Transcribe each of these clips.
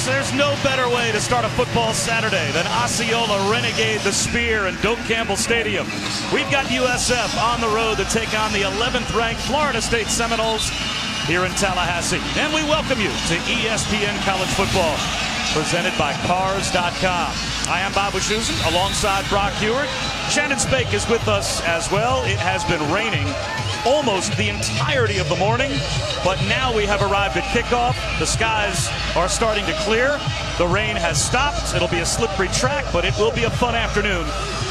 There's no better way to start a football Saturday than Osceola Renegade the Spear in Doak Campbell Stadium. We've got USF on the road to take on the 11th ranked Florida State Seminoles here in Tallahassee. And we welcome you to ESPN College Football, presented by Cars.com. I am Bob Wischusen alongside Brock Heward. Shannon Spake is with us as well. It has been raining almost the entirety of the morning, but now we have arrived at kickoff. The skies are starting to clear. The rain has stopped. It'll be a slippery track, but it will be a fun afternoon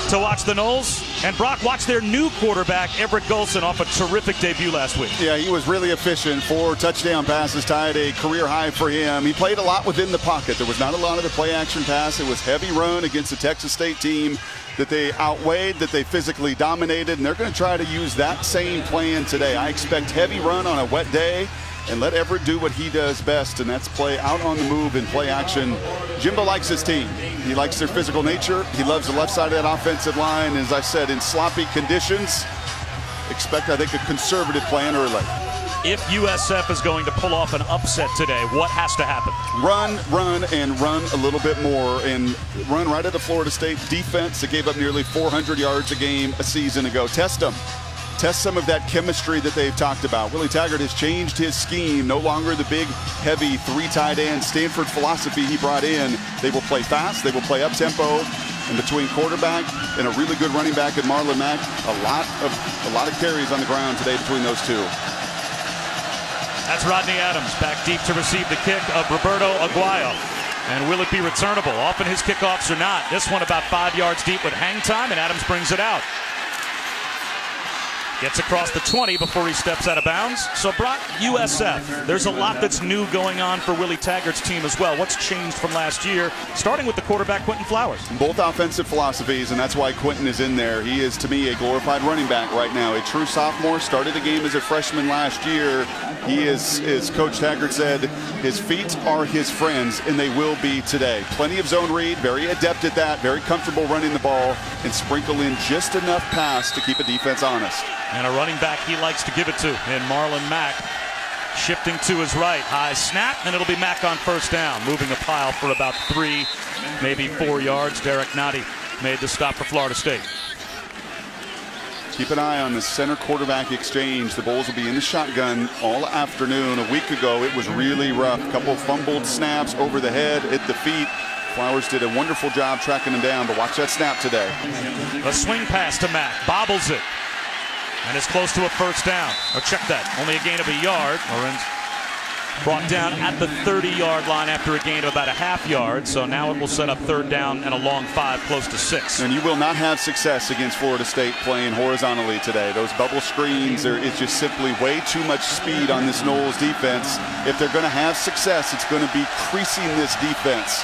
to watch the Noles. And Brock, watch their new quarterback, Everett Golson, off a terrific debut last week. Yeah, he was really efficient. 4 touchdown passes, tied a career high for him. He played a lot within the pocket. There was not a lot of the play action pass. It was heavy run against the Texas State team that they outweighed, that they physically dominated, and they're going to try to use that same plan today. I expect heavy run on a wet day and let Everett do what he does best, and that's play out on the move and play action. Jimbo likes his team. He likes their physical nature. He loves the left side of that offensive line. As I said, in sloppy conditions, expect, I think, a conservative plan early. If USF is going to pull off an upset today, what has to happen? Run, and run a little bit more, and run right at the Florida State defense that gave up nearly 400 yards a game a season ago. Test them. Test some of that chemistry that they've talked about. Willie Taggart has changed his scheme. No longer the big, heavy 3 tight end Stanford philosophy he brought in. They will play fast. They will play up-tempo. And between quarterback and a really good running back at Marlon Mack, a lot of carries on the ground today between those two. That's Rodney Adams back deep to receive the kick of Roberto Aguayo. And will it be returnable? Often his kickoffs are not. This one about 5 yards deep with hang time, and Adams brings it out. Gets across the 20 before he steps out of bounds. So Brock, USF, there's a lot that's new going on for Willie Taggart's team as well. What's changed from last year, starting with the quarterback, Quentin Flowers? Both offensive philosophies, and that's why Quentin is in there. He is, to me, a glorified running back right now. A true sophomore, started the game as a freshman last year. He is, as Coach Taggart said, his feet are his friends, and they will be today. Plenty of zone read, very adept at that, very comfortable running the ball, and sprinkle in just enough pass to keep a defense honest. And a running back he likes to give it to in Marlon Mack. Shifting to his right. High snap, and it'll be Mack on first down. Moving the pile for about 3, maybe 4 yards. Derek Nottie made the stop for Florida State. Keep an eye on the center quarterback exchange. The Bulls will be in the shotgun all afternoon. A week ago, it was really rough. A couple fumbled snaps over the head, at the feet. Flowers did a wonderful job tracking him down, but watch that snap today. A swing pass to Mack. Bobbles it. And it's close to a first down. Oh, check that. Only a gain of a yard. Lorenz brought down at the 30-yard line after a gain of about a half yard. So now it will set up third down and a long 5, close to 6. And you will not have success against Florida State playing horizontally today. Those bubble screens, it's just simply way too much speed on this Noles defense. If they're going to have success, it's going to be creasing this defense.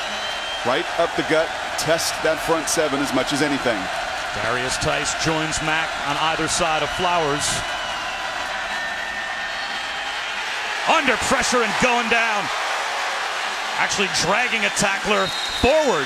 Right up the gut, test that front 7 as much as anything. Darius Tice joins Mack on either side of Flowers. Under pressure and going down. Actually dragging a tackler forward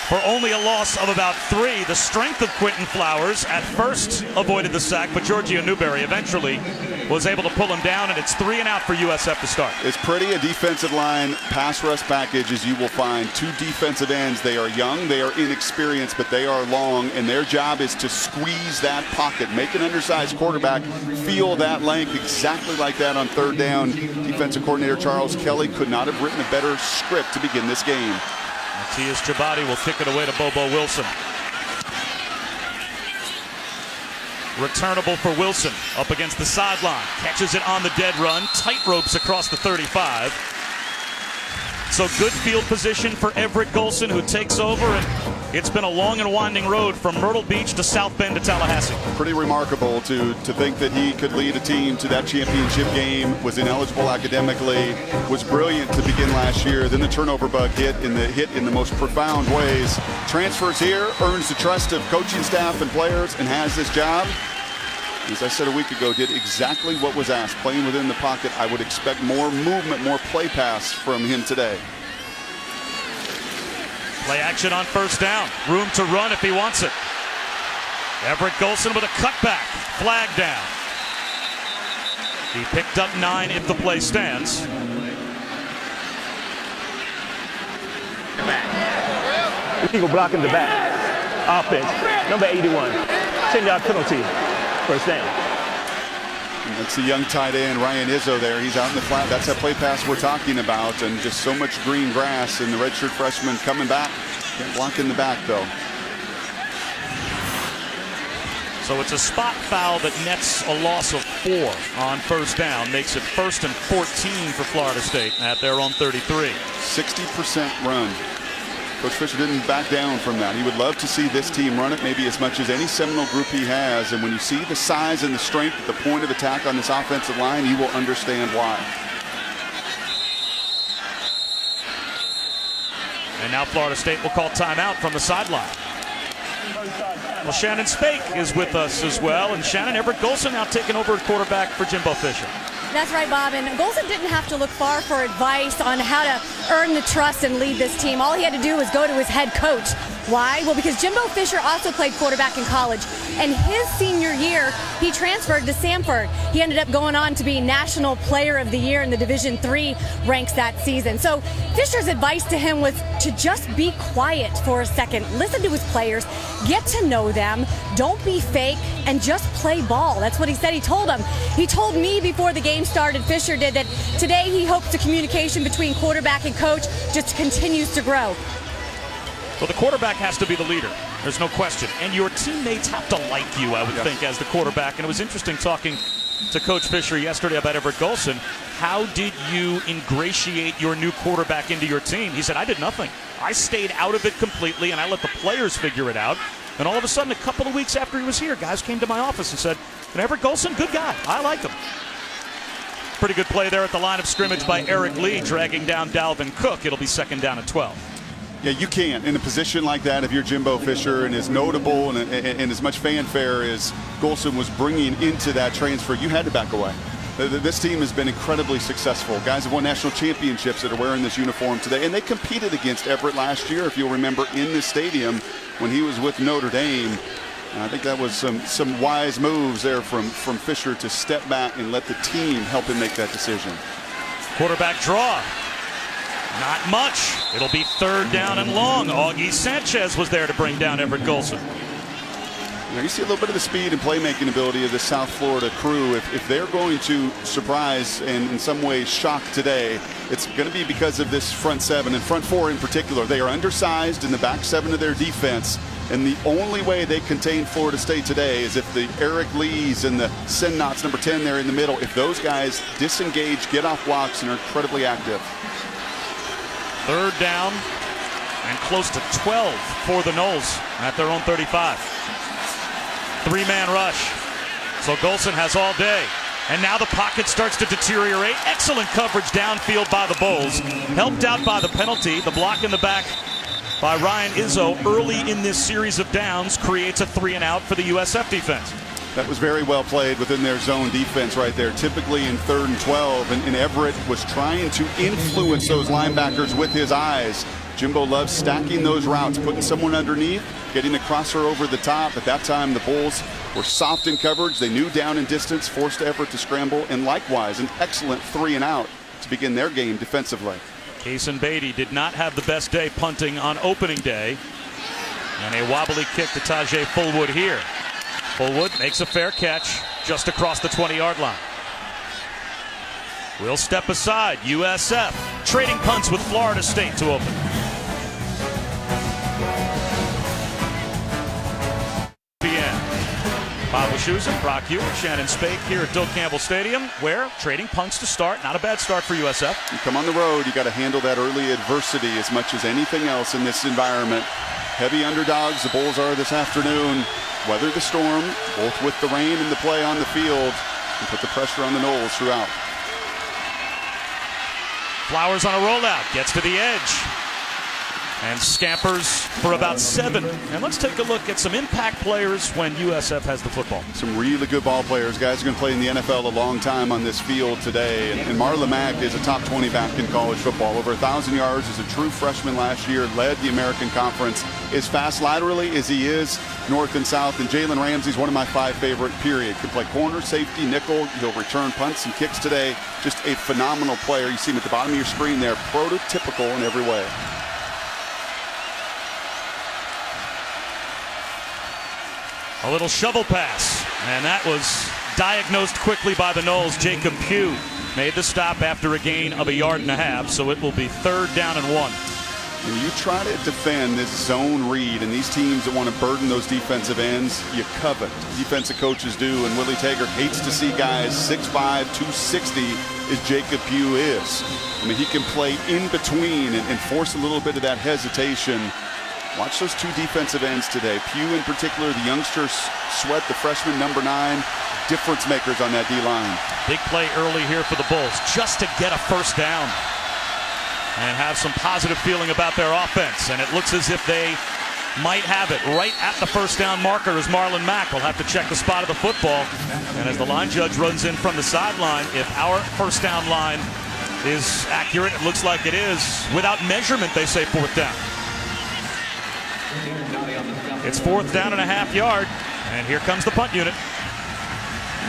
for only a loss of about 3. The strength of Quentin Flowers at first avoided the sack, but Giorgio Newberry eventually was able to pull him down, and it's 3 and out for USF to start. It's pretty a defensive line pass rush package, as you will find. 2 defensive ends. They are young, they are inexperienced, but they are long, and their job is to squeeze that pocket, make an undersized quarterback feel that length exactly like that on third down. Defensive coordinator Charles Kelly could not have written a better script to begin this game. Matthias Jabati will kick it away to Bobo Wilson. Returnable for Wilson, up against the sideline. Catches it on the dead run, tight ropes across the 35. So good field position for Everett Golson, who takes over, and it's been a long and winding road from Myrtle Beach to South Bend to Tallahassee. Pretty remarkable to think that he could lead a team to that championship game, was ineligible academically, was brilliant to begin last year. Then the turnover bug hit in the most profound ways. Transfers here, earns the trust of coaching staff and players, and has this job. As I said a week ago, did exactly what was asked, playing within the pocket. I would expect more movement, more play pass from him today. Play action on first down. Room to run if he wants it. Everett Golson with a cutback. Flag down. He picked up 9 if the play stands. Eagle block in the back. Offense, number 81. 10-yard penalty. First down. And that's the young tight end, Ryan Izzo there. He's out in the flat. That's that play pass we're talking about. And just so much green grass. And the redshirt freshman coming back. Can't block in the back, though. So it's a spot foul that nets a loss of 4 on first down. Makes it 1st and 14 for Florida State at their own 33. 60% run. Coach Fisher didn't back down from that. He would love to see this team run it maybe as much as any Seminole group he has. And when you see the size and the strength at the point of attack on this offensive line, you will understand why. And now Florida State will call timeout from the sideline. Well, Shannon Spake is with us as well. And Shannon, Everett Golson now taking over at quarterback for Jimbo Fisher. That's right, Bob. And Golson didn't have to look far for advice on how to earn the trust and lead this team. All he had to do was go to his head coach. Why? Well, because Jimbo Fisher also played quarterback in college. And his senior year, he transferred to Samford. He ended up going on to be National Player of the Year in the Division III ranks that season. So Fisher's advice to him was to just be quiet for a second. Listen to his players. Get to know them. Don't be fake and just play ball. That's what he said. He told him. He told me before the game started, Fisher did, that today he hopes the communication between quarterback and coach just continues to grow. Well, the quarterback has to be the leader. There's no question. And your teammates have to like you, I would think, as the quarterback. And it was interesting talking to Coach Fisher yesterday about Everett Golson. How did you ingratiate your new quarterback into your team? He said, I did nothing. I stayed out of it completely, and I let the players figure it out. And all of a sudden, a couple of weeks after he was here, guys came to my office and said, Everett Golson, good guy. I like him. Pretty good play there at the line of scrimmage by Eric Lee, dragging down Dalvin Cook. It'll be 2nd down and 12. Yeah, you can't in a position like that if you're Jimbo Fisher, and as notable and as much fanfare as Golson was bringing into that transfer, you had to back away. This team has been incredibly successful. Guys have won national championships that are wearing this uniform today, and they competed against Everett last year, if you'll remember, in this stadium when he was with Notre Dame. And I think that was some wise moves there from Fisher to step back and let the team help him make that decision. Quarterback draw. Not much. It'll be 3rd down and long. Augie Sanchez was there to bring down Everett Golson. You see a little bit of the speed and playmaking ability of the South Florida crew. If they're going to surprise and in some ways shock today, it's going to be because of this front 7 and front 4 in particular. They are undersized in the back 7 of their defense. And the only way they contain Florida State today is if the Eric Lees and the Sennots, number 10 there in the middle, if those guys disengage, get off blocks, and are incredibly active. 3rd down and close to 12 for the Noles at their own 35. 3-man rush. So Golson has all day. And now the pocket starts to deteriorate. Excellent coverage downfield by the Bulls. Helped out by the penalty. The block in the back by Ryan Izzo early in this series of downs creates a 3-and-out for the USF defense. That was very well played within their zone defense right there. Typically in 3rd and 12, and Everett was trying to influence those linebackers with his eyes. Jimbo loves stacking those routes, putting someone underneath, getting the crosser over the top. At that time, the Bulls were soft in coverage. They knew down and distance, forced Everett to scramble, and likewise an excellent 3-and-out to begin their game defensively. Kason Beatty did not have the best day punting on opening day. And a wobbly kick to Tajay Fullwood here. Fullwood makes a fair catch just across the 20-yard line. We'll step aside. USF trading punts with Florida State to open. Bob Wischusen, Brock Hewitt, Shannon Spake here at Doak Campbell Stadium, where trading punts to start. Not a bad start for USF. You come on the road, you got to handle that early adversity as much as anything else in this environment. Heavy underdogs, the Bulls are this afternoon. Weather the storm, both with the rain and the play on the field, and put the pressure on the Noles throughout. Flowers on a rollout, gets to the edge, and scampers for about 7. And let's take a look at some impact players when USF has the football. Some really good ball players. Guys are going to play in the NFL a long time on this field today. And Marlon Mack is a top 20 back in college football. Over 1,000 yards as a true freshman last year. Led the American Conference. As fast laterally as he is north and south. And Jalen Ramsey's one of my 5 favorite, period. Can play corner, safety, nickel. He'll return punts and kicks today. Just a phenomenal player. You see him at the bottom of your screen there. Prototypical in every way. A little shovel pass, and that was diagnosed quickly by the Noles. Jacob Pugh made the stop after a gain of 1.5 yards, so it will be 3rd down and 1. When you try to defend this zone read and these teams that want to burden those defensive ends, you covet. Defensive coaches do, and Willie Taggart hates to see guys 6'5", 260 as Jacob Pugh is. I mean, he can play in between and force a little bit of that hesitation. Watch those 2 defensive ends today. Pugh in particular, the youngster Sweat, the freshman number 9, difference makers on that D-line. Big play early here for the Bulls just to get a 1st down and have some positive feeling about their offense. And it looks as if they might have it right at the 1st down marker as Marlon Mack will have to check the spot of the football. And as the line judge runs in from the sideline, if our 1st down line is accurate, it looks like it is. Without measurement, they say 4th down. It's 4th down and a half yard, and here comes the punt unit.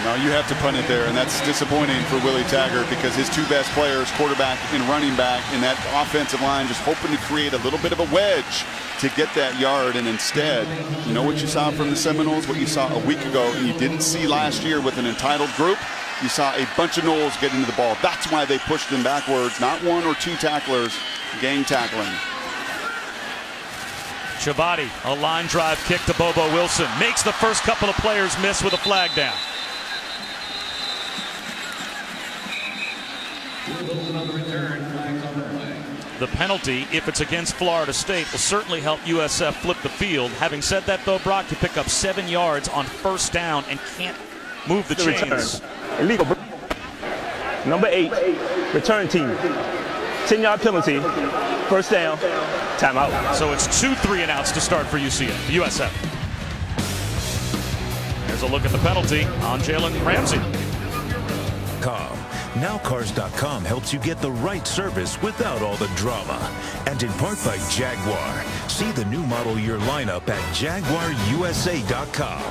No, you have to punt it there, and that's disappointing for Willie Taggart because his 2 best players, quarterback and running back, in that offensive line just hoping to create a little bit of a wedge to get that yard. And instead, you know what you saw from the Seminoles, what you saw a week ago, and you didn't see last year with an entitled group? You saw a bunch of Noles get into the ball. That's why they pushed them backwards, not 1 or 2 tacklers, gang tackling. Chabadi, a line drive kick to Bobo Wilson. Makes the first couple of players miss with a flag down. The penalty, if it's against Florida State, will certainly help USF flip the field. Having said that, though, Brock, you pick up 7 yards on 1st down and can't move the chains. Illegal. Number 8, return team. 10-yard penalty, 1st down, timeout. So it's 2 3-and-outs to start for USF. There's a look at the penalty on Jalen Ramsey. Nowcars.com helps you get the right service without all the drama. And in part by Jaguar. See the new model year lineup at JaguarUSA.com.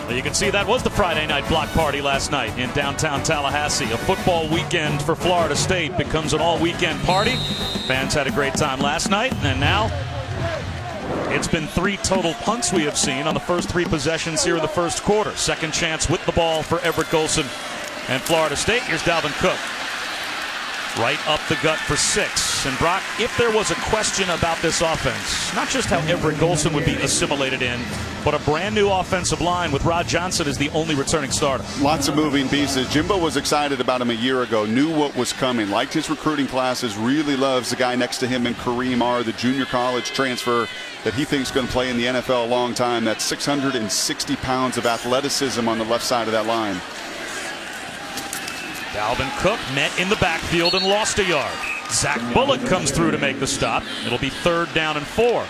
Well, you can see that was the Friday night block party last night in downtown Tallahassee. A football weekend for Florida State becomes an all-weekend party. Fans had a great time last night, and now it's been 3 total punts we have seen on the first 3 possessions here in the first quarter. Second chance with the ball for Everett Golson and Florida State. Here's Dalvin Cook. Right up the gut for 6. And Brock, if there was a question about this offense, not just how Everett Golson would be assimilated in, but a brand new offensive line with Rod Johnson as the only returning starter. Lots of moving pieces. Jimbo was excited about him a year ago, knew what was coming, liked his recruiting classes, really loves the guy next to him in Kareem R., the junior college transfer that he thinks is going to play in the NFL a long time. That's 660 pounds of athleticism on the left side of that line. Dalvin Cook met in the backfield and lost a yard. Zach Bullock comes through to make the stop. It'll be 3rd down and 4.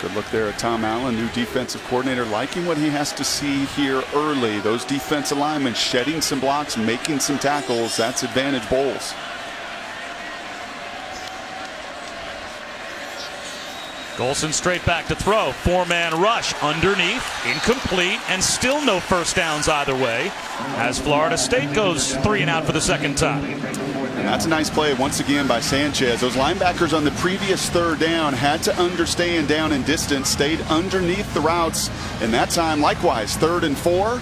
Good look there at Tom Allen, new defensive coordinator, liking what he has to see here early. Those defensive linemen shedding some blocks, making some tackles. That's advantage Bowles. Golson straight back to throw. 4-man rush underneath, incomplete, and still no 1st downs either way as Florida State goes 3-and-out for the 2nd time. And that's a nice play once again by Sanchez. Those linebackers on the previous 3rd down had to understand down and distance, stayed underneath the routes, and that time likewise 3rd and 4.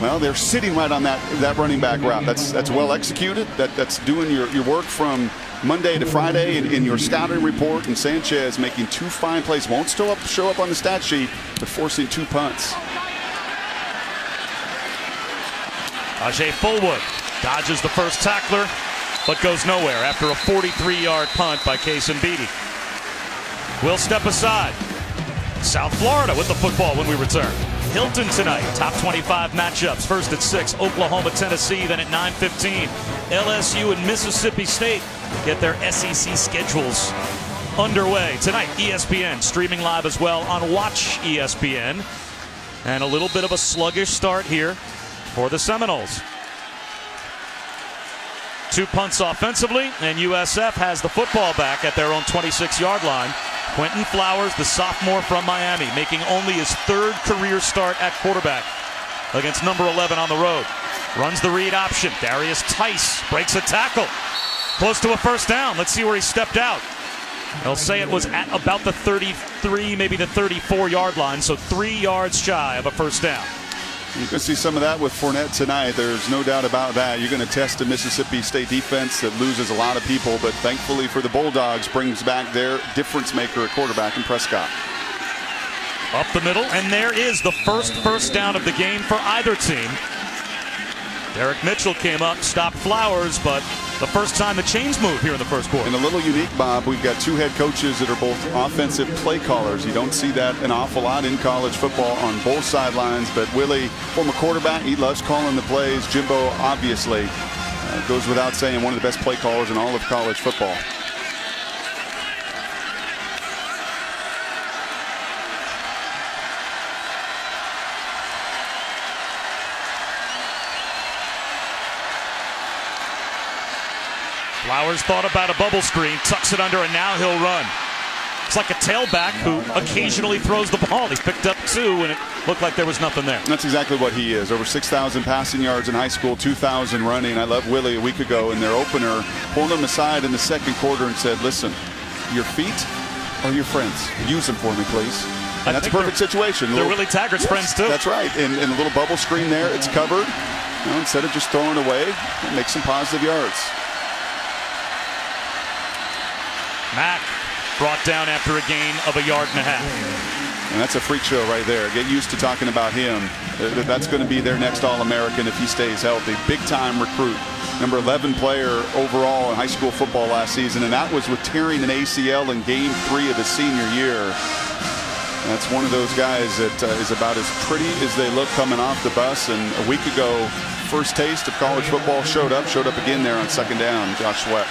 Well, they're sitting right on that running back route. That's well executed. That's doing your work from Monday to Friday in your scouting report. And Sanchez making 2 fine plays. Won't still show up on the stat sheet, but forcing 2 punts. Ajay Fullwood dodges the first tackler, but goes nowhere after a 43-yard punt by Case Beatty. We'll step aside. South Florida with the football when we return. Hilton tonight, top 25 matchups. First at 6, Oklahoma, Tennessee. Then at 9:15, LSU and Mississippi State get their SEC schedules underway. Tonight, ESPN streaming live as well on Watch ESPN. And a little bit of a sluggish start here for the Seminoles. 2 punts offensively, and USF has the football back at their own 26-yard line. Quentin Flowers, the sophomore from Miami, making only his 3rd career start at quarterback against number 11 on the road. Runs the read option. Darius Tice breaks a tackle. Close to a first down. Let's see where he stepped out. They'll say it was at about the 33, maybe the 34-yard line, so 3 yards shy of a first down. You can see some of that with Fournette tonight. There's no doubt about that. You're going to test a Mississippi State defense that loses a lot of people, but thankfully for the Bulldogs, brings back their difference maker at quarterback in Prescott. Up the middle, and there is the first down of the game for either team. Derek Mitchell came up, stopped Flowers, but the first time the chains move here in the first quarter. And a little unique, Bob, we've got 2 head coaches that are both offensive play callers. You don't see that an awful lot in college football on both sidelines, but Willie, former quarterback, he loves calling the plays. Jimbo, obviously, goes without saying, one of the best play callers in all of college football. Flowers thought about a bubble screen, tucks it under, and now he'll run. It's like a tailback who occasionally throws the ball. He picked up 2, and it looked like there was nothing there. That's exactly what he is. Over 6,000 passing yards in high school, 2,000 running. I love Willie a week ago in their opener, pulled him aside in the second quarter and said, listen, your feet are your friends. Use them for me, please. And that's a perfect situation. They're Willie Taggart's friends, too. That's right. And a little bubble screen there. It's covered. You know, instead of just throwing away, make some positive yards. Mack brought down after a gain of 1.5 yards. And that's a freak show right there. Get used to talking about him. That's going to be their next All-American if he stays healthy. Big-time recruit. Number 11 player overall in high school football last season, and that was with tearing an ACL in Game 3 of his senior year. That's one of those guys that is about as pretty as they look coming off the bus. And a week ago, first taste of college football showed up again there on 2nd down, Josh Sweat.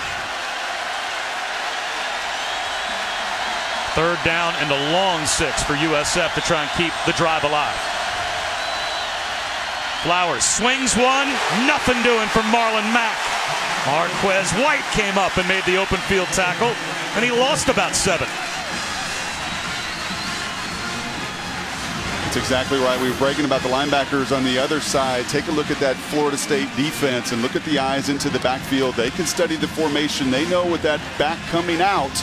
3rd down and a long 6 for USF to try and keep the drive alive. Flowers swings one, nothing doing for Marlon Mack. Marquez White came up and made the open field tackle, and he lost about 7. That's exactly right. We were bragging about the linebackers on the other side. Take a look at that Florida State defense and look at the eyes into the backfield. They can study the formation. They know with that back coming out,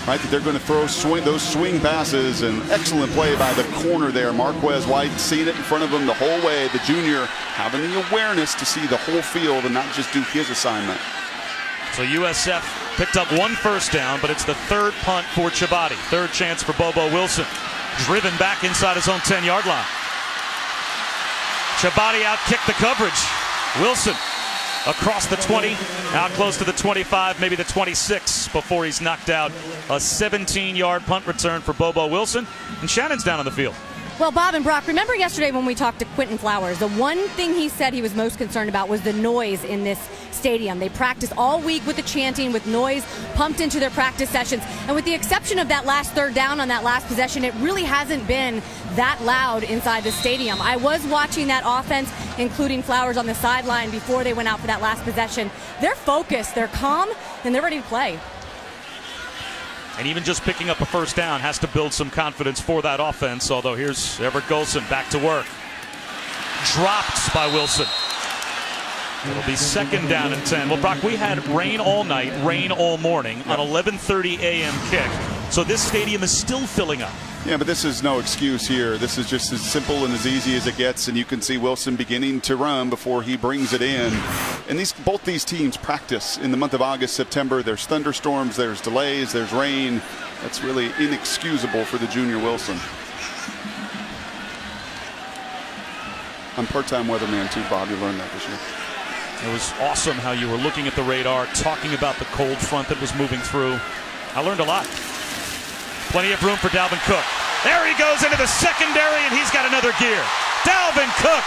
right, that they're going to throw those swing passes. And excellent play by the corner there. Marquez White seeing it in front of him the whole way. The junior having the awareness to see the whole field and not just do his assignment. So USF picked up 1 first down, but it's the 3rd punt for Chabadi. 3rd chance for Bobo Wilson. Driven back inside his own 10-yard line. Chabadi out-kicked the coverage. Wilson across the 20, out close to the 25, maybe the 26, before he's knocked out. A 17-yard punt return for Bobo Wilson, and Shannon's down on the field. Well, Bob and Brock, remember yesterday when we talked to Quentin Flowers, the one thing he said he was most concerned about was the noise in this stadium. They practice all week with the chanting, with noise pumped into their practice sessions. And with the exception of that last 3rd down on that last possession, it really hasn't been that loud inside the stadium. I was watching that offense, including Flowers on the sideline before they went out for that last possession. They're focused, they're calm, and they're ready to play. And even just picking up a first down has to build some confidence for that offense, although here's Everett Golson back to work. Dropped by Wilson. It'll be 2nd down and 10. Well, Brock, we had rain all night, rain all morning on 11:30 a.m. kick. So this stadium is still filling up. Yeah, but this is no excuse here. This is just as simple and as easy as it gets, and you can see Wilson beginning to run before he brings it in. And both these teams practice in the month of August, September. There's thunderstorms, there's delays, there's rain. That's really inexcusable for the junior Wilson. I'm part-time weatherman too, Bob. You learned that this year. It was awesome how you were looking at the radar, talking about the cold front that was moving through. I learned a lot. Plenty of room for Dalvin Cook. There he goes into the secondary, and he's got another gear. Dalvin Cook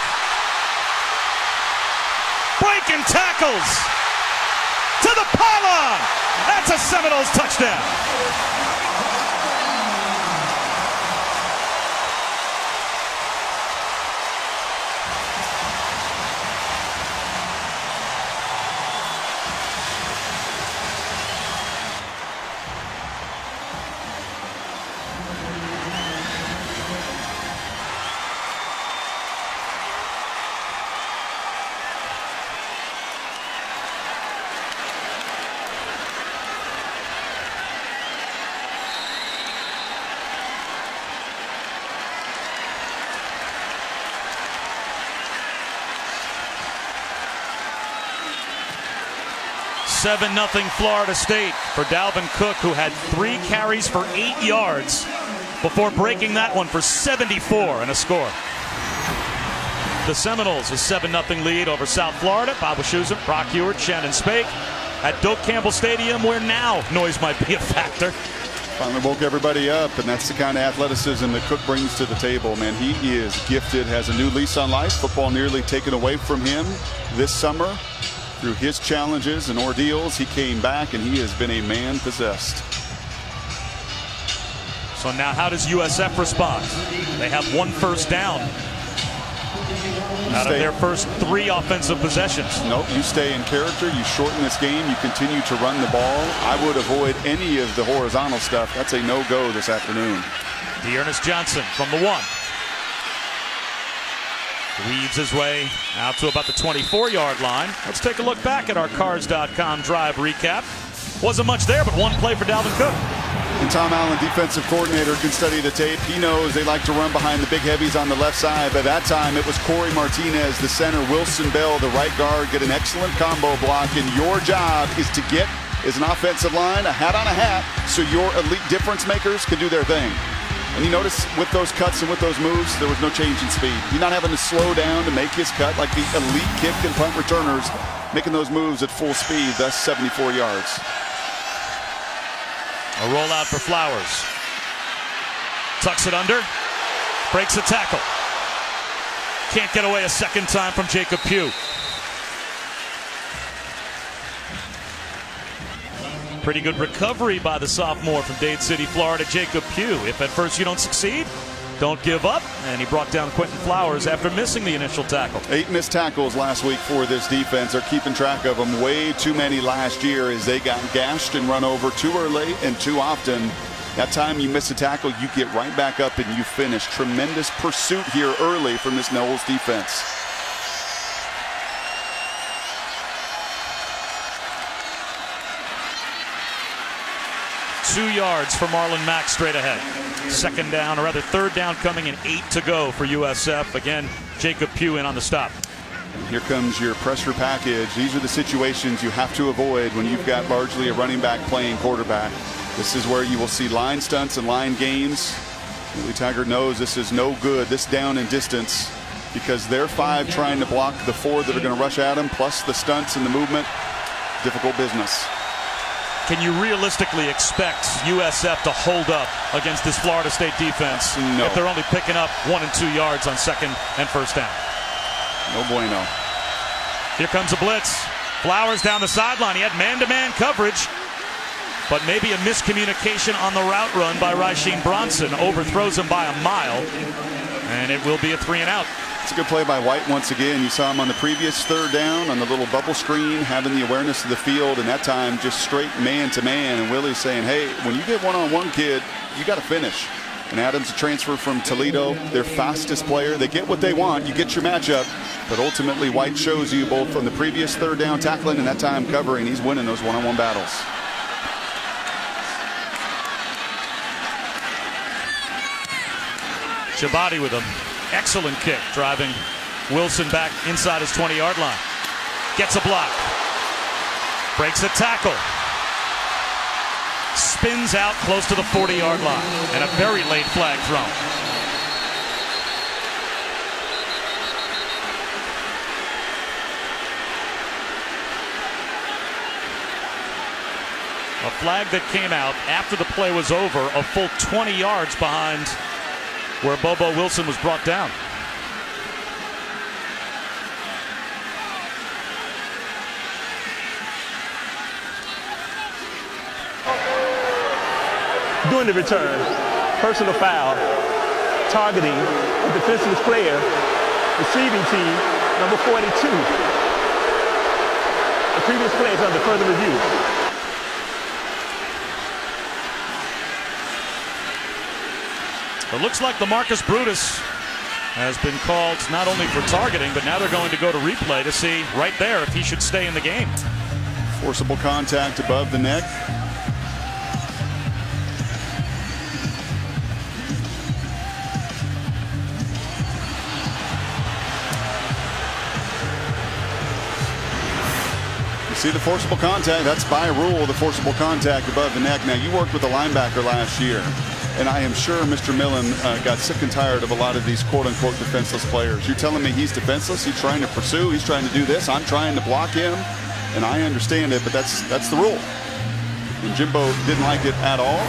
breaking tackles to the pylon. That's a Seminoles touchdown. 7-0 Florida State for Dalvin Cook, who had 3 carries for 8 yards before breaking that one for 74 and a score. The Seminoles a 7-0 lead over South Florida. Bob Wischusen, Brock Ewart, Shannon Spake at Doak Campbell Stadium, where now noise might be a factor. Finally woke everybody up, and that's the kind of athleticism that Cook brings to the table. Man, he is gifted, has a new lease on life. Football nearly taken away from him this summer. Through his challenges and ordeals, he came back, and he has been a man possessed. So now how does USF respond? They have 1 first down out of their first 3 offensive possessions. Nope, you stay in character, you shorten this game, you continue to run the ball. I would avoid any of the horizontal stuff. That's a no-go this afternoon. Dearness Johnson from the 1. Weaves his way out to about the 24-yard line. Let's take a look back at our Cars.com drive recap. Wasn't much there, but 1 play for Dalvin Cook. And Tom Allen, defensive coordinator, can study the tape. He knows they like to run behind the big heavies on the left side. By that time, it was Corey Martinez, the center, Wilson Bell, the right guard, get an excellent combo block. And your job is to get, as an offensive line, a hat on a hat so your elite difference makers can do their thing. And you notice with those cuts and with those moves, there was no change in speed. You're not having to slow down to make his cut like the elite kick and punt returners, making those moves at full speed, thus 74 yards. A rollout for Flowers. Tucks it under. Breaks a tackle. Can't get away a second time from Jacob Pugh. Pretty good recovery by the sophomore from Dade City, Florida, Jacob Pugh. If at first you don't succeed, don't give up. And he brought down Quentin Flowers after missing the initial tackle. 8 missed tackles last week for this defense. They're keeping track of them. Way too many last year as they got gashed and run over too early and too often. That time you miss a tackle, you get right back up and you finish. Tremendous pursuit here early from this Knowles defense. Two yards for Marlon Mack straight ahead. Second down, or rather third down coming and 8 to go for USF. Again, Jacob Pugh in on the stop. Here comes your pressure package. These are the situations you have to avoid when you've got largely a running back playing quarterback. This is where you will see line stunts and line games. Willie Taggart knows this is no good, this down and distance, because they're 5 trying to block the 4 that are going to rush at him, plus the stunts and the movement. Difficult business. Can you realistically expect USF to hold up against this Florida State defense No. if they're only picking up 1 and 2 yards on second and first down? No bueno. Here comes a blitz. Flowers down the sideline. He had man-to-man coverage, but maybe a miscommunication on the route run by Rasheem Bronson overthrows him by a mile, and it will be a 3 and out. It's a good play by White once again. You saw him on the previous third down on the little bubble screen, having the awareness of the field, and that time just straight man-to-man. And Willie's saying, hey, when you get one-on-one, kid, you got to finish. And Adams, a transfer from Toledo, their fastest player. They get what they want. You get your matchup. But ultimately, White shows you both from the previous third down tackling and that time covering. He's winning those one-on-one battles. Chabadi with him. Excellent kick, driving Wilson back inside his 20-yard line. Gets a block. Breaks a tackle. Spins out close to the 40-yard line. And a very late flag thrown. A flag that came out after the play was over, a full 20 yards behind where Bobo Wilson was brought down. During the return, personal foul, targeting a defenseless player, receiving team, number 42. The previous play is under further review. It looks like LaMarcus Brutus has been called not only for targeting, but now they're going to go to replay to see right there if he should stay in the game. Forcible contact above the neck. See the forcible contact. That's by rule, the forcible contact above the neck. Now, you worked with a linebacker last year, and I am sure Mr. Millen got sick and tired of a lot of these quote-unquote defenseless players. You're telling me he's defenseless? He's trying to pursue. He's trying to do this. I'm trying to block him, and I understand it, but that's the rule. And Jimbo didn't like it at all.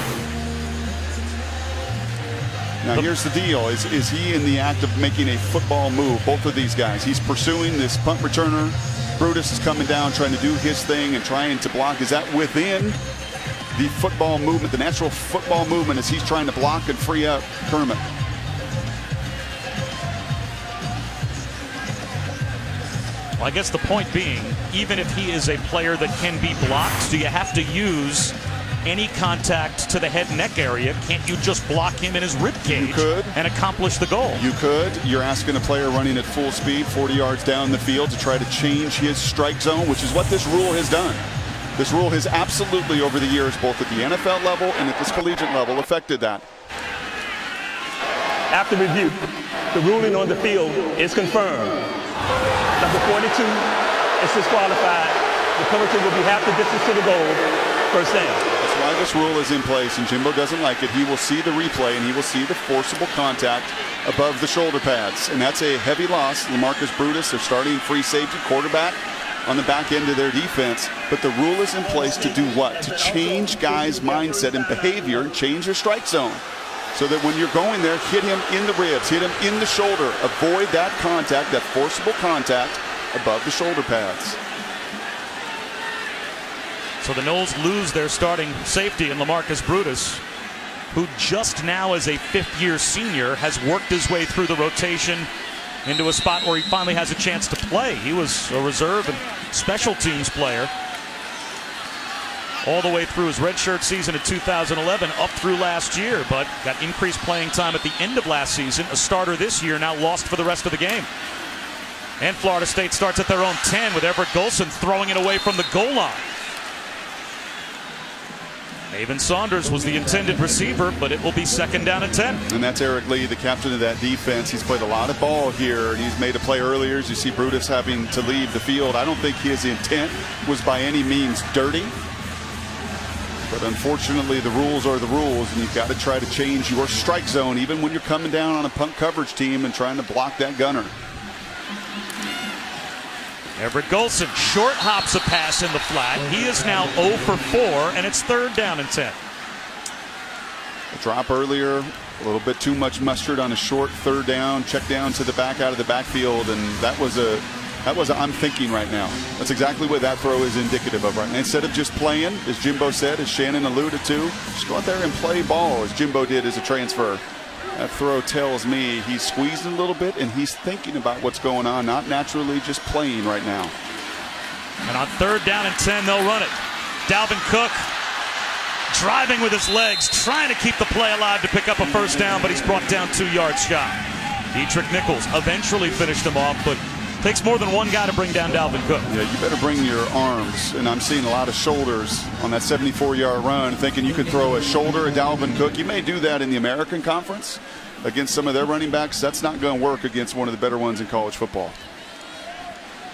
Now, here's the deal. Is he in the act of making a football move? Both of these guys. He's pursuing this punt returner. Brutus is coming down, trying to do his thing and trying to block. Is that within the football movement, the natural football movement, as he's trying to block and free up Kermit? Well, I guess the point being, even if he is a player that can be blocked, do you have to use any contact to the head and neck area? Can't you just block him in his rib cage and accomplish the goal? You could. You're asking a player running at full speed 40 yards down the field to try to change his strike zone, which is what this rule has done. This rule has absolutely, over the years, both at the NFL level and at this collegiate level, affected that. After review, the ruling on the field is confirmed. Number 42 is disqualified. The penalty will be half the distance to the goal. First down. That's why this rule is in place, and Jimbo doesn't like it. He will see the replay, and he will see the forcible contact above the shoulder pads, and that's a heavy loss. LaMarcus Brutus, their starting free safety quarterback, on the back end of their defense. But the rule is in place to do what? To change guys' mindset and behavior and change their strike zone. So that when you're going there, hit him in the ribs, hit him in the shoulder. Avoid that contact, that forcible contact above the shoulder pads. So the Noles lose their starting safety in LaMarcus Brutus, who just now as a fifth-year senior has worked his way through the rotation into a spot where he finally has a chance to play. He was a reserve and special teams player all the way through his redshirt season in 2011 up through last year, but got increased playing time at the end of last season. A starter this year, now lost for the rest of the game. And Florida State starts at their own 10 with Everett Golson throwing it away from the goal line. Maven Saunders was the intended receiver, but it will be second down and 10. And that's Eric Lee, the captain of that defense. He's played a lot of ball here, and he's made a play earlier. As you see Brutus having to leave the field, I don't think his intent was by any means dirty. But unfortunately, the rules are the rules, and you've got to try to change your strike zone, even when you're coming down on a punt coverage team and trying to block that gunner. Everett Golson short hops a pass in the flat. He is now 0 for 4, and it's third down and 10. A drop earlier, a little bit too much mustard on a short third down, check down to the back out of the backfield, and that was a I'm thinking right now. That's exactly what that throw is indicative of right now. Instead of just playing, as Jimbo said, as Shannon alluded to, just go out there and play ball, as Jimbo did as a transfer. That throw tells me he's squeezing a little bit and he's thinking about what's going on, not naturally just playing right now. And on third down and 10, they'll run it. Dalvin Cook driving with his legs, trying to keep the play alive to pick up a first down, but he's brought down 2 yards shy. Dietrich Nichols eventually finished him off, but takes more than one guy to bring down Dalvin Cook. Yeah, you better bring your arms, and I'm seeing a lot of shoulders on that 74-yard run, thinking you could throw a shoulder at Dalvin Cook. You may do that in the American Conference against some of their running backs. That's not going to work against one of the better ones in college football.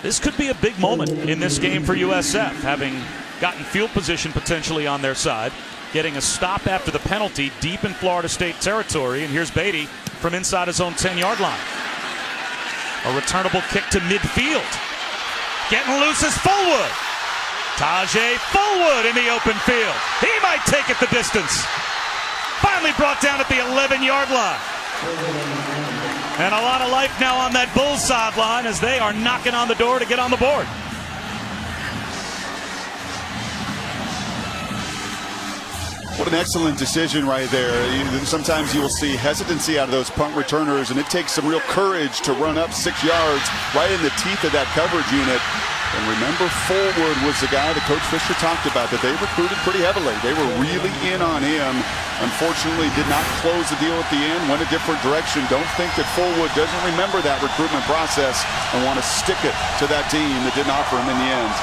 This could be a big moment in this game for USF, having gotten field position potentially on their side, getting a stop after the penalty deep in Florida State territory, and here's Beatty from inside his own 10-yard line. A returnable kick to midfield. Getting loose is Fullwood. Tajay Fullwood in the open field. He might take it the distance. Finally brought down at the 11-yard line. And a lot of life now on that Bulls sideline as they are knocking on the door to get on the board. What an excellent decision right there. Sometimes you will see hesitancy out of those punt returners, and it takes some real courage to run up 6 yards right in the teeth of that coverage unit. And remember, Fullwood was the guy that Coach Fisher talked about that they recruited pretty heavily. They were really in on him. Unfortunately, did not close the deal at the end, went a different direction. Don't think that Fullwood doesn't remember that recruitment process and want to stick it to that team that didn't offer him in the end.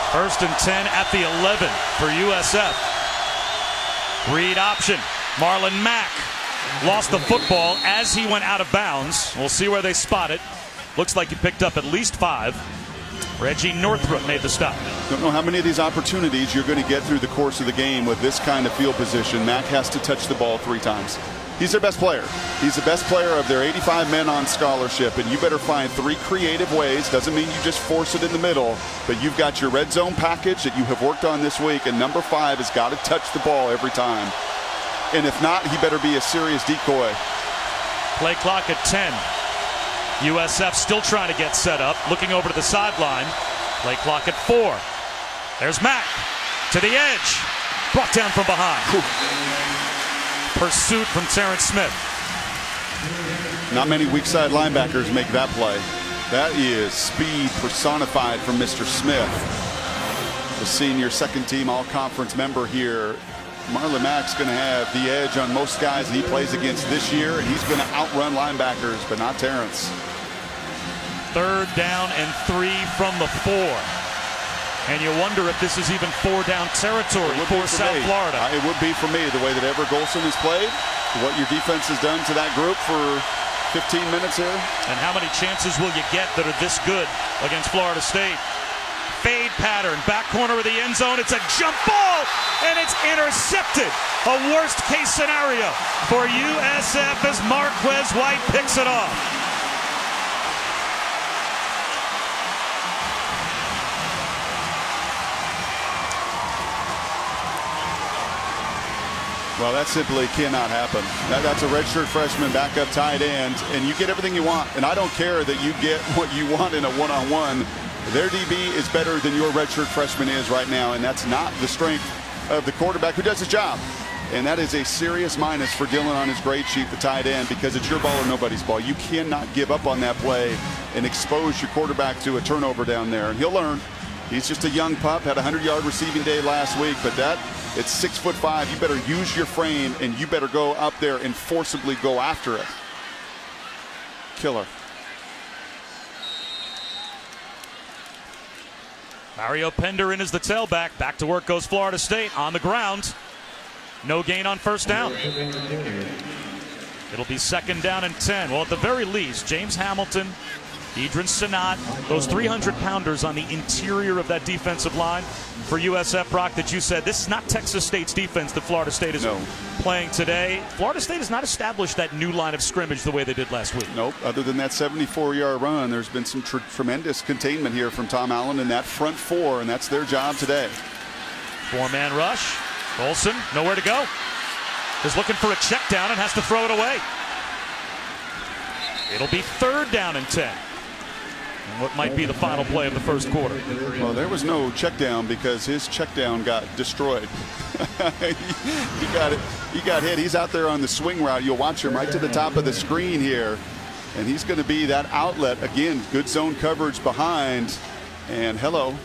First and 10 at the 11 for USF. Read option. Marlon Mack lost the football as he went out of bounds. We'll see where they spot it. Looks like he picked up at least 5. Reggie Northrup made the stop. Don't know how many of these opportunities you're going to get through the course of the game with this kind of field position. Mac has to touch the ball 3 times. He's their best player. He's the best player of their 85 men on scholarship, and you better find 3 creative ways. Doesn't mean you just force it in the middle, but you've got your red zone package that you have worked on this week, and number 5 has got to touch the ball every time. And if not, he better be a serious decoy. Play clock at 10. USF still trying to get set up, looking over to the sideline. Play clock at 4. There's Mack to the edge, brought down from behind. Pursuit from Terrence Smith. Not many weak side linebackers make that play. That is speed personified from Mr. Smith, the senior second-team all-conference member here. Marlon Mack's going to have the edge on most guys that he plays against this year, and he's going to outrun linebackers, but not Terrence. 3rd down and 3 from the 4. And you wonder if this is even 4-down territory for South Florida. It would be for me, the way that Everett Golson has played, what your defense has done to that group for 15 minutes here. And how many chances will you get that are this good against Florida State? Fade pattern, back corner of the end zone. It's a jump ball, and it's intercepted. A worst-case scenario for USF as Marquez White picks it off. Well, that simply cannot happen. That's a redshirt freshman backup tight end, and you get everything you want. And I don't care that you get what you want in a one-on-one. Their DB is better than your redshirt freshman is right now, and that's not the strength of the quarterback who does his job. And that is a serious minus for Dylan on his grade sheet, the tight end, because it's your ball or nobody's ball. You cannot give up on that play and expose your quarterback to a turnover down there. And he'll learn. He's just a young pup, had a 100-yard receiving day last week, but it's 6'5". You better use your frame, and you better go up there and forcibly go after it. Killer. Mario Penderin is the tailback. Back to work goes Florida State on the ground. No gain on 1st down. It'll be 2nd down and 10. Well, at the very least, James Hamilton, Edrin Sinat, those 300-pounders on the interior of that defensive line for USF, Brock, that you said this is not Texas State's defense that Florida State is playing today. Florida State has not established that new line of scrimmage the way they did last week. Nope. Other than that 74-yard run, there's been some tremendous containment here from Tom Allen in that front 4, and that's their job today. 4-man rush. Golson, nowhere to go. Is looking for a check down and has to throw it away. It'll be 3rd down and 10. And what might be the final play of the 1st quarter. Well, there was no check down because his check down got destroyed. he got hit. He's out there on the swing route. You'll watch him right to the top of the screen here. And he's going to be that outlet. Again, good zone coverage behind. And hello.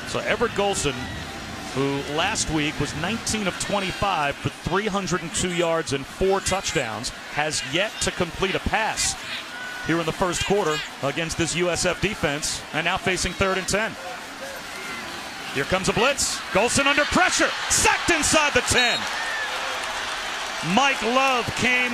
So Everett Golson, who last week was 19 of 25 for 302 yards and 4 touchdowns, has yet to complete a pass here in the 1st quarter against this USF defense, and now facing 3rd and 10. Here comes a blitz. Golson under pressure, sacked inside the 10. Mike Love came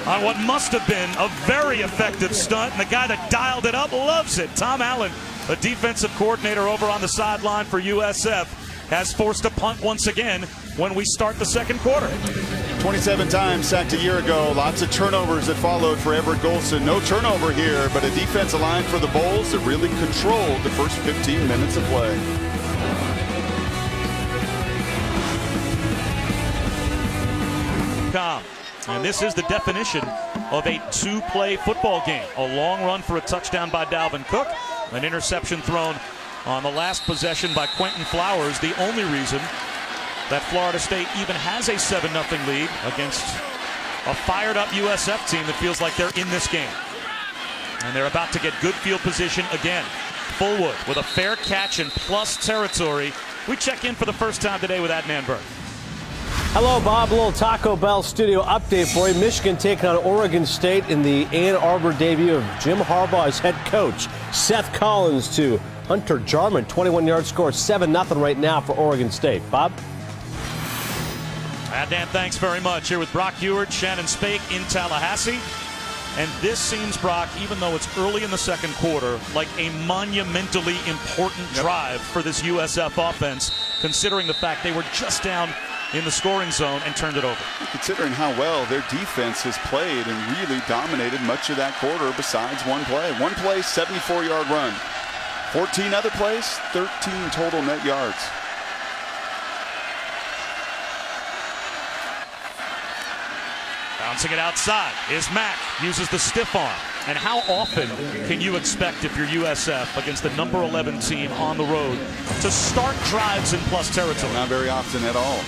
on what must have been a very effective stunt, and the guy that dialed it up loves it. Tom Allen, a defensive coordinator over on the sideline for USF, has forced a punt once again when we start the 2nd quarter. 27 times sacked a year ago. Lots of turnovers that followed for Everett Golson. No turnover here, but a defensive line for the Bulls that really controlled the first 15 minutes of play. And this is the definition of a 2-play football game. A long run for a touchdown by Dalvin Cook, an interception thrown on the last possession by Quentin Flowers, the only reason that Florida State even has a 7-0 lead against a fired-up USF team that feels like they're in this game. And they're about to get good field position again. Fullwood with a fair catch and plus territory. We check in for the first time today with Adnan Burke. Hello, Bob. A little Taco Bell studio update for you. Michigan taking on Oregon State in the Ann Arbor debut of Jim Harbaugh as head coach. Seth Collins to Hunter Jarman, 21-yard score, 7-0 right now for Oregon State. Bob? Adnan, thanks very much. Here with Brock Ewart, Shannon Spake in Tallahassee. And this seems, Brock, even though it's early in the second quarter, like a monumentally important drive for this USF offense, considering the fact they were just down in the scoring zone and turned it over. Considering how well their defense has played and really dominated much of that quarter besides one play. One play, 74-yard run. 14 other plays, 13 total net yards. Bouncing it outside is Mack, uses the stiff arm. And how often can you expect, if you're USF, against the number 11 team on the road, to start drives in plus territory? Not very often at all.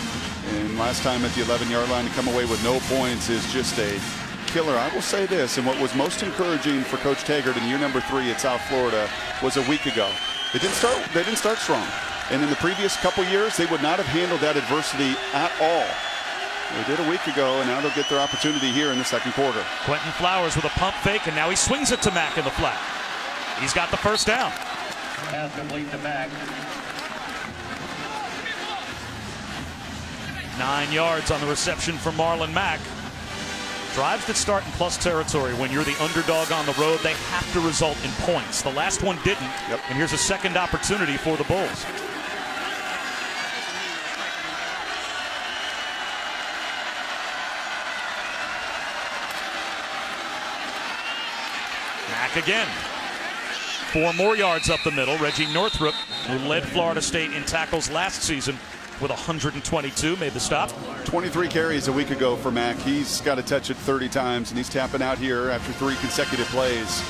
And last time at the 11-yard line to come away with no points is just a killer. I will say this, and what was most encouraging for Coach Taggart in year number 3 at South Florida was a week ago. They didn't start strong. And in the previous couple years, they would not have handled that adversity at all. They did a week ago, and now they'll get their opportunity here in the second quarter. Quentin Flowers with a pump fake, and now he swings it to Mack in the flat. He's got the first down. Pass complete to Mack. 9 yards on the reception for Marlon Mack. Drives that start in plus territory when you're the underdog on the road, they have to result in points. The last one didn't, and here's a second opportunity for the Bulls. Mack again. 4 more yards up the middle. Reggie Northrup, who led Florida State in tackles last season with 122, made the stop. 23 carries a week ago for Mack. He's got to touch it 30 times, and he's tapping out here after 3 consecutive plays.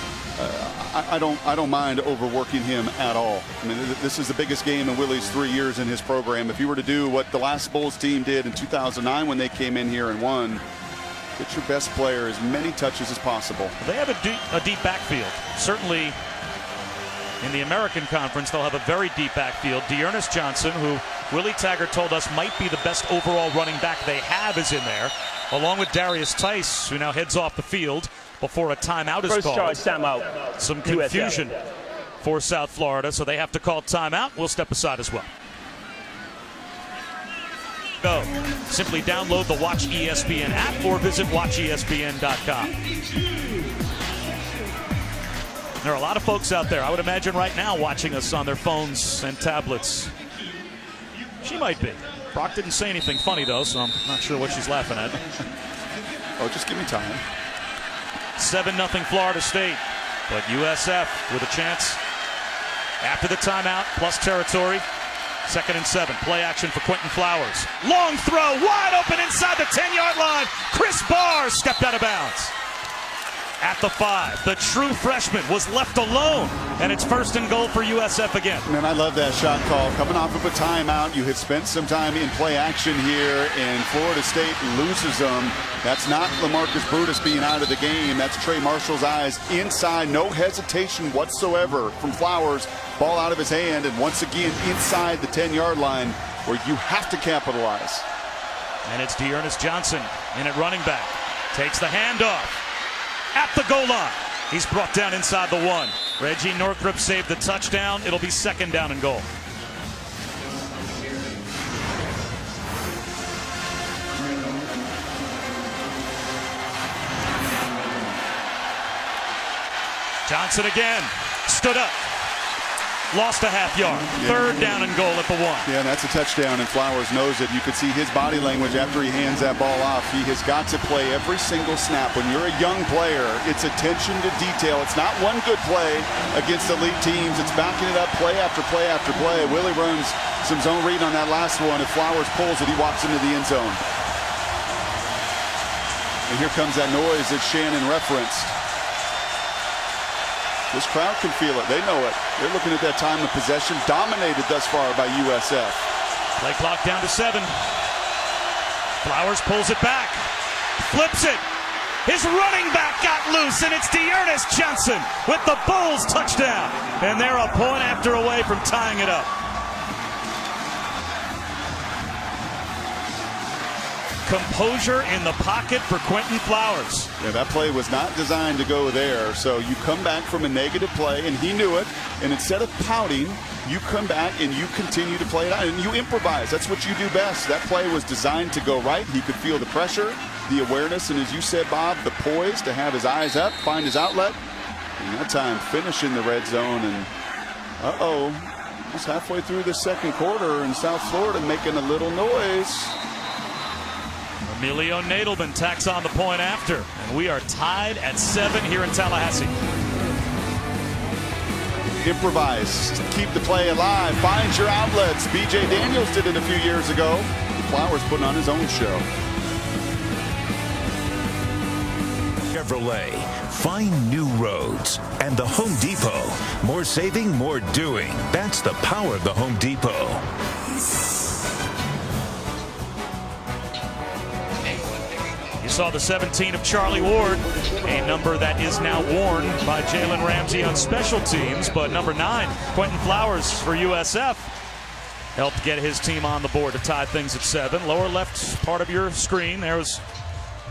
I don't mind overworking him at all. I mean, this is the biggest game in Willie's 3 years in his program. If you were to do what the last Bulls team did in 2009 when they came in here and won, get your best player as many touches as possible. They have a deep backfield. Certainly in the American Conference, they'll have a very deep backfield. Dearness Johnson, who Willie Taggart told us might be the best overall running back they have, is in there, along with Darius Tice, who now heads off the field before a timeout is First called. charge, timeout. Some confusion for South Florida, so they have to call timeout. We'll step aside as well. Go. Simply download the Watch ESPN app or visit watchespn.com. There are a lot of folks out there, I would imagine right now, watching us on their phones and tablets. She might be. Brock didn't say anything funny, though, so I'm not sure what she's laughing at. Oh, just give me time. 7-0 Florida State, but USF with a chance after the timeout, plus territory. 2nd and 7. Play action for Quentin Flowers. Long throw, wide open inside the 10-yard line. Chris Barr stepped out of bounds. At the 5, the true freshman was left alone, and it's 1st and goal for USF again. Man, I love that shot call. Coming off of a timeout, you had spent some time in play action here, and Florida State loses them. That's not LaMarcus Brutus being out of the game. That's Trey Marshall's eyes inside. No hesitation whatsoever from Flowers. Ball out of his hand, and once again inside the 10-yard line where you have to capitalize. And it's Dearness Johnson in at running back. Takes the handoff. At the goal line. He's brought down inside the 1. Reggie Northrup saved the touchdown. It'll be 2nd down and goal. Johnson again. Stood up. Lost a half yard. 3rd down and goal at the 1. Yeah, that's a touchdown, and Flowers knows it. You could see his body language after he hands that ball off. He has got to play every single snap. When you're a young player, it's attention to detail. It's not one good play against elite teams. It's backing it up play after play after play. Willie runs some zone read on that last one. If Flowers pulls it, he walks into the end zone. And here comes that noise that Shannon referenced. This crowd can feel it. They know it. They're looking at that time of possession dominated thus far by USF. Play clock down to 7. Flowers pulls it back. Flips it. His running back got loose, and it's Dearness Johnson with the Bulls touchdown. And they're a point after away from tying it up. Composure in the pocket for Quentin Flowers. Yeah, that play was not designed to go there. So you come back from a negative play, and he knew it. And instead of pouting, you come back and you continue to play it out, and you improvise. That's what you do best. That play was designed to go right. He could feel the pressure. the awareness, and as you said, Bob, the poise to have his eyes up, find his outlet, and that time finish in the red zone. And almost halfway through the second quarter in South Florida making a little noise. Emilio Nadelman tacks on the point after, and we are tied at 7 here in Tallahassee. Improvise, keep the play alive, find your outlets. B.J. Daniels did it a few years ago. Flowers putting on his own show. Chevrolet, find new roads. And the Home Depot, more saving, more doing. That's the power of the Home Depot. You saw the 17 of Charlie Ward, a number that is now worn by Jalen Ramsey on special teams, but number 9, Quentin Flowers for USF, helped get his team on the board to tie things at 7. Lower left part of your screen, there was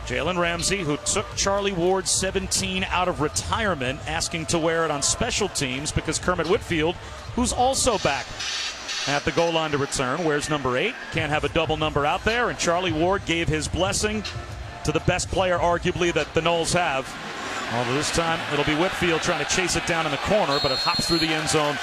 Jalen Ramsey, who took Charlie Ward's 17 out of retirement, asking to wear it on special teams because Kermit Whitfield, who's also back at the goal line to return, wears number 8. Can't have a double number out there, and Charlie Ward gave his blessing to the best player, arguably, that the Noles have. Although this time it'll be Whitfield trying to chase it down in the corner, but it hops through the end zone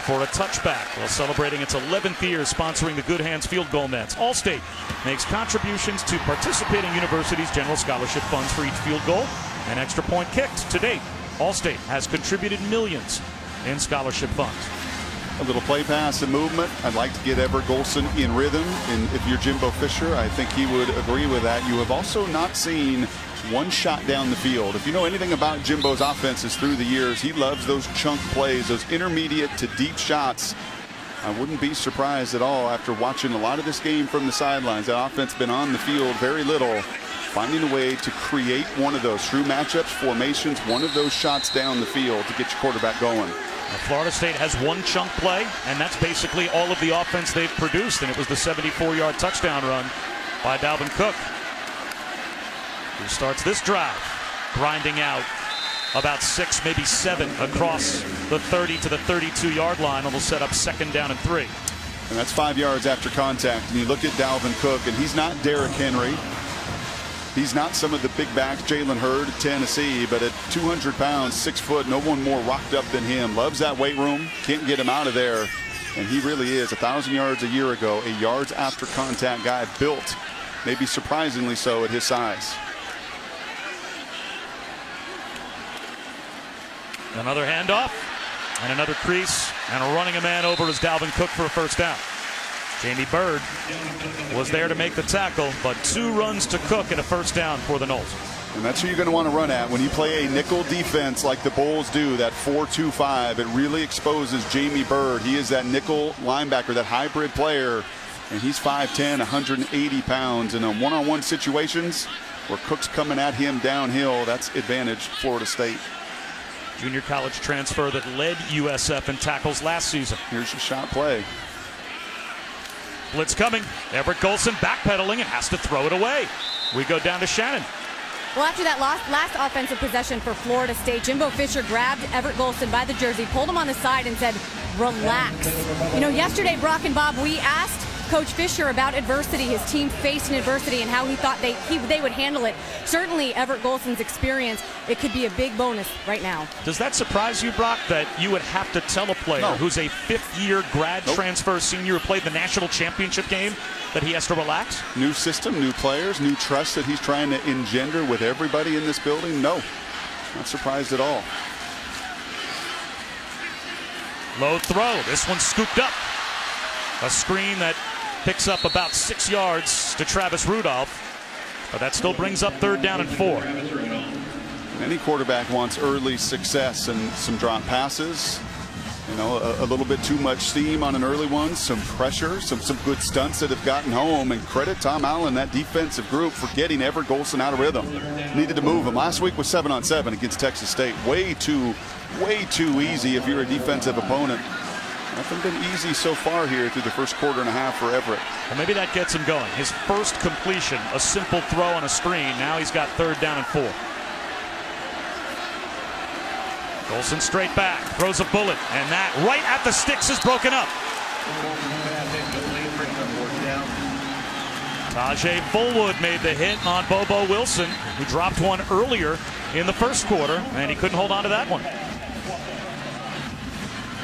for a touchback while celebrating its 11th year sponsoring the Good Hands field goal nets. Allstate makes contributions to participating universities' general scholarship funds for each field goal and extra point kicked. To date, Allstate has contributed millions in scholarship funds. A little play pass and movement. I'd like to get Everett Golson in rhythm. And if you're Jimbo Fisher, I think he would agree with that. You have also not seen one shot down the field. If you know anything about Jimbo's offenses through the years, he loves those chunk plays, those intermediate to deep shots. I wouldn't be surprised at all after watching a lot of this game from the sidelines. That offense been on the field very little. Finding a way to create one of those through matchups, formations, one of those shots down the field to get your quarterback going. Florida State has one chunk play, and that's basically all of the offense they've produced, and it was the 74-yard touchdown run by Dalvin Cook, who starts this drive, grinding out about 6, maybe 7 across the 30 to the 32-yard line, and will set up 2nd down and 3. And that's 5 yards after contact. And you look at Dalvin Cook, and he's not Derrick Henry. He's not some of the big backs, Jalen Hurd at Tennessee, but at 200 pounds, 6 foot, no one more rocked up than him. Loves that weight room, can't get him out of there. And he really is 1,000 yards a year ago, a yards after contact guy, built, maybe surprisingly so at his size. Another handoff and another crease and running a man over is Dalvin Cook for a 1st down. Jamie Byrd was there to make the tackle, but 2 runs to Cook and a 1st down for the Noles. And that's who you're going to want to run at when you play a nickel defense like the Bulls do, that 4-2-5. It really exposes Jamie Byrd. He is that nickel linebacker, that hybrid player, and he's 5'10", 180 pounds. And in one-on-one situations where Cook's coming at him downhill, that's advantage Florida State. Junior college transfer that led USF in tackles last season. Here's your shot play. Blitz coming. Everett Golson backpedaling and has to throw it away. We go down to Shannon. Well, after that last offensive possession for Florida State, Jimbo Fisher grabbed Everett Golson by the jersey, pulled him on the side, and said, relax. You know, yesterday, Brock and Bob, we asked Coach Fisher about adversity, his team facing adversity, and how he thought they would handle it. Certainly, Everett Golson's experience, it could be a big bonus right now. Does that surprise you, Brock, that you would have to tell a player who's a 5th-year grad transfer senior who played the national championship game that he has to relax? New system, new players, new trust that he's trying to engender with everybody in this building? No, not surprised at all. Low throw. This one's scooped up. A screen that picks up about 6 yards to Travis Rudolph, but that still brings up 3rd down and 4. Any quarterback wants early success and some drop passes. You know, a little bit too much steam on an early one, some pressure, some good stunts that have gotten home. And credit Tom Allen, that defensive group, for getting Everett Golson out of rhythm. Needed to move him. Last week was 7-on-7 against Texas State. Way too easy if you're a defensive opponent. Nothing been easy so far here through the first quarter and a half for Everett. Well, maybe that gets him going. His first completion, a simple throw on a screen. Now he's got 3rd down and 4. Golson straight back, throws a bullet, and that right at the sticks is broken up. Tajay Fullwood made the hit on Bobo Wilson, who dropped one earlier in the first quarter, and he couldn't hold on to that one.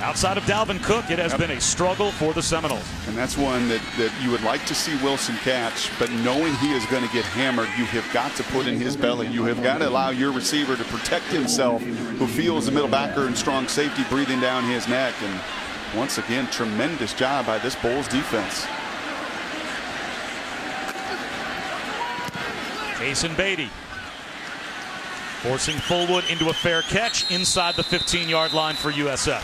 Outside of Dalvin Cook, it has been a struggle for the Seminoles. And that's one that you would like to see Wilson catch, but knowing he is going to get hammered, you have got to put in his belly. You have got to allow your receiver to protect himself, who feels the middle backer and strong safety breathing down his neck. And once again, tremendous job by this Bulls defense. Jason Beatty forcing Fullwood into a fair catch inside the 15-yard line for USF.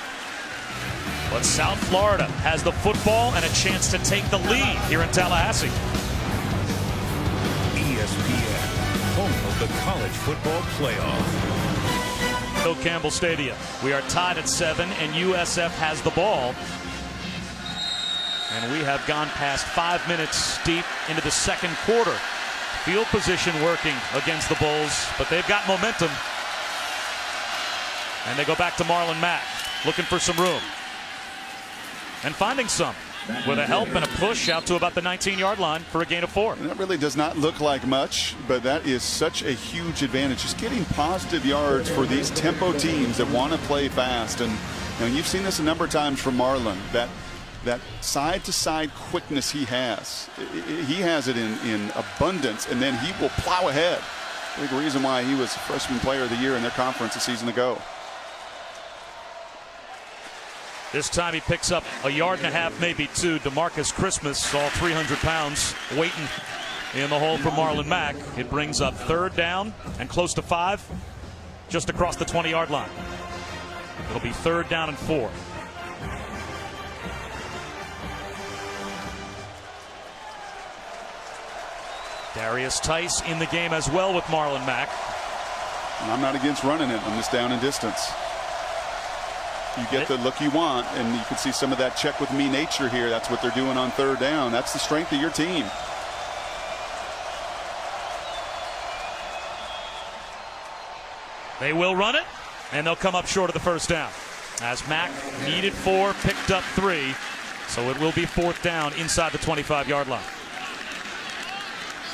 But South Florida has the football and a chance to take the lead here in Tallahassee. ESPN, home of the college football playoff. Doak Campbell Stadium. We are tied at 7, and USF has the ball. And we have gone past 5 minutes deep into the second quarter. Field position working against the Bulls, but they've got momentum. And they go back to Marlon Mack, looking for some room. And finding some with a help and a push out to about the 19-yard line for a gain of 4. And that really does not look like much, but that is such a huge advantage. Just getting positive yards for these tempo teams that want to play fast. And you've seen this a number of times from Marlon, that side-to-side quickness he has. He has it in abundance, and then he will plow ahead. Big reason why he was freshman player of the year in their conference a season ago. This time he picks up a yard and a half, maybe 2. DeMarcus Christmas, all 300 pounds, waiting in the hole for Marlon Mack. It brings up 3rd down and close to 5, just across the 20-yard line. It'll be 3rd down and 4. Darius Tice in the game as well with Marlon Mack. And I'm not against running it on this down and distance. You get the look you want, and you can see some of that check with me nature here. That's what they're doing on 3rd down. That's the strength of your team. They will run it, and they'll come up short of the 1st down. As Mack needed 4, picked up 3, so it will be 4th down inside the 25-yard line.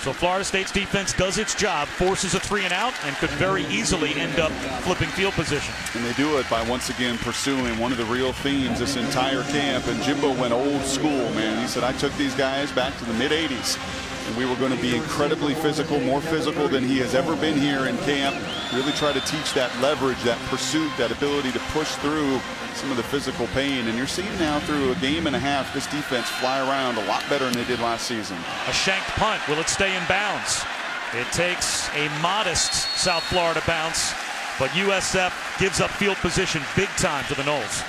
So Florida State's defense does its job, forces a 3-and-out, and could very easily end up flipping field position. And they do it by once again pursuing one of the real themes this entire camp. And Jimbo went old school, man. He said, I took these guys back to the mid-'80s, and we were going to be incredibly physical, more physical than he has ever been here in camp. Really try to teach that leverage, that pursuit, that ability to push through some of the physical pain. And you're seeing now through a game and a half this defense fly around a lot better than they did last season. A shanked punt. Will it stay in bounds? It takes a modest South Florida bounce, but USF gives up field position big time to the Noles.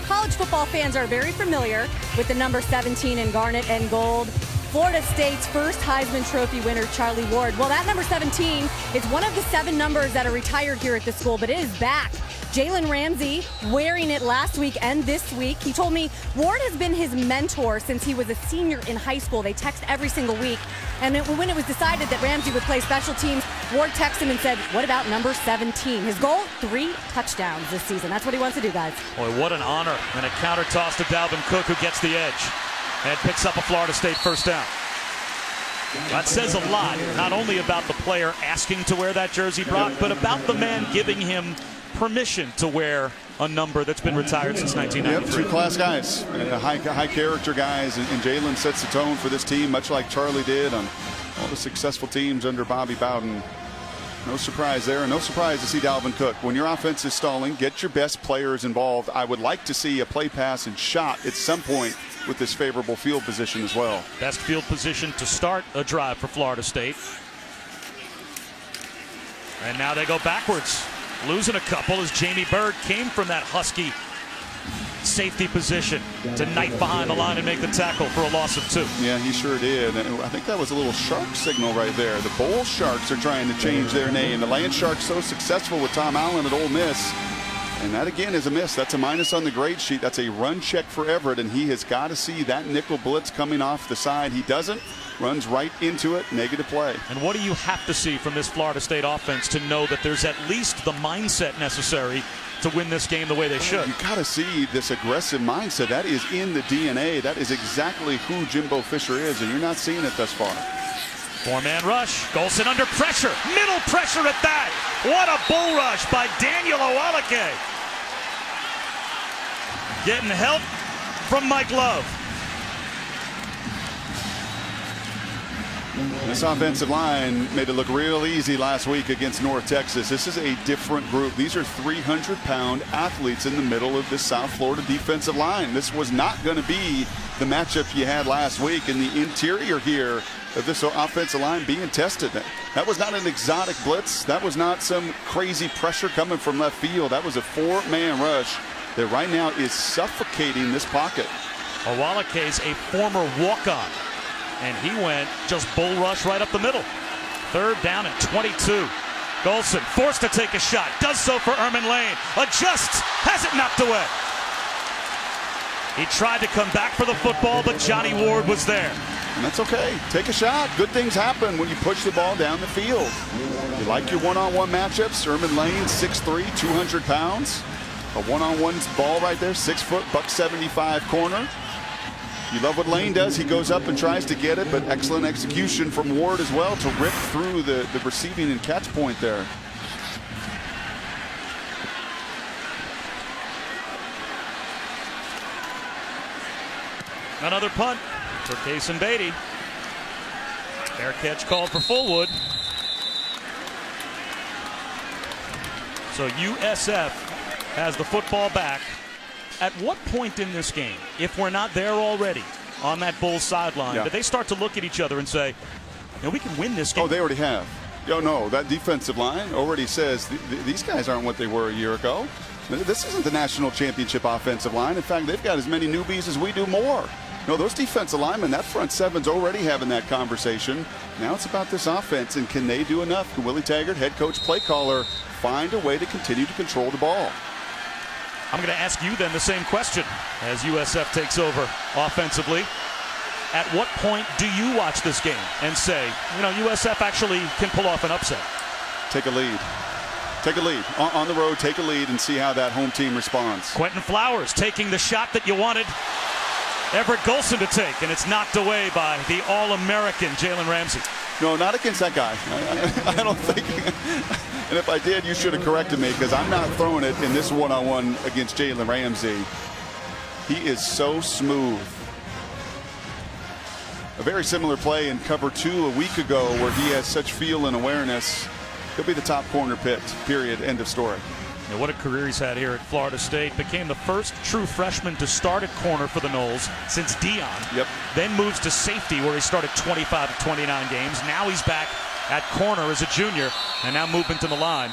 College football fans are very familiar with the number 17 in garnet and gold. Florida State's first Heisman Trophy winner, Charlie Ward. Well, that number 17 is one of the 7 numbers that are retired here at the school, but it is back. Jalen Ramsey wearing it last week and this week. He told me Ward has been his mentor since he was a senior in high school. They text every single week. And when it was decided that Ramsey would play special teams, Ward texted him and said, what about number 17? His goal, 3 touchdowns this season. That's what he wants to do, guys. Boy, what an honor. And a counter toss to Dalvin Cook, who gets the edge and picks up a Florida State 1st down. That says a lot, not only about the player asking to wear that jersey, Brock, but about the man giving him permission to wear a number that's been retired since 1993. Yep, 2-class guys, high character guys, and Jalen sets the tone for this team, much like Charlie did on all the successful teams under Bobby Bowden. No surprise there, and no surprise to see Dalvin Cook. When your offense is stalling, get your best players involved. I would like to see a play pass and shot at some point with this favorable field position as well. Best field position to start a drive for Florida State. And now they go backwards. Losing a couple as Jamie Byrd came from that Husky safety position to knife behind the line and make the tackle for a loss of 2. Yeah, he sure did. And I think that was a little shark signal right there. The Bull Sharks are trying to change their name. The Land Sharks so successful with Tom Allen at Ole Miss. And that again is a miss. That's a minus on the grade sheet. That's a run check for Everett, and he has got to see that nickel blitz coming off the side. He doesn't. Runs right into it. Negative play. And what do you have to see from this Florida State offense to know that there's at least the mindset necessary to win this game the way they should? You got to see this aggressive mindset. That is in the DNA. That is exactly who Jimbo Fisher is, and you're not seeing it thus far. Four-man rush. Golson under pressure. Middle pressure at that. What a bull rush by Daniel Owaleke. Getting help from Mike Love. This offensive line made it look real easy last week against North Texas. This is a different group. These are 300-pound athletes in the middle of this South Florida defensive line. This was not going to be the matchup you had last week. In the interior here of this offensive line being tested. That was not an exotic blitz. That was not some crazy pressure coming from left field. That was a four-man rush that right now is suffocating this pocket. Owaleke's a former walk-on, and he went just bull rush right up the middle. Third down and 22. Golson forced to take a shot. Does so for Ermin Lane. Adjusts. Has it knocked away. He tried to come back for the football, but Johnny Ward was there. And that's okay. Take a shot. Good things happen when you push the ball down the field. You like your one-on-one matchups. Ermin Lane, 6'3", 200 pounds. A one-on-one ball right there, 6 foot, $175 corner. You love what Lane does. He goes up and tries to get it, but excellent execution from Ward as well to rip through the receiving and catch point there. Another punt for Kason Beatty. Fair catch called for Fullwood. So USF has the football back. At what point in this game, if we're not there already on that Bulls sideline, do they start to look at each other and say, we can win this game? Oh, they already have. No, that defensive line already says these guys aren't what they were a year ago. This isn't the national championship offensive line. In fact, they've got as many newbies as we do more. No, those defensive linemen, that front seven's already having that conversation. Now it's about this offense, and can they do enough? Can Willie Taggart, head coach, play caller, find a way to continue to control the ball? I'm going to ask you then the same question as USF takes over offensively. At what point do you watch this game and say, USF actually can pull off an upset? Take a lead. Take a lead. On the road, take a lead and see how that home team responds. Quentin Flowers taking the shot that you wanted Everett Golson to take, and it's knocked away by the All-American Jalen Ramsey. No, not against that guy. I don't think. And if I did, you should have corrected me, because I'm not throwing it in this one-on-one against Jalen Ramsey. He is so smooth. A very similar play in cover 2 a week ago where he has such feel and awareness. He'll be the top corner picked, period, end of story. What a career he's had here at Florida State. Became the first true freshman to start at corner for the Noles since Dion. Yep. Then moves to safety where he started 25 of 29 games. Now he's back at corner as a junior, and now movement to the line.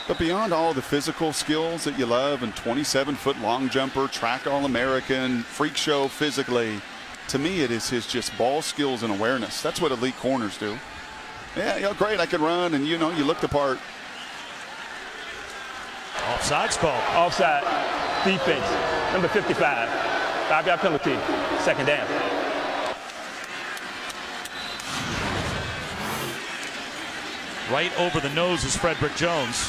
But beyond all the physical skills that you love, and 27-foot long jumper, track All-American, freak show physically, to me it is his just ball skills and awareness. That's what elite corners do. Yeah, great, I can run, and you look the part. Offside's called. Offside. Defense. Number 55. 5-yard penalty. Second down. Right over the nose is Frederick Jones.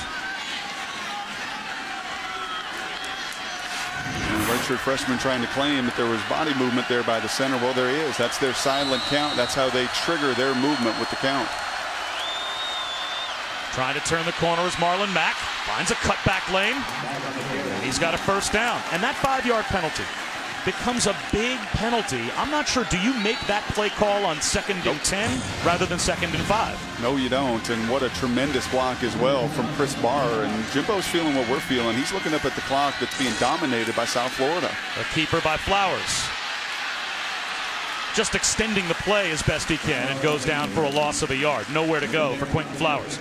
Redshirt freshman trying to claim that there was body movement there by the center. Well, there is. That's their silent count. That's how they trigger their movement with the count. Trying to turn the corner is Marlon Mack. Finds a cutback lane. And he's got a first down. And that 5-yard penalty becomes a big penalty. I'm not sure. Do you make that play call on 2nd and 10 rather than 2nd and 5? No, you don't. And what a tremendous block as well from Chris Barr. And Jimbo's feeling what we're feeling. He's looking up at the clock that's being dominated by South Florida. A keeper by Flowers. Just extending the play as best he can, and goes down for a loss of a yard. Nowhere to go for Quentin Flowers.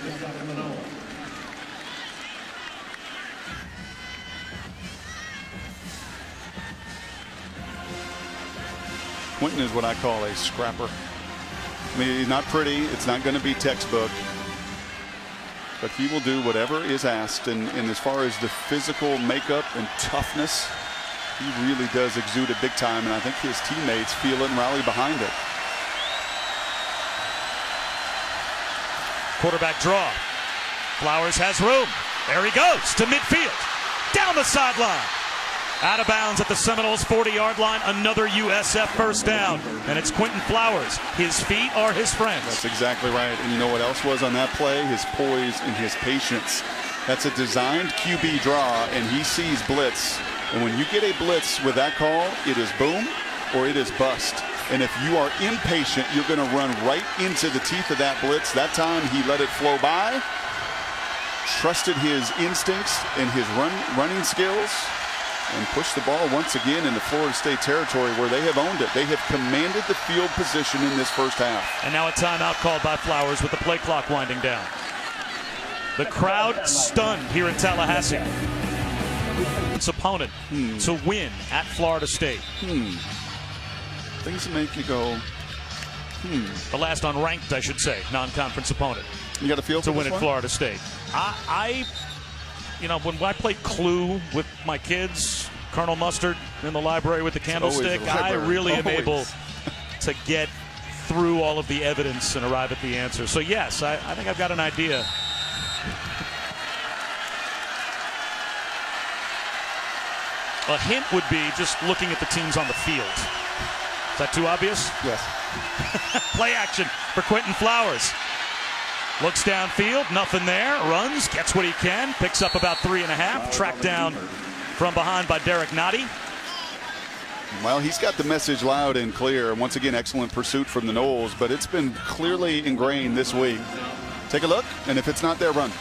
Quentin is what I call a scrapper. I mean, he's not pretty. It's not going to be textbook. but he will do whatever is asked. And as far as the physical makeup and toughness, he really does exude it big time, and I think his teammates feel it and rally behind it. Quarterback draw. Flowers has room. There he goes to midfield. Down the sideline. Out of bounds at the Seminoles 40-yard line. Another USF first down. And it's Quentin Flowers. His feet are his friends. That's exactly right. And you know what else was on that play? His poise and his patience. That's a designed QB draw, and he sees blitz. And when you get a blitz with that call, it is boom or it is bust. And if you are impatient, you're going to run right into the teeth of that blitz. That time he let it flow by, trusted his instincts and his running skills, and pushed the ball once again into Florida State territory where they have owned it. They have commanded the field position in this first half. And now a timeout called by Flowers with the play clock winding down. The crowd stunned here in Tallahassee. Its opponent to win at Florida State. Things that make you go, The last unranked, I should say, non-conference opponent. You got a feel for to win this at one? Florida State. When I played Clue with my kids, Colonel Mustard in the library with the candlestick, I really am able to get through all of the evidence and arrive at the answer. So yes, I think I've got an idea. A hint would be just looking at the teams on the field. Is that too obvious? Yes. Play action for Quentin Flowers. Looks downfield, nothing there. Runs, gets what he can. Picks up about 3.5. Tracked down from behind by Derek Nottie. Well, he's got the message loud and clear. Once again, excellent pursuit from the Noles, but it's been clearly ingrained this week. Take a look, and if it's not there, run.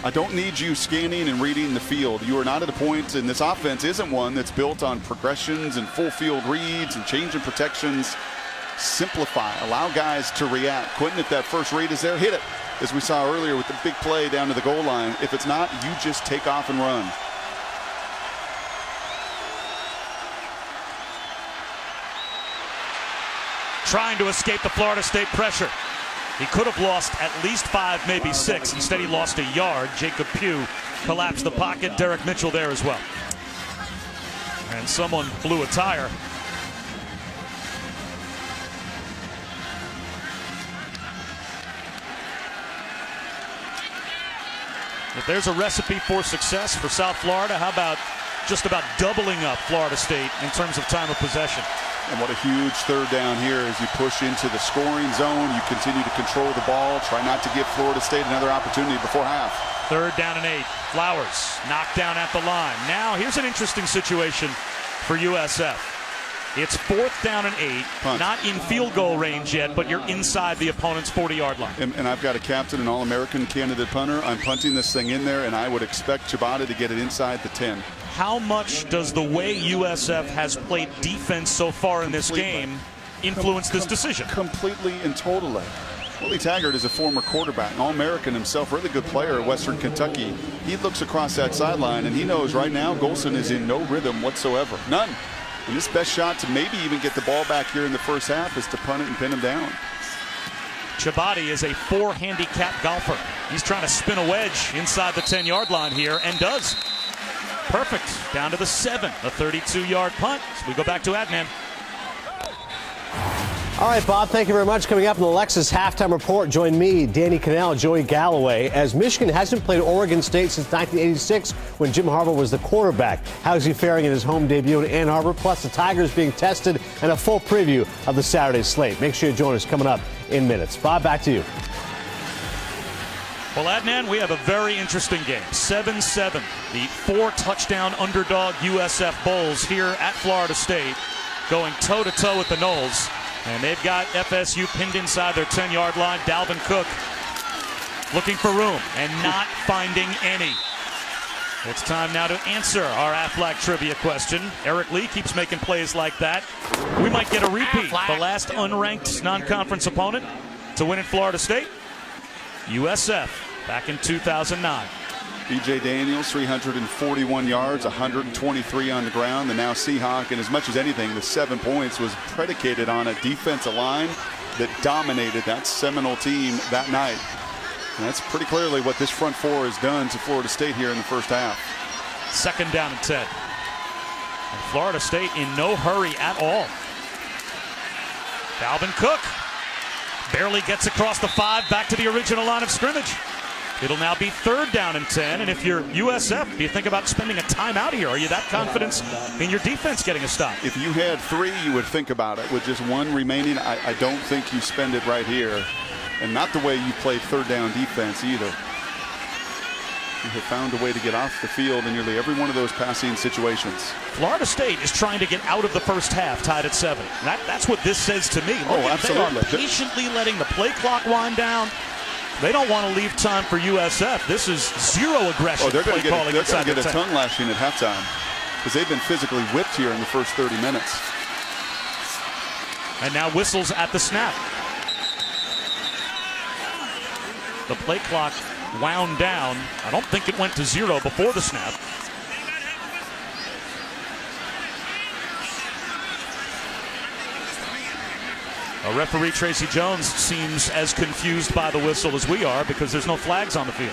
I don't need you scanning and reading the field. You are not at a point, and this offense isn't one that's built on progressions and full field reads and change in protections. Simplify, allow guys to react. Quentin, if that first read is there, hit it. As we saw earlier with the big play down to the goal line. If it's not, you just take off and run. Trying to escape the Florida State pressure. He could have lost at least 5, maybe 6. Instead, he lost a yard. Jacob Pugh collapsed the pocket. Derek Mitchell there as well. And someone blew a tire. If there's a recipe for success for South Florida, how about just about doubling up Florida State in terms of time of possession? And what a huge third down here as you push into the scoring zone. You continue to control the ball. Try not to give Florida State another opportunity before half. 3rd down and 8. Flowers knocked down at the line. Now here's an interesting situation for USF. It's 4th down and 8. Punt. Not in field goal range yet, but you're inside the opponent's 40-yard line. And I've got a captain, an All-American candidate punter. I'm punting this thing in there, and I would expect Chibata to get it inside the 10. How much does the way USF has played defense so far in this game influence this decision? Completely and totally. Willie Taggart is a former quarterback, an All-American himself, really good player at Western Kentucky. He looks across that sideline, and he knows right now Golson is in no rhythm whatsoever. None. And his best shot to maybe even get the ball back here in the first half is to punt it and pin him down. Chibati is a 4 handicap golfer. He's trying to spin a wedge inside the 10-yard line here and does. Perfect. Down to the 7. A 32-yard punt. So we go back to Adnan. All right, Bob, thank you very much. Coming up in the Lexus Halftime Report, join me, Danny Cannell, Joey Galloway, as Michigan hasn't played Oregon State since 1986 when Jim Harbaugh was the quarterback. How's he faring in his home debut in Ann Arbor? Plus, the Tigers being tested and a full preview of the Saturday slate. Make sure you join us coming up in minutes. Bob, back to you. Well, Adnan, we have a very interesting game. 7-7. The 4-touchdown underdog USF Bulls here at Florida State going toe-to-toe with the Noles. And they've got FSU pinned inside their 10-yard line. Dalvin Cook looking for room and not finding any. It's time now to answer our Aflac trivia question. Eric Lee keeps making plays like that. We might get a repeat. The last unranked non-conference opponent to win at Florida State, USF, back in 2009. B.J. Daniels, 341 yards, 123 on the ground. The now Seahawk, and as much as anything, the 7 points was predicated on a defensive line that dominated that Seminole team that night. And that's pretty clearly what this front four has done to Florida State here in the first half. 2nd down and 10. And Florida State in no hurry at all. Dalvin Cook barely gets across the 5, back to the original line of scrimmage. It'll now be 3rd down and 10. And if you're USF, do you think about spending a timeout here? Are you that confident in your defense getting a stop? If you had 3, you would think about it. With just 1 remaining, I don't think you spend it right here. And not the way you played 3rd down defense either. You have found a way to get off the field in nearly every one of those passing situations. Florida State is trying to get out of the first half, tied at 7. That's what this says to me. Oh, absolutely. They are patiently letting the play clock wind down. They don't want to leave time for USF. This is zero aggression. Oh, they're going to get a 10. tongue lashing at halftime because they've been physically whipped here in the first 30 minutes. And now whistles at the snap. The play clock wound down. I don't think it went to 0 before the snap. Referee Tracy Jones seems as confused by the whistle as we are because there's no flags on the field.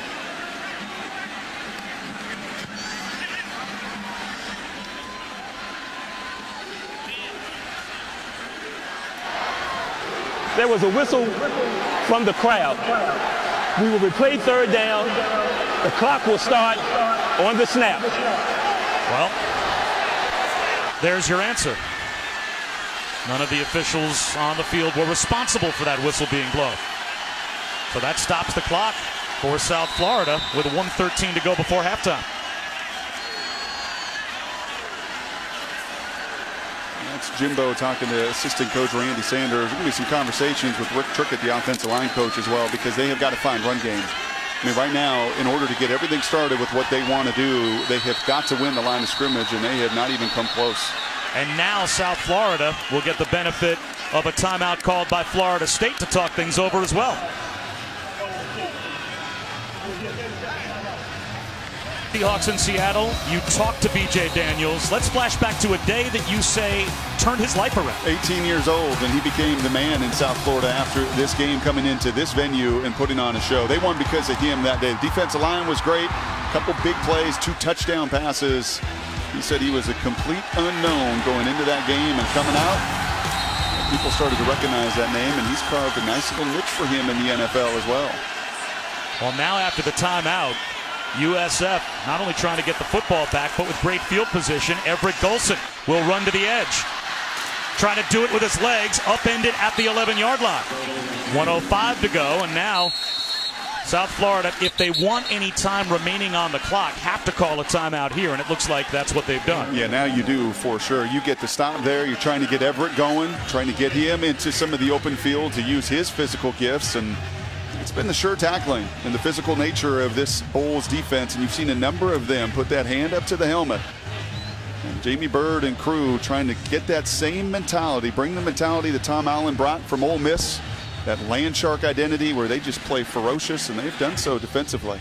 There was a whistle from the crowd. We will replay 3rd down. The clock will start on the snap. Well, there's your answer. None of the officials on the field were responsible for that whistle being blown. So that stops the clock for South Florida with 1:13 to go before halftime. That's Jimbo talking to assistant coach Randy Sanders. There's going to be some conversations with Rick Trickett, the offensive line coach, as well, because they have got to find run game. I mean, right now, in order to get everything started with what they want to do, they have got to win the line of scrimmage, and they have not even come close. And now South Florida will get the benefit of a timeout called by Florida State to talk things over as well. Seahawks in Seattle, you talked to B.J. Daniels. Let's flash back to a day that you say turned his life around. 18 years old, and he became the man in South Florida after this game, coming into this venue and putting on a show. They won because of him that day. The defensive line was great. A couple big plays, 2 touchdown passes. He said he was a complete unknown going into that game, and coming out, people started to recognize that name, and he's carved a nice little niche for him in the NFL as well. Well, now after the timeout, USF not only trying to get the football back, but with great field position. Everett Golson will run to the edge. Trying to do it with his legs, upended at the 11-yard line. 1:05 to go, and now South Florida, if they want any time remaining on the clock, have to call a timeout here, and it looks like that's what they've done. Yeah, now you do for sure. You get the stop there. You're trying to get Everett going, trying to get him into some of the open field to use his physical gifts, and it's been the sure tackling and the physical nature of this Bulls defense, and you've seen a number of them put that hand up to the helmet. And Jamie Bird and crew trying to get that same mentality, bring the mentality that Tom Allen brought from Ole Miss, that land shark identity where they just play ferocious, and they've done so defensively.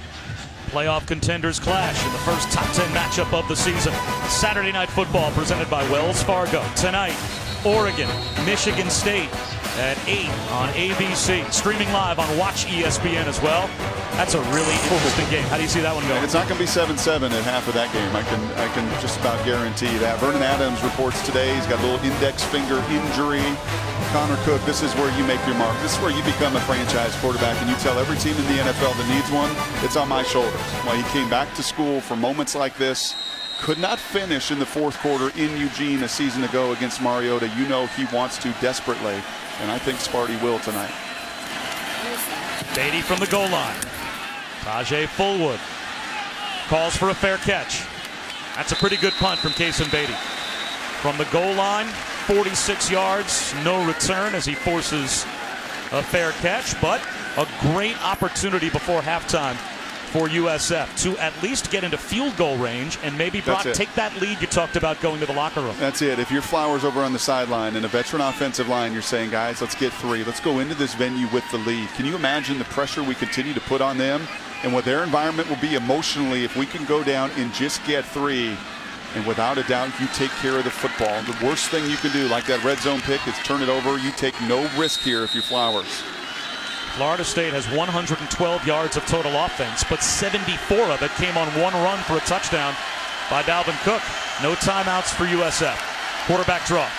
Playoff contenders clash in the first top 10 matchup of the season. Saturday Night Football presented by Wells Fargo. Tonight, Oregon, Michigan State at 8 on ABC. Streaming live on Watch ESPN as well. That's a really interesting game. How do you see that one going? It's not going to be 7-7 at half of that game. I can just about guarantee that. Vernon Adams reports today he's got a little index finger injury. Connor Cook, this is where you make your mark. This is where you become a franchise quarterback, and you tell every team in the NFL that needs one, it's on my shoulders. Well, he came back to school for moments like this. Could not finish in the fourth quarter in Eugene a season ago against Mariota. You know he wants to desperately, and I think Sparty will tonight. Beatty from the goal line. Tajay Fullwood calls for a fair catch. That's a pretty good punt from Kason Beatty. From the goal line, 46 yards, no return as he forces a fair catch, but a great opportunity before halftime for USF to at least get into field goal range and maybe, Brock, take that lead you talked about going to the locker room. That's it. If you're Flowers over on the sideline and a veteran offensive line, you're saying, guys, let's get 3. Let's go into this venue with the lead. Can you imagine the pressure we continue to put on them and what their environment will be emotionally if we can go down and just get 3? And without a doubt, you take care of the football. The worst thing you can do, like that red zone pick, is turn it over. You take no risk here if you're Flowers. Florida State has 112 yards of total offense, but 74 of it came on one run for a touchdown by Dalvin Cook. No timeouts for USF. Quarterback draw.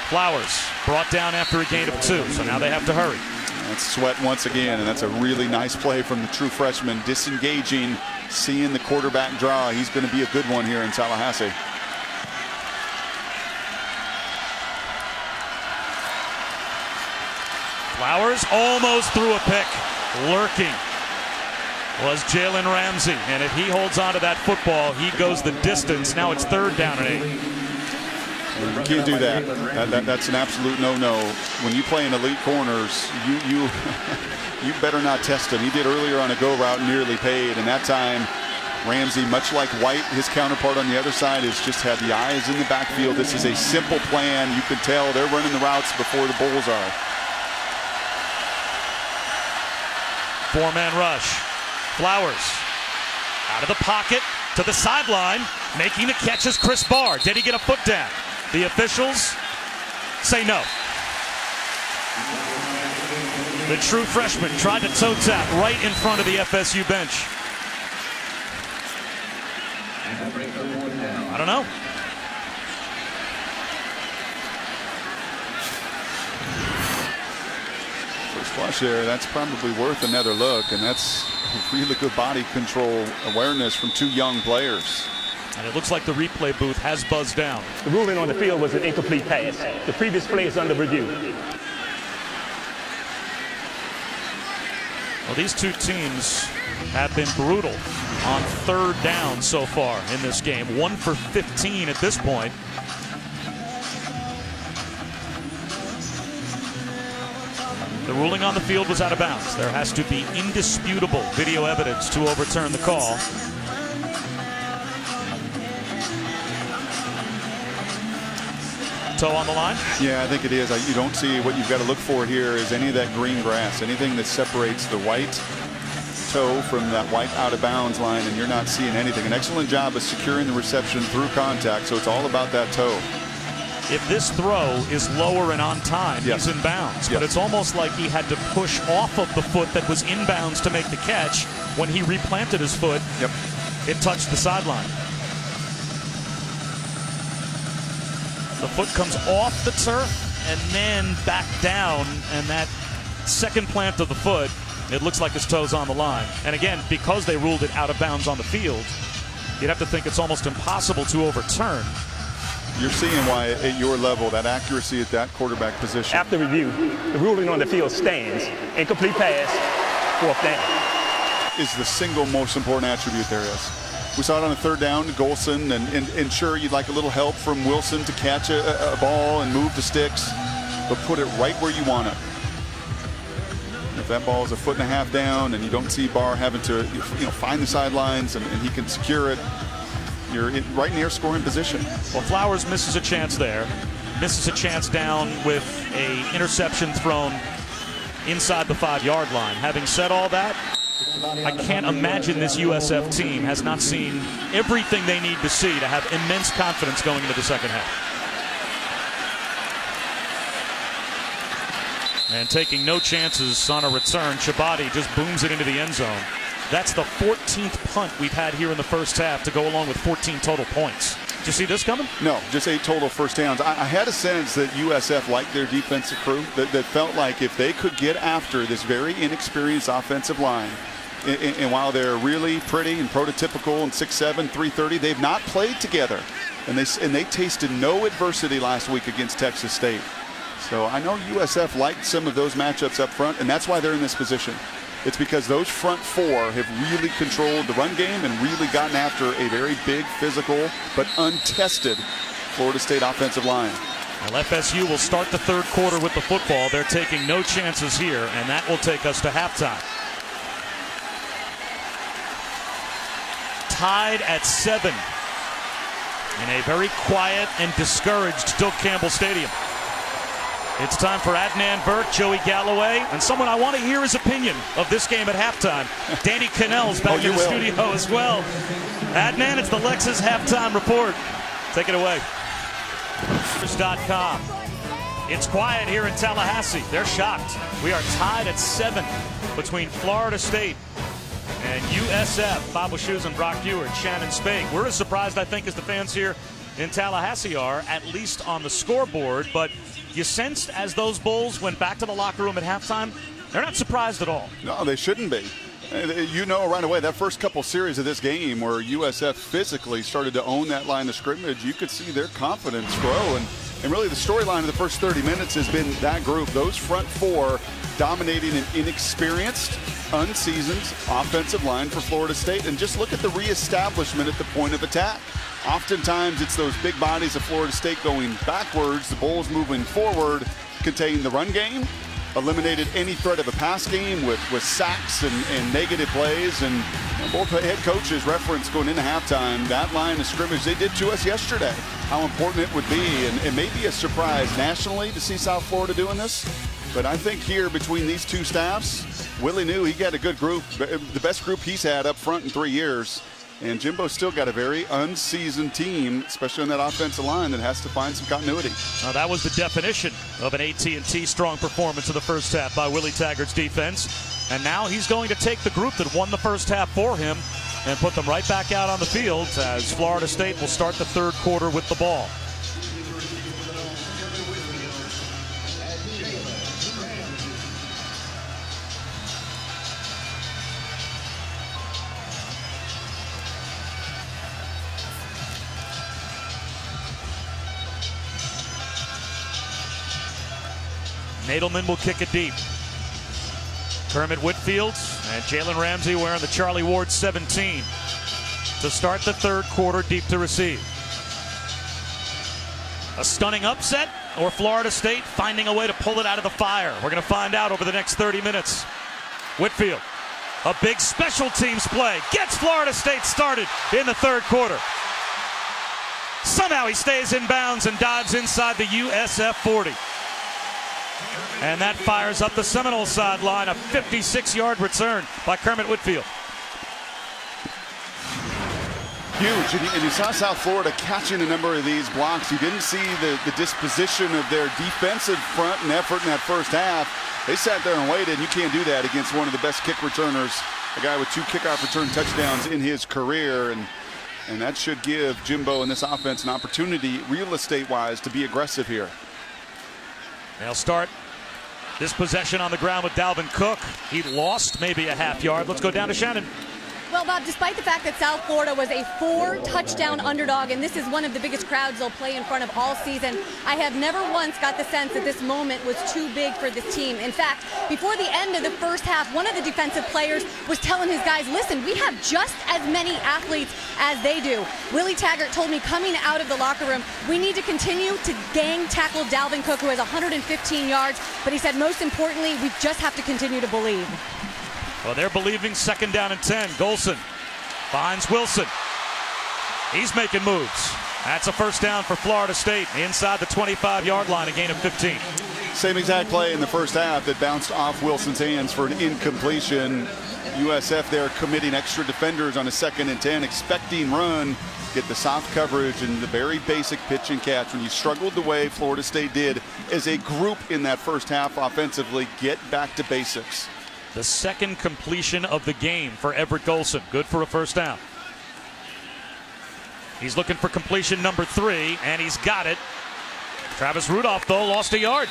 Flowers brought down after a gain of 2, so now they have to hurry. That's Sweat once again, and that's a really nice play from the true freshman, disengaging, seeing the quarterback draw. He's going to be a good one here in Tallahassee. Flowers almost threw a pick. Lurking was Jalen Ramsey, and if he holds on to that football, he goes the distance. Now it's 3rd down and 8. You can't do that. That's an absolute no-no. When you play in elite corners, you better not test him. He did earlier on a go route, nearly paid, and that time Ramsey, much like White, his counterpart on the other side, has just had the eyes in the backfield. This is a simple plan. You can tell they're running the routes before the Bulls are. 4-man rush. Flowers out of the pocket to the sideline. Making the catch is Chris Barr. Did he get a foot down? The officials say no. The true freshman tried to toe tap right in front of the FSU bench. I don't know. First flush there, that's probably worth another look, and that's really good body control awareness from 2 young players. And it looks like the replay booth has buzzed down. The ruling on the field was an incomplete pass. The previous play is under review. Well, these two teams have been brutal on 3rd down so far in this game. 1 for 15 at this point. The ruling on the field was out of bounds. There has to be indisputable video evidence to overturn the call. Toe on the line? Yeah, I think it is. You don't see what you've got to look for here is any of that green grass, anything that separates the white toe from that white out of bounds line, and you're not seeing anything. An excellent job of securing the reception through contact, so it's all about that toe. If this throw is lower and on time, yes, he's in bounds. Yes. But it's almost like he had to push off of the foot that was in bounds to make the catch. When he replanted his foot, yep, it touched the sideline. The foot comes off the turf and then back down, and that second plant of the foot, it looks like his toe's on the line. And again, because they ruled it out of bounds on the field, you'd have to think it's almost impossible to overturn. You're seeing why at your level, that accuracy at that quarterback position. After review, the ruling on the field stands. Incomplete pass, 4th down. Is the single most important attribute there is. We saw it on a 3rd down to Golson, and sure, you'd like a little help from Wilson to catch a ball and move the sticks, but put it right where you want it. If that ball is a 1.5 foot down and you don't see Barr having to find the sidelines and he can secure it, you're right near scoring position. Well, Flowers misses a chance there. Misses a chance down with a interception thrown inside the 5-yard line. Having said all that, I can't imagine this USF team has not seen everything they need to see to have immense confidence going into the second half. And taking no chances on a return, Chabadi just booms it into the end zone. That's the 14th punt we've had here in the first half to go along with 14 total points. Did you see this coming? No, just 8 total first downs. I had a sense that USF liked their defensive crew, that felt like if they could get after this very inexperienced offensive line, and while they're really pretty and prototypical and 6'7", 330, they've not played together. And they tasted no adversity last week against Texas State. So I know USF liked some of those matchups up front, and that's why they're in this position. It's because those front 4 have really controlled the run game and really gotten after a very big, physical, but untested Florida State offensive line. Well, FSU will start the 3rd quarter with the football. They're taking no chances here, and that will take us to halftime. Tied at 7 in a very quiet and discouraged Doak Campbell Stadium. It's time for Adnan Burke, Joey Galloway, and someone I want to hear his opinion of this game at halftime. Danny Cannell's back in the studio as well. Adnan, it's the Lexus halftime report. Take it away. .com. It's quiet here in Tallahassee. They're shocked. We are tied at 7 between Florida State and USF. Bob Wischusen and Brock Ewart, Shannon Spake. We're as surprised, I think, as the fans here in Tallahassee are, at least on the scoreboard. But you sensed as those Bulls went back to the locker room at halftime, they're not surprised at all. No, they shouldn't be. You know right away, that first couple series of this game where USF physically started to own that line of scrimmage, you could see their confidence grow. And really the storyline of the first 30 minutes has been that group, those front four dominating an inexperienced, unseasoned offensive line for Florida State. And just look at the reestablishment at the point of attack. Oftentimes it's those big bodies of Florida State going backwards, the Bulls moving forward, containing the run game, eliminated any threat of a pass game with sacks and negative plays. And both head coaches referenced going into halftime that line of scrimmage they did to us yesterday, how important it would be. And it may be a surprise nationally to see South Florida doing this, but I think here between these two staffs, Willie knew he got a good group, the best group he's had up front in 3 years. And Jimbo's still got a very unseasoned team, especially on that offensive line, that has to find some continuity. Now, that was the definition of an AT&T strong performance in the first half by Willie Taggart's defense. And now he's going to take the group that won the first half for him and put them right back out on the field as Florida State will start the third quarter with the ball. Nadelman will kick it deep. Kermit Whitfield and Jalen Ramsey wearing the Charlie Ward 17 to start the third quarter, deep to receive. A stunning upset, or Florida State finding a way to pull it out of the fire? We're going to find out over the next 30 minutes. Whitfield, a big special teams play, gets Florida State started in the third quarter. Somehow he stays in bounds and dives inside the USF 40. And that fires up the Seminoles sideline, a 56-yard return by Kermit Whitfield. Huge, and you saw South Florida catching a number of these blocks. You didn't see the disposition of their defensive front and effort in that first half. They sat there and waited, and you can't do that against one of the best kick returners, a guy with 2 kickoff return touchdowns in his career. And that should give Jimbo and this offense an opportunity, real estate-wise, to be aggressive here. They'll start this possession on the ground with Dalvin Cook. He lost maybe a half yard. Let's go down to Shannon. Well, Bob, despite the fact that South Florida was a 4-touchdown underdog, and this is one of the biggest crowds they'll play in front of all season, I have never once got the sense that this moment was too big for this team. In fact, before the end of the first half, one of the defensive players was telling his guys, listen, we have just as many athletes as they do. Willie Taggart told me coming out of the locker room, we need to continue to gang tackle Dalvin Cook, who has 115 yards, but he said most importantly, we just have to continue to believe. Well, they're believing. Second down and 10. Golson finds Wilson. He's making moves. That's a first down for Florida State inside the 25-yard line, a gain of 15. Same exact play in the first half that bounced off Wilson's hands for an incompletion. USF there committing extra defenders on a 2nd and 10, expecting run, get the soft coverage and the very basic pitch and catch. When you struggled the way Florida State did as a group in that first half offensively, get back to basics. The second completion of the game for Everett Golson. Good for a first down. He's looking for completion number 3, and he's got it. Travis Rudolph, though, lost a yard.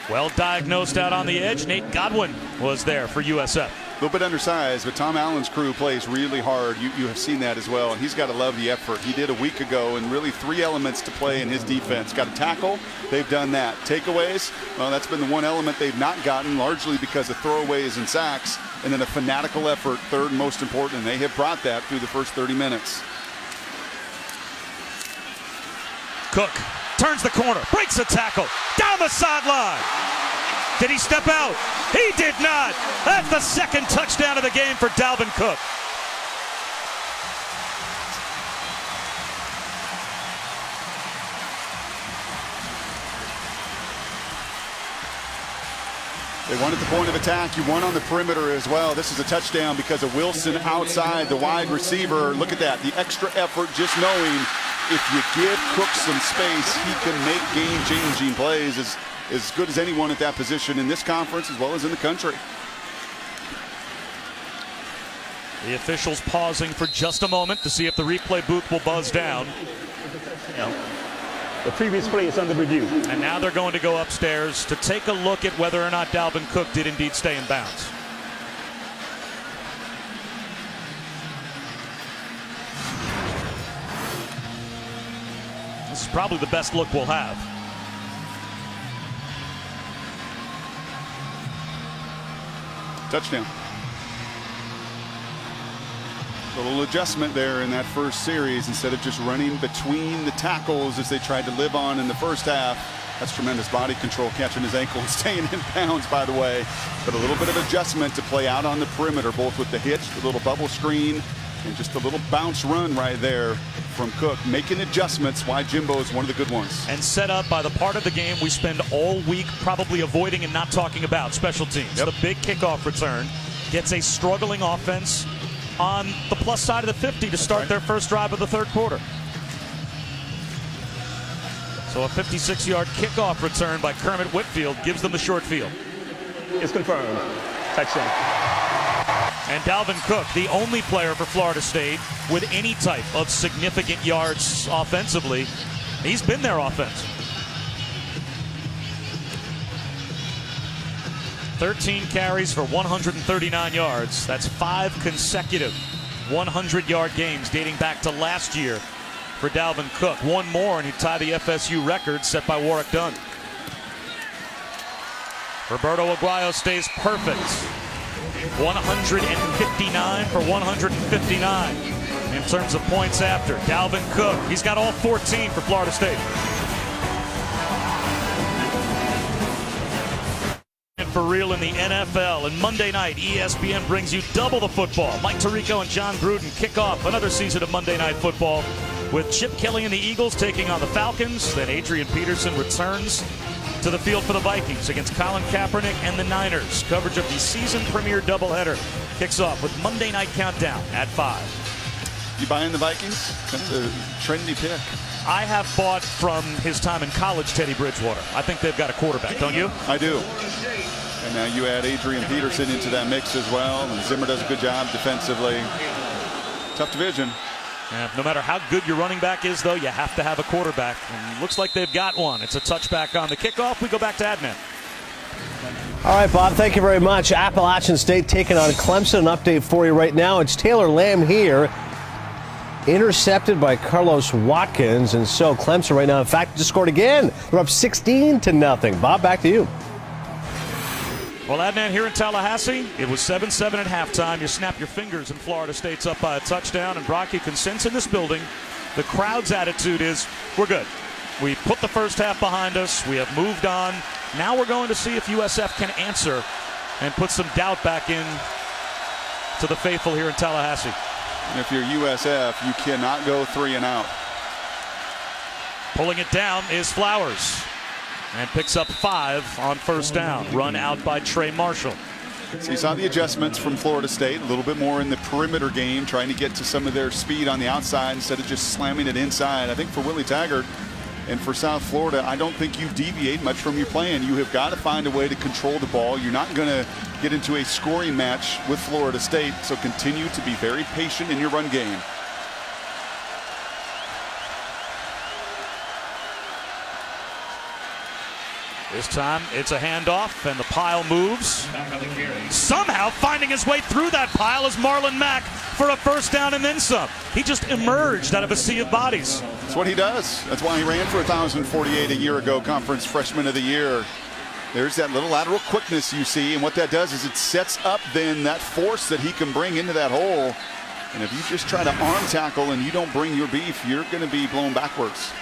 Well diagnosed out on the edge. Nate Godwin was there for USF. A little bit undersized, but Tom Allen's crew plays really hard. You have seen that as well, and he's got to love the effort. He did a week ago, and really 3 elements to play in his defense. Got to tackle. They've done that. Takeaways, well, that's been the one element they've not gotten, largely because of throwaways and sacks. And then a fanatical effort, third most important, and they have brought that through the first 30 minutes. Cook turns the corner, breaks a tackle, down the sideline. Did he step out? He did not. That's the second touchdown of the game for Dalvin Cook. They won at the point of attack. You won on the perimeter as well. This is a touchdown because of Wilson outside the wide receiver. Look at that, the extra effort, just knowing if you give Cook some space, he can make game-changing plays as good as anyone at that position in this conference as well as in the country. The officials pausing for just a moment to see if the replay booth will buzz down. The previous play is under review. And now they're going to go upstairs to take a look at whether or not Dalvin Cook did indeed stay in bounds. This is probably the best look we'll have. Touchdown. Little adjustment there in that first series. Instead of just running between the tackles as they tried to live on in the first half. That's tremendous body control, catching his ankle and staying in bounds, by the way. But a little bit of adjustment to play out on the perimeter, both with the hitch, the little bubble screen, and just a little bounce run right there from Cook. Making adjustments, why Jimbo is one of the good ones. And set up by the part of the game we spend all week probably avoiding and not talking about, special teams. Yep. The big kickoff return gets a struggling offense on the plus side of the 50 to start their first drive of the third quarter. So a 56-yard kickoff return by Kermit Whitfield gives them the short field. It's confirmed. Touchdown. And Dalvin Cook, the only player for Florida State with any type of significant yards offensively. He's been their offense. 13 carries for 139 yards. That's 5 consecutive 100-yard games dating back to last year for Dalvin Cook. One more and he'd tie the FSU record set by Warwick Dunn. Roberto Aguayo stays perfect. 159 for 159 in terms of points after. Dalvin Cook, he's got all 14 for Florida State. And for real in the NFL, and Monday night, ESPN brings you double the football. Mike Tirico and John Gruden kick off another season of Monday Night Football with Chip Kelly and the Eagles taking on the Falcons. Then Adrian Peterson returns to the field for the Vikings against Colin Kaepernick and the Niners. Coverage of the season premiere doubleheader kicks off with Monday Night Countdown at 5. You buying the Vikings? That's a trendy pick. I have bought from his time in college Teddy Bridgewater. I think they've got a quarterback, don't you? I do. And now you add Adrian Peterson into that mix as well. And Zimmer does a good job defensively. Tough division. Yeah, no matter how good your running back is, though, you have to have a quarterback. And looks like they've got one. It's a touchback on the kickoff. We go back to Adnan. All right, Bob, thank you very much. Appalachian State taking on Clemson. An update for you right now. It's Taylor Lamb here. Intercepted by Carlos Watkins. And so Clemson right now, in fact, just scored again. They're up 16-0. Bob, back to you. Well, Adnan, here in Tallahassee, it was 7-7 at halftime. You snap your fingers and Florida State's up by a touchdown. And Brock, you can sense in this building, the crowd's attitude is, we're good. We put the first half behind us. We have moved on. Now we're going to see if USF can answer and put some doubt back in to the faithful here in Tallahassee. And if you're USF, you cannot go 3 and out. Pulling it down is Flowers. And picks up 5 on first down. Run out by Trey Marshall. So you saw the adjustments from Florida State, a little bit more in the perimeter game, trying to get to some of their speed on the outside instead of just slamming it inside. I think for Willie Taggart and for South Florida, I don't think you deviate much from your plan. You have got to find a way to control the ball. You're not going to get into a scoring match with Florida State, so continue to be very patient in your run game. This time it's a handoff and the pile moves. Somehow finding his way through that pile is Marlon Mack for a first down and then some. He just emerged out of a sea of bodies. That's what he does. That's why he ran for 1,048 a year ago, Conference Freshman of the Year. There's that little lateral quickness you see, and what that does is it sets up then that force that he can bring into that hole. And if you just try to arm tackle and you don't bring your beef, you're going to be blown backwards.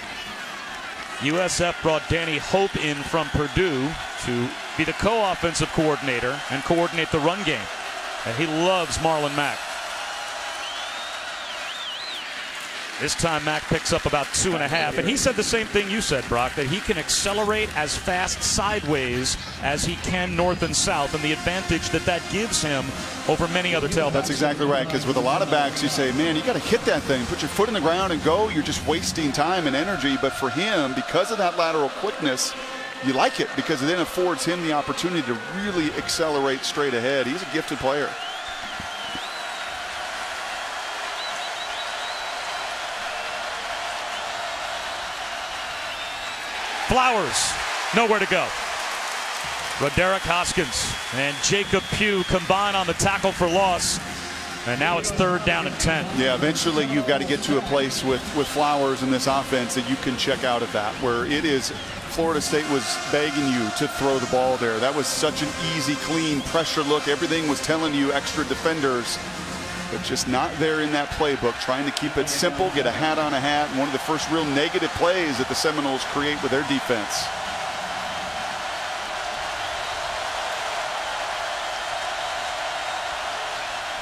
USF brought Danny Hope in from Purdue to be the co-offensive coordinator and coordinate the run game. And he loves Marlon Mack. This time Mack picks up about 2.5, and he said the same thing you said, Brock, that he can accelerate as fast sideways as he can north and south, and the advantage that gives him over many other tailbacks. That's exactly right, because with a lot of backs you say, man, you got to hit that thing, put your foot in the ground and go. You're just wasting time and energy, but for him, because of that lateral quickness, you like it because it then affords him the opportunity to really accelerate straight ahead. He's a gifted player. Flowers, nowhere to go. Roderick Hoskins and Jacob Pugh combine on the tackle for loss. And now it's 3rd down and 10. Yeah, eventually you've got to get to a place with Flowers in this offense that you can check out of that, where it is Florida State was begging you to throw the ball there. That was such an easy, clean pressure look. Everything was telling you extra defenders, but just not there in that playbook. Trying to keep it simple, get a hat on a hat, and one of the first real negative plays that the Seminoles create with their defense.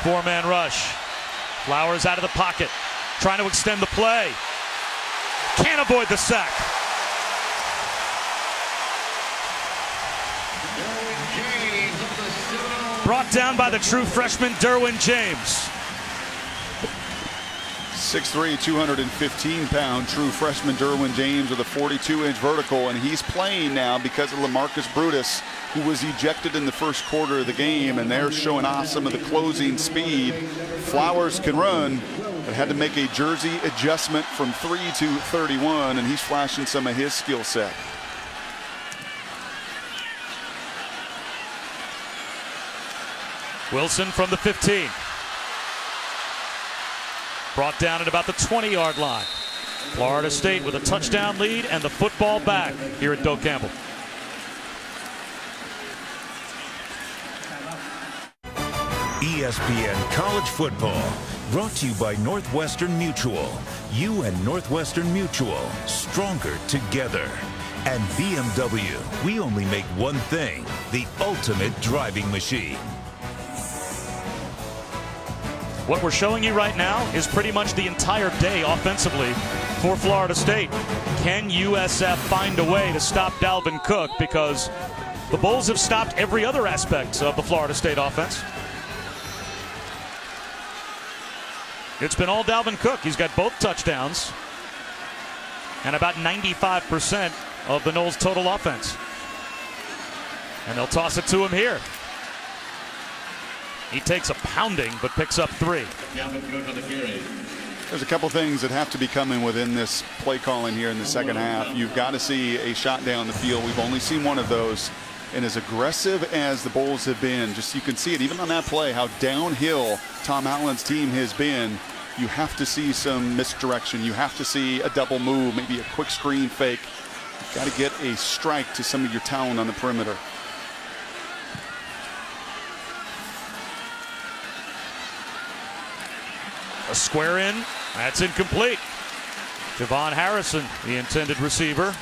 Four-man rush. Flowers out of the pocket, trying to extend the play. Can't avoid the sack. Brought down by the true freshman Derwin James. 6'3", 215-pound true freshman Derwin James with a 42-inch vertical, and he's playing now because of LaMarcus Brutus, who was ejected in the first quarter of the game, and they're showing off some of the closing speed. Flowers can run, but had to make a jersey adjustment from 3 to 31, and he's flashing some of his skill set. Wilson from the 15. Brought down at about the 20-yard line. Florida State with a touchdown lead and the football back here at Doak Campbell. ESPN College Football, brought to you by Northwestern Mutual. You and Northwestern Mutual, stronger together. And BMW, we only make one thing, the ultimate driving machine. What we're showing you right now is pretty much the entire day offensively for Florida State. Can USF find a way to stop Dalvin Cook? Because the Bulls have stopped every other aspect of the Florida State offense. It's been all Dalvin Cook. He's got both touchdowns and about 95% of the Noles' total offense. And they'll toss it to him here. He takes a pounding, but picks up 3. There's a couple things that have to be coming within this play calling here in the second half. You've got to see a shot down the field. We've only seen one of those. And as aggressive as the Bulls have been, just you can see it even on that play, how downhill Tom Allen's team has been. You have to see some misdirection. You have to see a double move, maybe a quick screen fake. You've got to get a strike to some of your talent on the perimeter. A square in, that's incomplete. Javon Harrison, the intended receiver,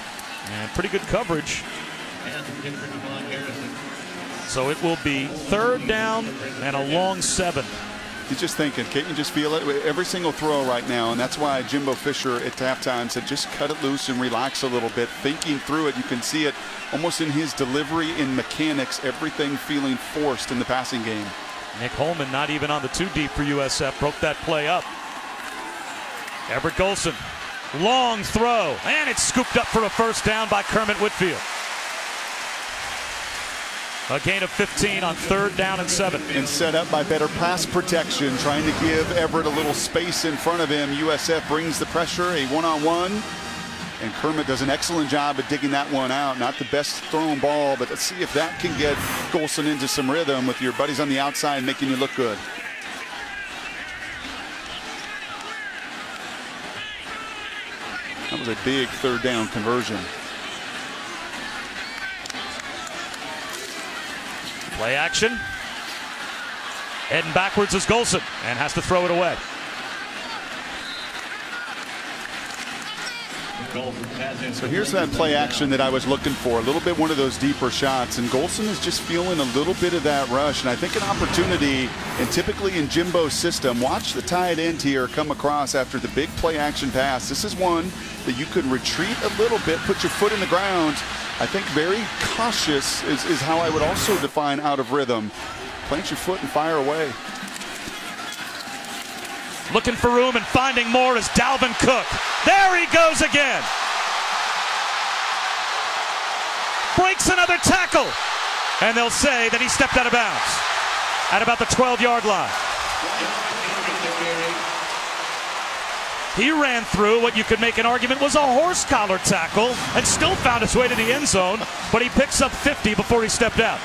and pretty good coverage. So it will be 3rd down and a long 7. He's just thinking, can't you just feel it? Every single throw right now, and that's why Jimbo Fisher at halftime said just cut it loose and relax a little bit. Thinking through it, you can see it almost in his delivery and mechanics, everything feeling forced in the passing game. Nick Holman not even on the 2 deep for USF, broke that play up. Everett Golson, long throw, and it's scooped up for a 1st down by Kermit Whitfield. A gain of 15 on 3rd down and 7. And set up by better pass protection, trying to give Everett a little space in front of him. USF brings the pressure, a one-on-one. And Kermit does an excellent job at digging that one out. Not the best thrown ball, but let's see if that can get Golson into some rhythm with your buddies on the outside making you look good. That was a big 3rd down conversion. Play action. Heading backwards is Golson and has to throw it away. So here's that play action that I was looking for. A little bit one of those deeper shots. And Golson is just feeling a little bit of that rush. And I think an opportunity, and typically in Jimbo's system, watch the tight end here come across after the big play action pass. This is one that you could retreat a little bit, put your foot in the ground. I think very cautious is how I would also define out of rhythm. Plant your foot and fire away. Looking for room and finding more is Dalvin Cook. There he goes again. Breaks another tackle. And they'll say that he stepped out of bounds at about the 12-yard line. He ran through what you could make an argument was a horse collar tackle and still found his way to the end zone, but he picks up 50 before he stepped out.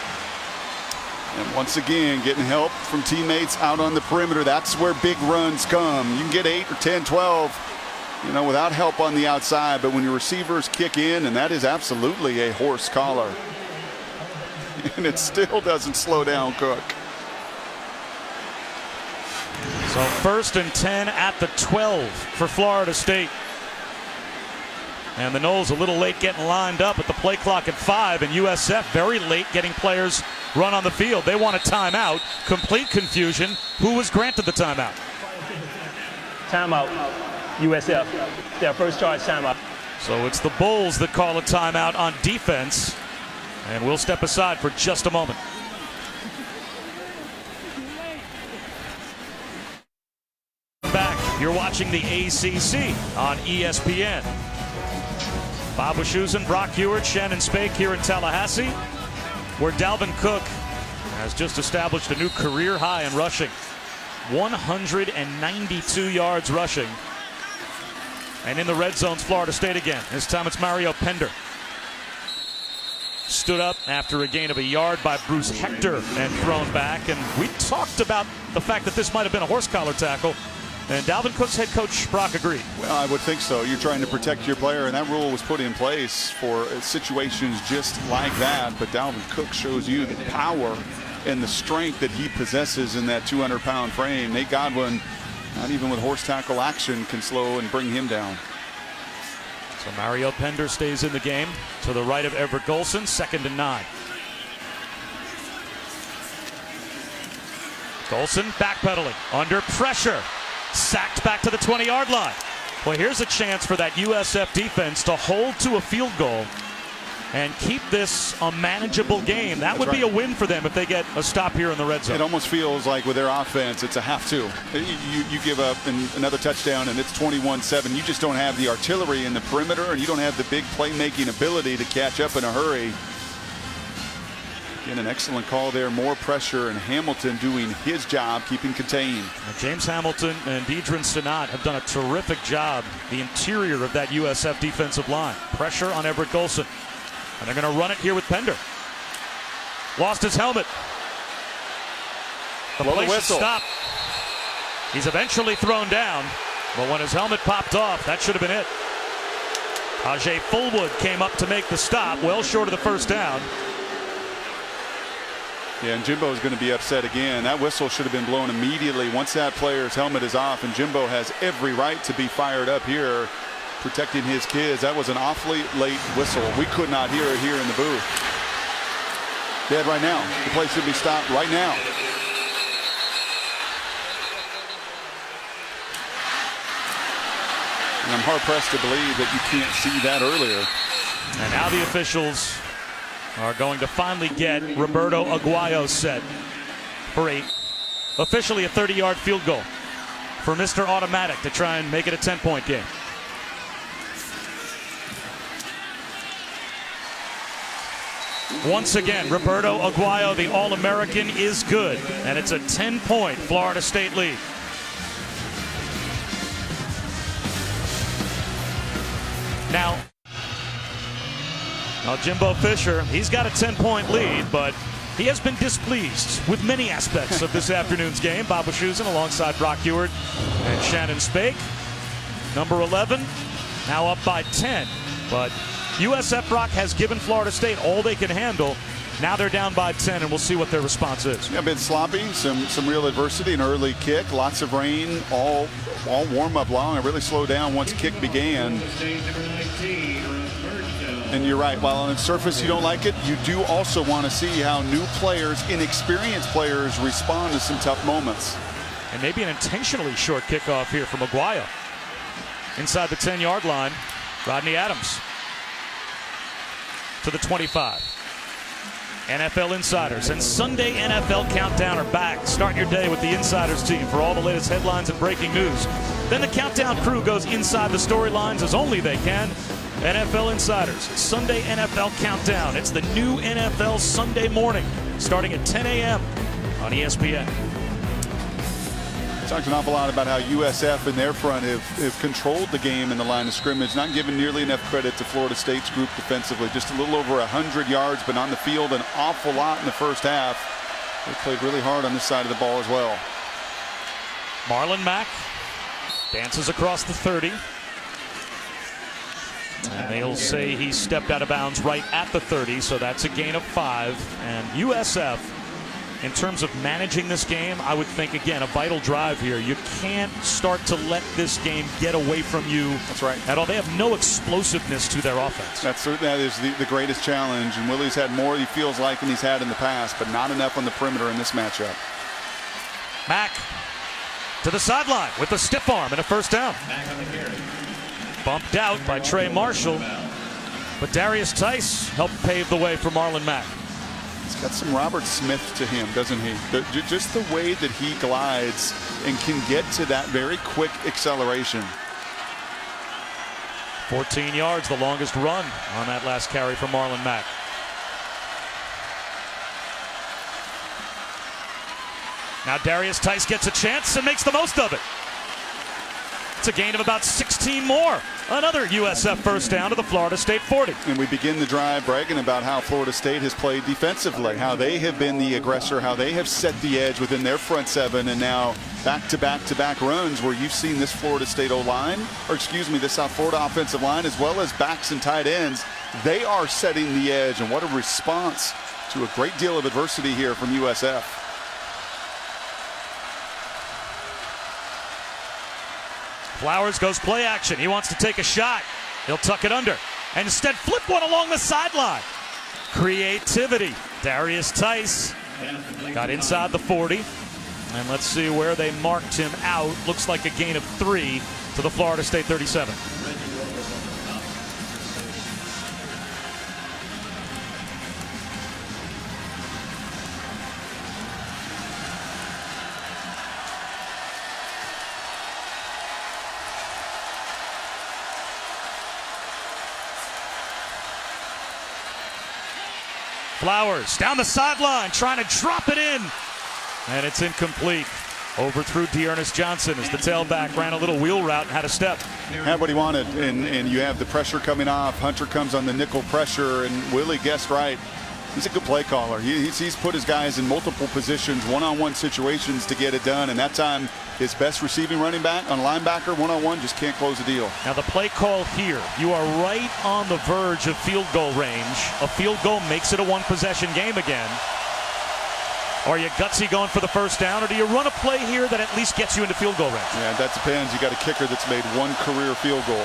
And once again, getting help from teammates out on the perimeter. That's where big runs come. You can get 8 or 10, 12, without help on the outside. But when your receivers kick in, and that is absolutely a horse collar. And it still doesn't slow down Cook. So 1st and 10 at the 12 for Florida State. And the Noles a little late getting lined up at the play clock at 5, and USF very late getting players run on the field. They want a timeout. Complete confusion. Who was granted the timeout? Timeout, USF. Their first charge timeout. So it's the Bulls that call a timeout on defense, and we'll step aside for just a moment. Back, you're watching the ACC on ESPN. Bob Wischusen, Brock Huard, Shannon Spake here in Tallahassee, where Dalvin Cook has just established a new career high in rushing. 192 yards rushing. And in the red zone's Florida State again. This time it's Mario Pender. Stood up after a gain of a yard by Bruce Hector and thrown back. And we talked about the fact that this might have been a horse collar tackle. And Dalvin Cook's head coach, Brock, agreed. Well, I would think so. You're trying to protect your player, and that rule was put in place for situations just like that. But Dalvin Cook shows you the power and the strength that he possesses in that 200-pound frame. Nate Godwin, not even with horse tackle action, can slow and bring him down. So Mario Pender stays in the game to the right of Everett Golson, 2nd and 9. Golson backpedaling, under pressure. Sacked back to the 20-yard line. Well, here's a chance for that USF defense to hold to a field goal and keep this a manageable game. That would be a win for them if they get a stop here in the red zone. It almost feels like with their offense, it's a have to. You give up another touchdown and it's 21-7. You just don't have the artillery in the perimeter, and you don't have the big playmaking ability to catch up in a hurry. Again, an excellent call there. More pressure, and Hamilton doing his job, keeping contained. James Hamilton and Deidrin Sinat have done a terrific job. The interior of that USF defensive line. Pressure on Everett Golson. And they're going to run it here with Pender. Lost his helmet. The play should stop. He's eventually thrown down, but when his helmet popped off, that should have been it. Ajay Fullwood came up to make the stop, well short of the first down. Yeah, and Jimbo is going to be upset again. That whistle should have been blown immediately once that player's helmet is off, and Jimbo has every right to be fired up here, protecting his kids. That was an awfully late whistle. We could not hear it here in the booth. Dead right now. The play should be stopped right now. And I'm hard-pressed to believe that you can't see that earlier. And now the officials are going to finally get Roberto Aguayo set for officially a 30-yard field goal for Mr. Automatic to try and make it a 10-point game. Once again, Roberto Aguayo, the All-American, is good, and it's a 10-point Florida State lead. Now, Jimbo Fisher, he's got a 10-point lead, but he has been displeased with many aspects of this afternoon's game. Bob Wischusen alongside Brock Huard and Shannon Spake. Number 11, now up by 10. But USF Brock has given Florida State all they can handle. Now they're down by 10, and we'll see what their response is. Yeah, a bit sloppy, some real adversity, an early kick, lots of rain, all warm up long. It really slowed down once kick began. And you're right, while on the surface you don't like it, you do also want to see how new players, inexperienced players, respond to some tough moments. And maybe an intentionally short kickoff here from Maguire. Inside the 10-yard line, Rodney Adams to the 25. NFL Insiders and Sunday NFL Countdown are back. Start your day with the Insiders team for all the latest headlines and breaking news. Then the Countdown crew goes inside the storylines as only they can. NFL Insiders, Sunday NFL Countdown. It's the new NFL Sunday morning, starting at 10 a.m. on ESPN. Talked an awful lot about how USF in their front have controlled the game in the line of scrimmage, not giving nearly enough credit to Florida State's group defensively. Just a little over 100 yards, but on the field an awful lot in the first half. They played really hard on this side of the ball as well. Marlon Mack dances across the 30. And they'll say he stepped out of bounds right at the 30, so that's a gain of 5. And USF, in terms of managing this game, I would think, again, a vital drive here. You can't start to let this game get away from you. That's right. At all. They have no explosiveness to their offense. That is the greatest challenge, and Willie's had more, he feels like, than he's had in the past, but not enough on the perimeter in this matchup. Mack to the sideline with a stiff arm and a first down. Bumped out by Trey Marshall, but Darius Tice helped pave the way for Marlon Mack. He's got some Robert Smith to him, doesn't he? Just the way that he glides and can get to that very quick acceleration. 14 yards, the longest run on that last carry for Marlon Mack. Now Darius Tice gets a chance and makes the most of it. It's a gain of about 16 more. Another USF first down to the Florida State 40. And we begin the drive bragging about how Florida State has played defensively, how they have been the aggressor, how they have set the edge within their front seven, and now back-to-back runs where you've seen this Florida State O-line, or excuse me, the South Florida offensive line, as well as backs and tight ends. They are setting the edge, and what a response to a great deal of adversity here from USF. Flowers goes play action. He wants to take a shot. He'll tuck it under and instead flip one along the sideline. Creativity. Darius Tice got inside the 40. And let's see where they marked him out. Looks like a gain of 3 to the Florida State 37. Flowers down the sideline, trying to drop it in. And it's incomplete. Overthrew Dearness Johnson as the tailback ran a little wheel route and had a step. Had what he wanted, and you have the pressure coming off. Hunter comes on the nickel pressure, and Willie guessed right. He's a good play caller. He's put his guys in multiple positions, one-on-one situations to get it done. And that time, his best receiving running back on linebacker, one-on-one, just can't close the deal. Now the play call here, you are right on the verge of field goal range. A field goal makes it a one-possession game again. Are you gutsy going for the first down, or do you run a play here that at least gets you into field goal range? Yeah, that depends. You got a kicker that's made one career field goal.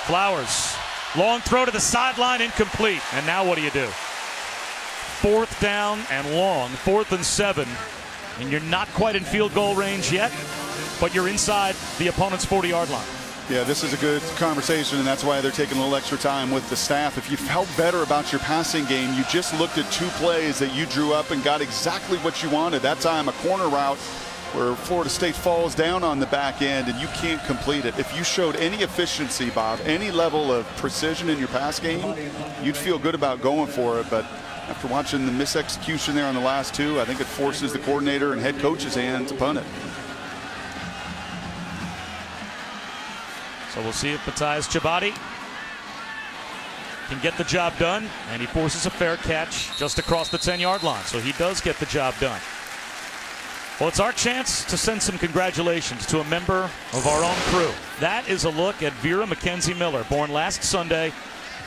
Flowers. Long throw to the sideline, incomplete. And now what do you do? 4th down and long, 4th and 7. And you're not quite in field goal range yet, but you're inside the opponent's 40-yard line. Yeah, this is a good conversation, and that's why they're taking a little extra time with the staff. If you felt better about your passing game, you just looked at 2 plays that you drew up and got exactly what you wanted. That time, a corner route where Florida State falls down on the back end and you can't complete it. If you showed any efficiency, Bob, any level of precision in your pass game, you'd feel good about going for it. But after watching the misexecution there on the last 2, I think it forces the coordinator and head coach's hand to punt it. So we'll see if Matthias Chabadi can get the job done, and he forces a fair catch just across the 10-yard line. So he does get the job done. Well, it's our chance to send some congratulations to a member of our own crew. That is a look at Vera McKenzie Miller, born last Sunday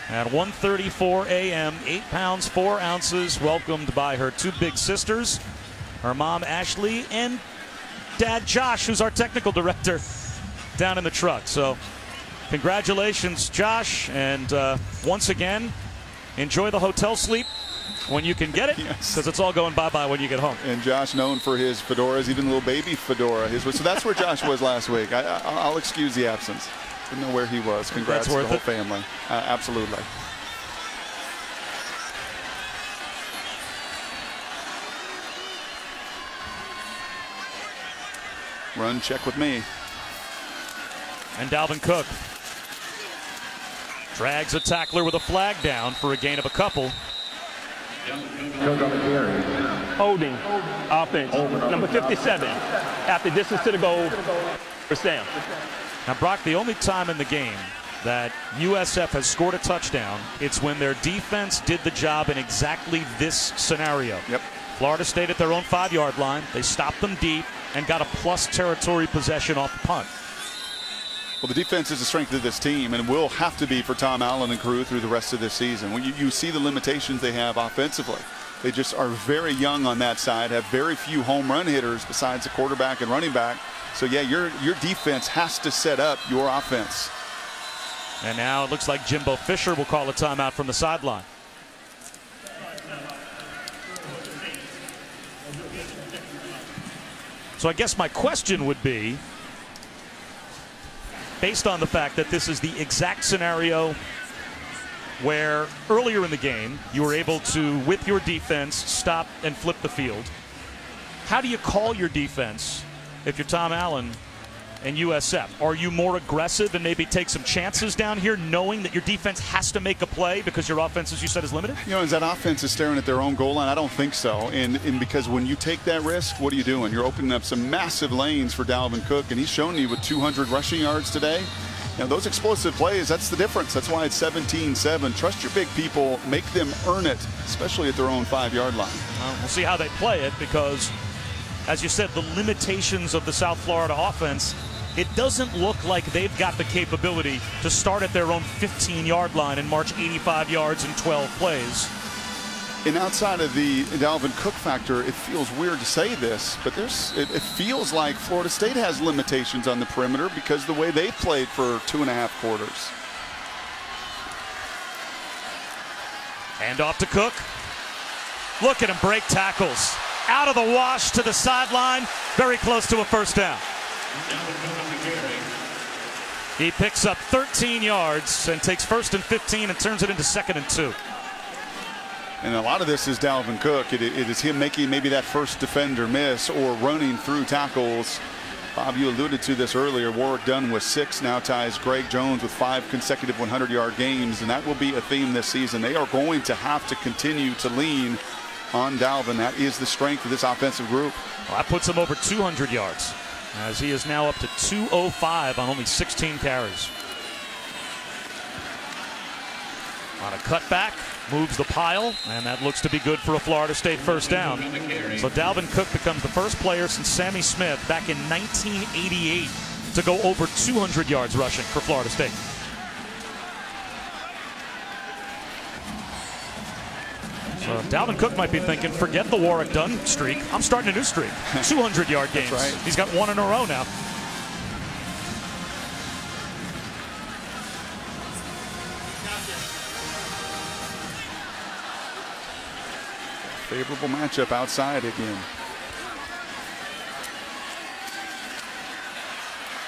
At 1:34 a.m., 8 pounds 4 ounces, welcomed by her 2 big sisters, her mom Ashley and dad Josh, who's our technical director, down in the truck. So congratulations, Josh, and once again, enjoy the hotel sleep when you can get it, because it's all going bye-bye when you get home. And Josh, known for his fedoras, even little baby fedora. So that's where Josh was last week. I'll excuse the absence. Didn't know where he was. Congrats to the whole family. Absolutely. Run check with me. And Dalvin Cook drags a tackler with a flag down for a gain of a couple. Holding offense. Number 57. After distance to the goal. First down. Now, Brock, the only time in the game that USF has scored a touchdown, it's when their defense did the job in exactly this scenario. Yep. Florida State at their own 5-yard line. They stopped them deep and got a plus territory possession off the punt. Well, the defense is the strength of this team, and will have to be for Tom Allen and crew through the rest of this season. When you see the limitations they have offensively, they just are very young on that side, have very few home run hitters besides the quarterback and running back. So, yeah, your defense has to set up your offense. And now it looks like Jimbo Fisher will call a timeout from the sideline. So I guess my question would be, based on the fact that this is the exact scenario where earlier in the game you were able to, with your defense, stop and flip the field, how do you call your defense if you're Tom Allen and USF? Are you more aggressive and maybe take some chances down here, knowing that your defense has to make a play because your offense, as you said, is limited? You know, as that offense is staring at their own goal line, I don't think so. And because when you take that risk, what are you doing? You're opening up some massive lanes for Dalvin Cook, and he's shown you with 200 rushing yards today. Now, those explosive plays, that's the difference. That's why it's 17-7. Trust your big people. Make them earn it, especially at their own 5-yard line. Well, we'll see how they play it, because, as you said, the limitations of the South Florida offense, it doesn't look like they've got the capability to start at their own 15-yard line and march 85 yards in 12 plays. And outside of the Dalvin Cook factor, it feels weird to say this, but it feels like Florida State has limitations on the perimeter because of the way they played for 2.5 quarters. Hand off to Cook. Look at him break tackles. Out of the wash to the sideline, very close to a first down. He picks up 13 yards and takes 1st and 15 and turns it into 2nd and 2. And a lot of this is Dalvin Cook. It is him making maybe that first defender miss or running through tackles. Bob, you alluded to this earlier. Warwick Dunn with 6, now ties Greg Jones with 5 consecutive 100-yard games, and that will be a theme this season. They are going to have to continue to lean on Dalvin. That is the strength of this offensive group. Well, that puts him over 200 yards, as he is now up to 205 on only 16 carries. On a cutback, moves the pile, and that looks to be good for a Florida State first down. So Dalvin Cook becomes the first player since Sammy Smith back in 1988 to go over 200 yards rushing for Florida State. So Dalvin Cook might be thinking, forget the Warwick Dunn streak. I'm starting a new streak. 200-yard games. Right. He's got 1 in a row now. Favorable matchup outside again.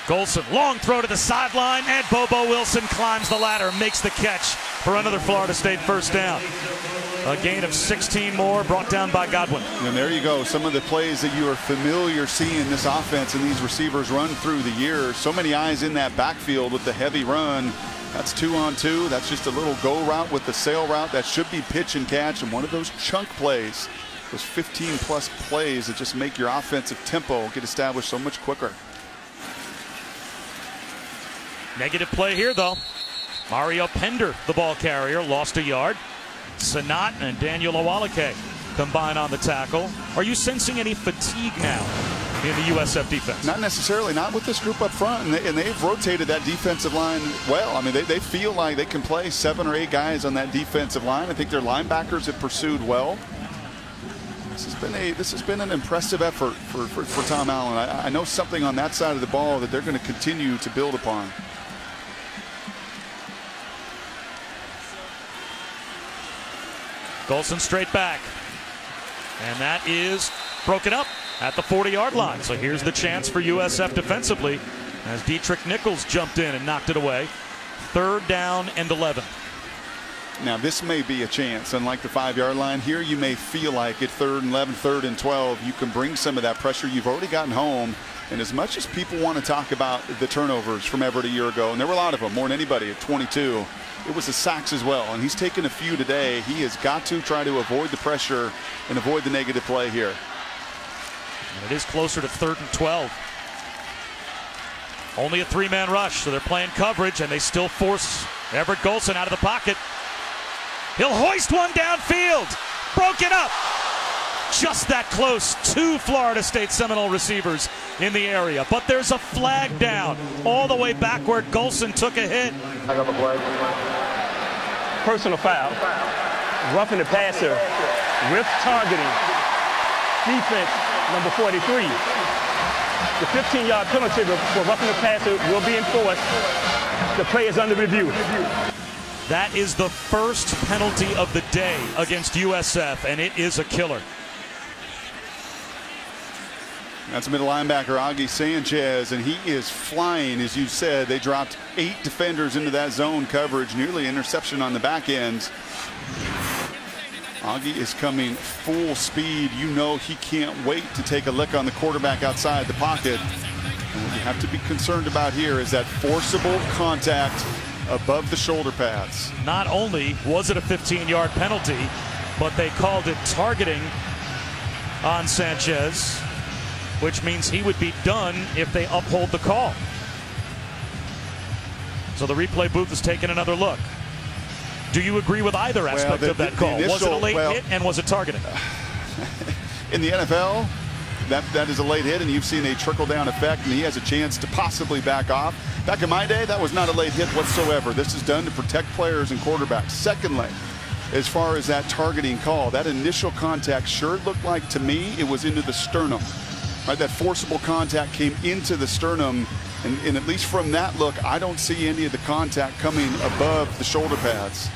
Golson, long throw to the sideline, and Bobo Wilson climbs the ladder, makes the catch for another Florida State first down. A gain of 16 more, brought down by Godwin. And there you go. Some of the plays that you are familiar seeing this offense and these receivers run through the years. So many eyes in that backfield with the heavy run. That's 2-on-2. That's just a little go route with the sail route. That should be pitch and catch. And one of those chunk plays, those 15-plus plays that just make your offensive tempo get established so much quicker. Negative play here, though. Mario Pender, the ball carrier, lost a yard. Sanat and Daniel Awalake combine on the tackle. Are you sensing any fatigue now in the USF defense. Not necessarily, not with this group up front, and they've rotated that defensive line well. I mean, they feel like they can play 7 or 8 guys on that defensive line. I think their linebackers have pursued well. This has been an impressive effort for Tom Allen. I know something on that side of the ball that they're going to continue to build upon. Golson straight back. And that is broken up at the 40-yard line. So here's the chance for USF defensively as Dietrich Nichols jumped in and knocked it away. 3rd down and 11. Now this may be a chance. Unlike the 5-yard line here, you may feel like at 3rd and 11, 3rd and 12, you can bring some of that pressure. You've already gotten home. And as much as people want to talk about the turnovers from Everett a year ago, and there were a lot of them, more than anybody at 22, it was the sacks as well. And he's taken a few today. He has got to try to avoid the pressure and avoid the negative play here. And it is closer to 3rd and 12. Only a 3-man rush, so they're playing coverage, and they still force Everett Golson out of the pocket. He'll hoist one downfield. Broken up. Just that close. 2 Florida State Seminole receivers in the area. But there's a flag down all the way backward. Golson took a hit. Personal foul. Roughing the passer with targeting. Defense number 43. The 15-yard penalty for roughing the passer will be enforced. The play is under review. That is the first penalty of the day against USF, and it is a killer. That's middle linebacker Augie Sanchez, and he is flying. As you said, they dropped 8 defenders into that zone coverage, nearly interception on the back end. Augie is coming full speed. You know he can't wait to take a lick on the quarterback outside the pocket. And what you have to be concerned about here is that forcible contact above the shoulder pads. Not only was it a 15-yard penalty, but they called it targeting on Sanchez, which means he would be done if they uphold the call. So the replay booth is taking another look. Do you agree with either aspect of that call? Was it a late hit, and was it targeting? In the NFL, that is a late hit, and you've seen a trickle-down effect, and he has a chance to possibly back off. Back in my day, that was not a late hit whatsoever. This is done to protect players and quarterbacks. Secondly, as far as that targeting call, that initial contact sure looked like, to me, it was into the sternum. Right, that forcible contact came into the sternum, and at least from that look, I don't see any of the contact coming above the shoulder pads.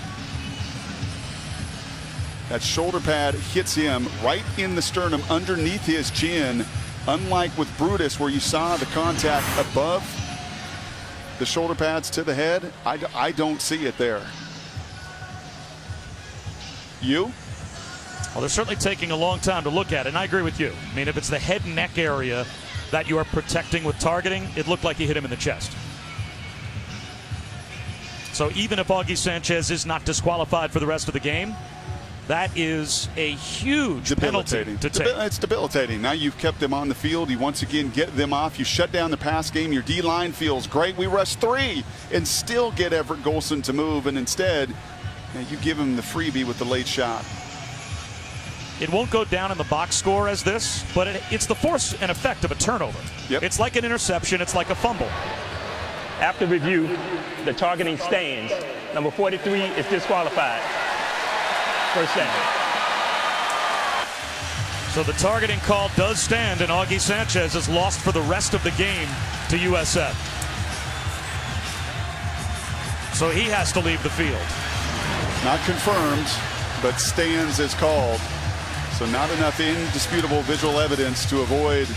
That shoulder pad hits him right in the sternum underneath his chin, unlike with Brutus where you saw the contact above the shoulder pads to the head. I don't see it there. You? Well, they're certainly taking a long time to look at it, and I agree with you. I mean, if it's the head and neck area that you are protecting with targeting, it looked like he hit him in the chest. So even if Augie Sanchez is not disqualified for the rest of the game, that is a huge penalty to take. It's debilitating. Now you've kept them on the field. You once again get them off. You shut down the pass game. Your D-line feels great. We rush 3 and still get Everett Golson to move, and instead you give him the freebie with the late shot. It won't go down in the box score as this, but it's the force and effect of a turnover. Yep. It's like an interception. It's like a fumble. After review, the targeting stands. Number 43 is disqualified. First down. So the targeting call does stand, and Augie Sanchez is lost for the rest of the game to USF. So he has to leave the field. Not confirmed, but stands as called. So not enough indisputable visual evidence to avoid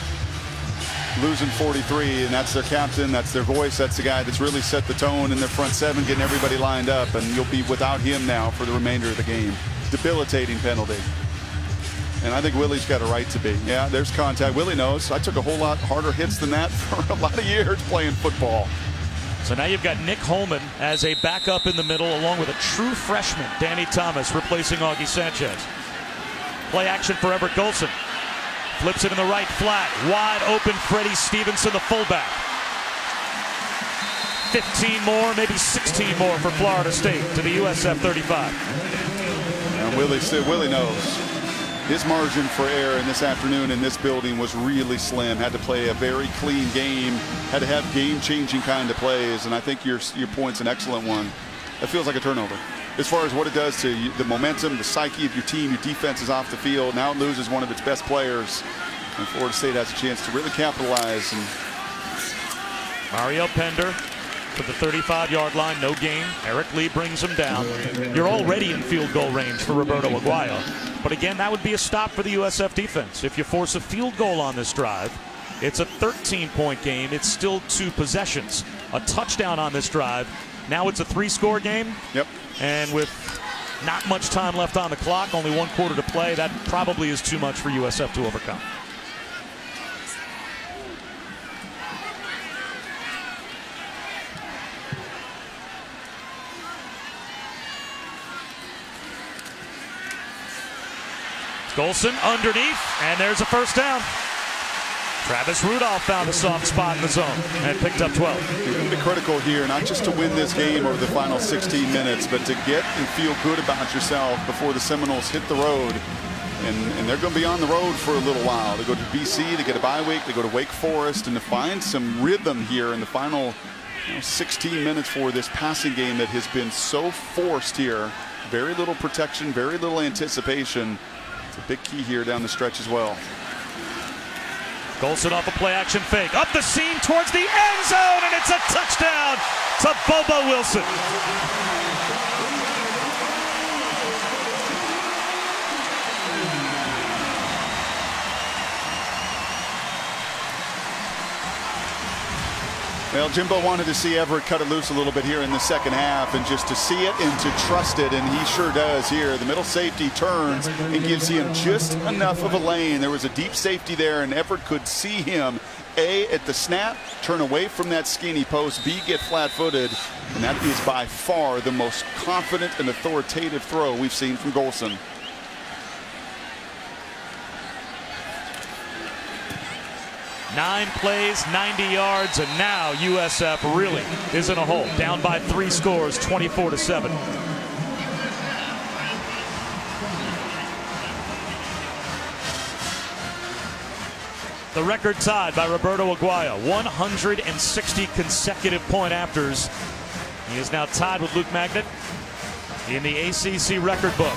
losing 43, and that's their captain, that's their voice, that's the guy that's really set the tone in their front 7, getting everybody lined up, and you'll be without him now for the remainder of the game. Debilitating penalty. And I think Willie's got a right to be. Yeah, there's contact. Willie knows. I took a whole lot harder hits than that for a lot of years playing football. So now you've got Nick Holman as a backup in the middle, along with a true freshman, Danny Thomas, replacing Augie Sanchez. Play action for Everett Golson. Flips it in the right flat. Wide open Freddie Stevenson, the fullback. 15 more, maybe 16 more for Florida State to the USF 35. And Willie knows. his margin for error in this afternoon in this building was really slim. Had to play a very clean game, had to have game-changing kind of plays, and I think your point's an excellent one. It feels like a turnover. As far as what it does to the momentum, the psyche of your team, your defense is off the field. Now it loses one of its best players, and Florida State has a chance to really capitalize. And Mario Pender to the 35-yard line, no gain. Eric Lee brings him down. You're already in field goal range for Roberto Aguayo. But again, that would be a stop for the USF defense. If you force a field goal on this drive, it's a 13-point game. It's still 2 possessions. A touchdown on this drive. Now it's a 3-score game. Yep. And with not much time left on the clock, only 1 quarter to play, that probably is too much for USF to overcome. Golson underneath, and there's a first down. Travis Rudolph found a soft spot in the zone and picked up 12. You're going to be critical here, not just to win this game over the final 16 minutes, but to get and feel good about yourself before the Seminoles hit the road. And they're going to be on the road for a little while. They go to BC, they get a bye week, they go to Wake Forest, and to find some rhythm here in the final 16 minutes for this passing game that has been so forced here. Very little protection, very little anticipation. It's a big key here down the stretch as well. Golson off a play-action fake. Up the seam towards the end zone, and it's a touchdown to Bobo Wilson. Well, Jimbo wanted to see Everett cut it loose a little bit here in the second half, and just to see it and to trust it, and he sure does here. The middle safety turns and gives him just enough of a lane. There was a deep safety there, and Everett could see him, A, at the snap, turn away from that skinny post, B, get flat-footed, and that is by far the most confident and authoritative throw we've seen from Golson. Nine plays, 90 yards, and now USF really is in a hole. Down by 3 scores, 24-7. The record tied by Roberto Aguayo, 160 consecutive point afters. He is now tied with Luke Magnet in the ACC record book.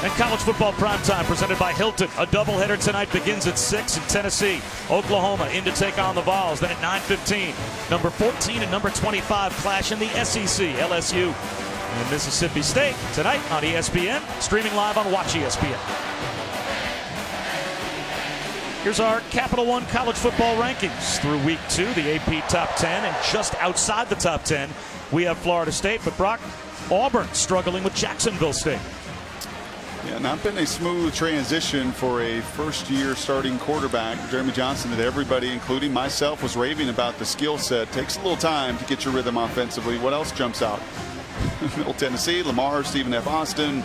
And college football primetime presented by Hilton. A doubleheader tonight begins at 6 in Tennessee. Oklahoma in to take on the Vols. Then at 9:15, number 14 and number 25 clash in the SEC. LSU and Mississippi State tonight on ESPN. Streaming live on Watch ESPN. Here's our Capital One college football rankings through week 2, the AP top 10. And just outside the top 10, we have Florida State. But Brock, Auburn struggling with Jacksonville State. Yeah, not been a smooth transition for a first-year starting quarterback, Jeremy Johnson, that everybody, including myself, was raving about the skill set. Takes a little time to get your rhythm offensively. What else jumps out? Middle Tennessee, Lamar, Stephen F. Austin.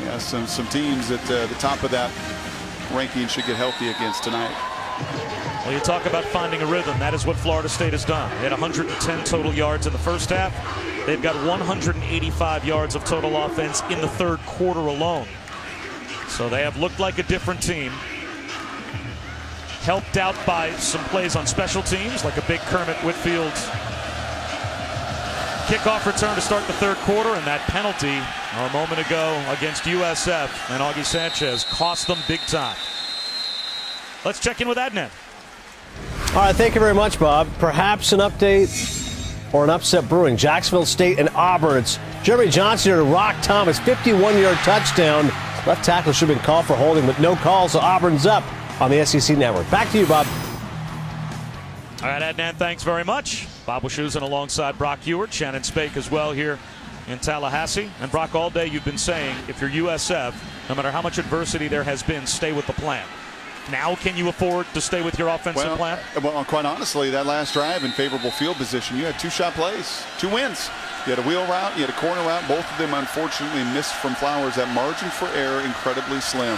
Yeah, some teams at the top of that ranking should get healthy against tonight. Well, you talk about finding a rhythm. That is what Florida State has done. They had 110 total yards in the first half. They've got 185 yards of total offense in the third quarter alone. So they have looked like a different team. Helped out by some plays on special teams, like a big Kermit Whitfield kickoff return to start the third quarter, and that penalty a moment ago against USF and Augie Sanchez cost them big time. Let's check in with Adnan. All right, thank you very much, Bob. Perhaps an update or an upset brewing. Jacksonville State and Auburn. It's Jeremy Johnson here to Rock Thomas, 51-yard touchdown. Left tackle should have been called for holding, but no call, so Auburn's up on the SEC Network. Back to you, Bob. All right, Adnan, thanks very much. Bob Wischusen alongside Brock Ewart, Shannon Spake as well here in Tallahassee. And Brock, all day you've been saying, if you're USF, no matter how much adversity there has been, stay with the plan. Now can you afford to stay with your offensive plan? Well, quite honestly, that last drive in favorable field position, you had 2 shot plays, 2 wins. You had a wheel route, you had a corner route. Both of them unfortunately missed from Flowers. That margin for error incredibly slim.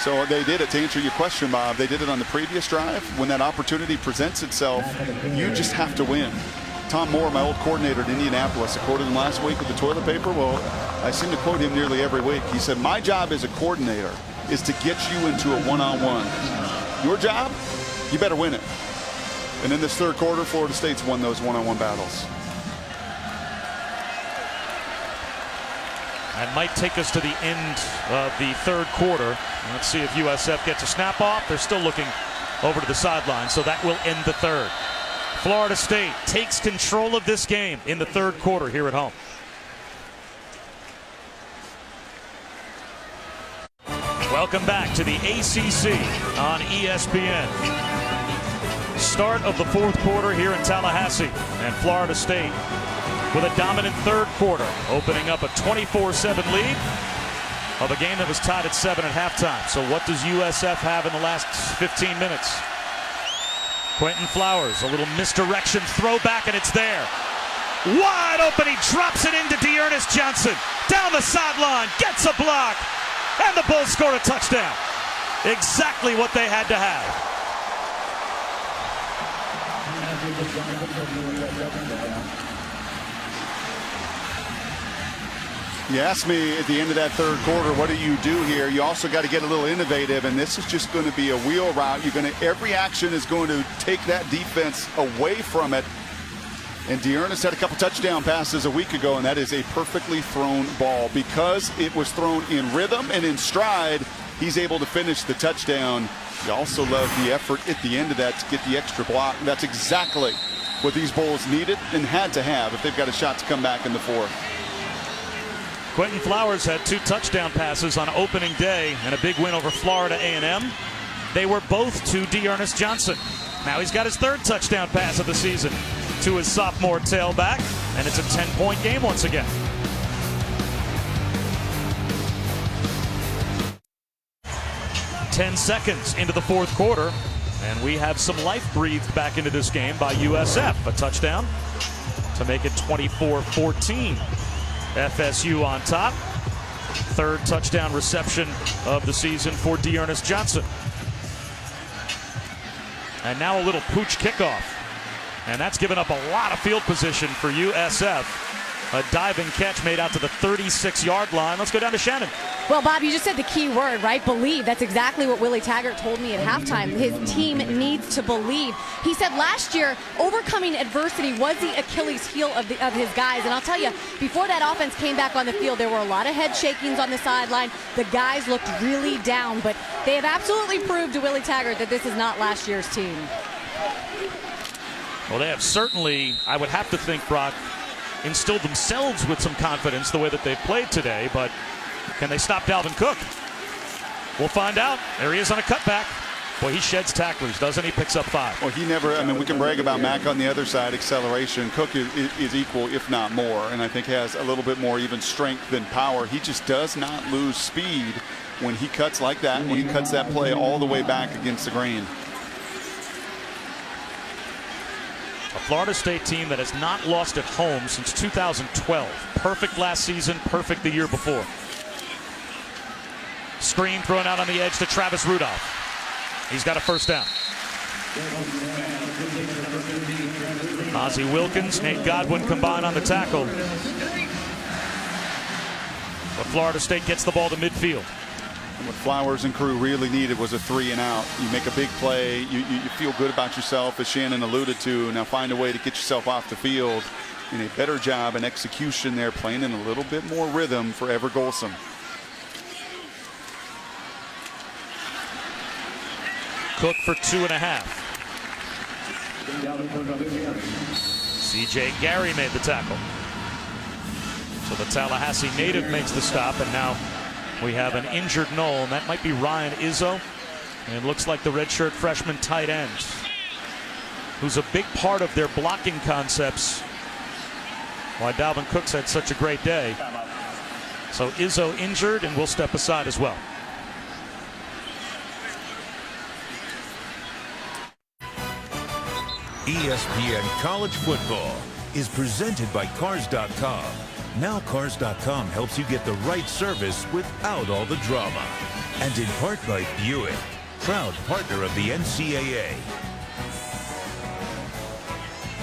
So they did it, to answer your question, Bob. They did it on the previous drive. When that opportunity presents itself, you just have to win. Tom Moore, my old coordinator at Indianapolis, I quoted him last week with the toilet paper. Well, I seem to quote him nearly every week. He said, my job as a coordinator is to get you into a one-on-one. Your job, you better win it. And in this third quarter, Florida State's won those one-on-one battles. That might take us to the end of the third quarter. Let's see if USF gets a snap off. They're still looking over to the sideline, so that will end the third. Florida State takes control of this game in the third quarter here at home. Welcome back to the ACC on ESPN. Start of the fourth quarter here in Tallahassee, and Florida State with a dominant third quarter, opening up a 24-7 lead of a game that was tied at 7 at halftime. So what does USF have in the last 15 minutes? Quentin Flowers, a little misdirection, throw back, and it's there. Wide open, he drops it into Dearness Johnson. Down the sideline, gets a block, and the Bulls score a touchdown. Exactly what they had to have. You asked me at the end of that third quarter, what do you do here? You also got to get a little innovative, and this is just going to be a wheel route. Every action is going to take that defense away from it. And Dearness had a couple touchdown passes a week ago, and that is a perfectly thrown ball. Because it was thrown in rhythm and in stride, he's able to finish the touchdown. You also love the effort at the end of that to get the extra block. That's exactly what these Bulls needed and had to have if they've got a shot to come back in the fourth. Quentin Flowers had 2 touchdown passes on opening day and a big win over Florida A&M. They were both to Dearness Johnson. Now he's got his 3rd touchdown pass of the season to his sophomore tailback, and it's a 10-point game once again. Ten seconds into the fourth quarter, and we have some life breathed back into this game by USF. A touchdown to make it 24-14. FSU on top. 3rd touchdown reception of the season for Dearness Johnson. And now a little pooch kickoff. And that's given up a lot of field position for USF. A diving catch made out to the 36-yard line. Let's go down to Shannon. Well, Bob, you just said the key word, right? Believe. That's exactly what Willie Taggart told me at halftime. His team needs to believe. He said last year, overcoming adversity was the Achilles heel of his guys. And I'll tell you, before that offense came back on the field, there were a lot of head shakings on the sideline. The guys looked really down, but they have absolutely proved to Willie Taggart that this is not last year's team. Well, they have certainly, I would have to think, Brock, instilled themselves with some confidence the way that they've played today, but can they stop Dalvin Cook? We'll find out. There he is on a cutback. Boy, he sheds tacklers, doesn't he? Picks up 5. Well, he never, I mean, we can brag about Mack on the other side, acceleration. Cook is equal, if not more, and I think has a little bit more even strength than power. He just does not lose speed when he cuts like that, when he cuts that play all the way back against the grain. A Florida State team that has not lost at home since 2012. Perfect last season, perfect the year before. Screen thrown out on the edge to Travis Rudolph. He's got a first down. Ozzie Wilkins, Nate Godwin combined on the tackle. But Florida State gets the ball to midfield. And what Flowers and crew really needed was a 3 and out. You make a big play, you feel good about yourself, as Shannon alluded to. Now find a way to get yourself off the field in a better job and execution there, playing in a little bit more rhythm for Ever Golson. Cook for 2.5. C.J. Gary made the tackle. So the Tallahassee native makes the stop, and now we have an injured Knoll, and that might be Ryan Izzo. And it looks like the redshirt freshman tight end, who's a big part of their blocking concepts. Why Dalvin Cook's had such a great day. So Izzo injured, and will step aside as well. ESPN College Football is presented by Cars.com. Now Cars.com helps you get the right service without all the drama. And in part by Buick, proud partner of the NCAA.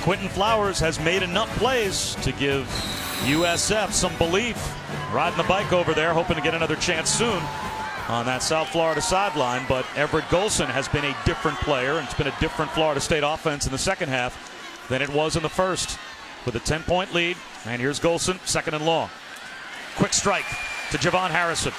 Quentin Flowers has made enough plays to give USF some belief. Riding the bike over there, hoping to get another chance soon on that South Florida sideline. But Everett Golson has been a different player, and it's been a different Florida State offense in the second half than it was in the first. With a 10-point lead, and here's Golson, second and long. Quick strike to Javon Harrison.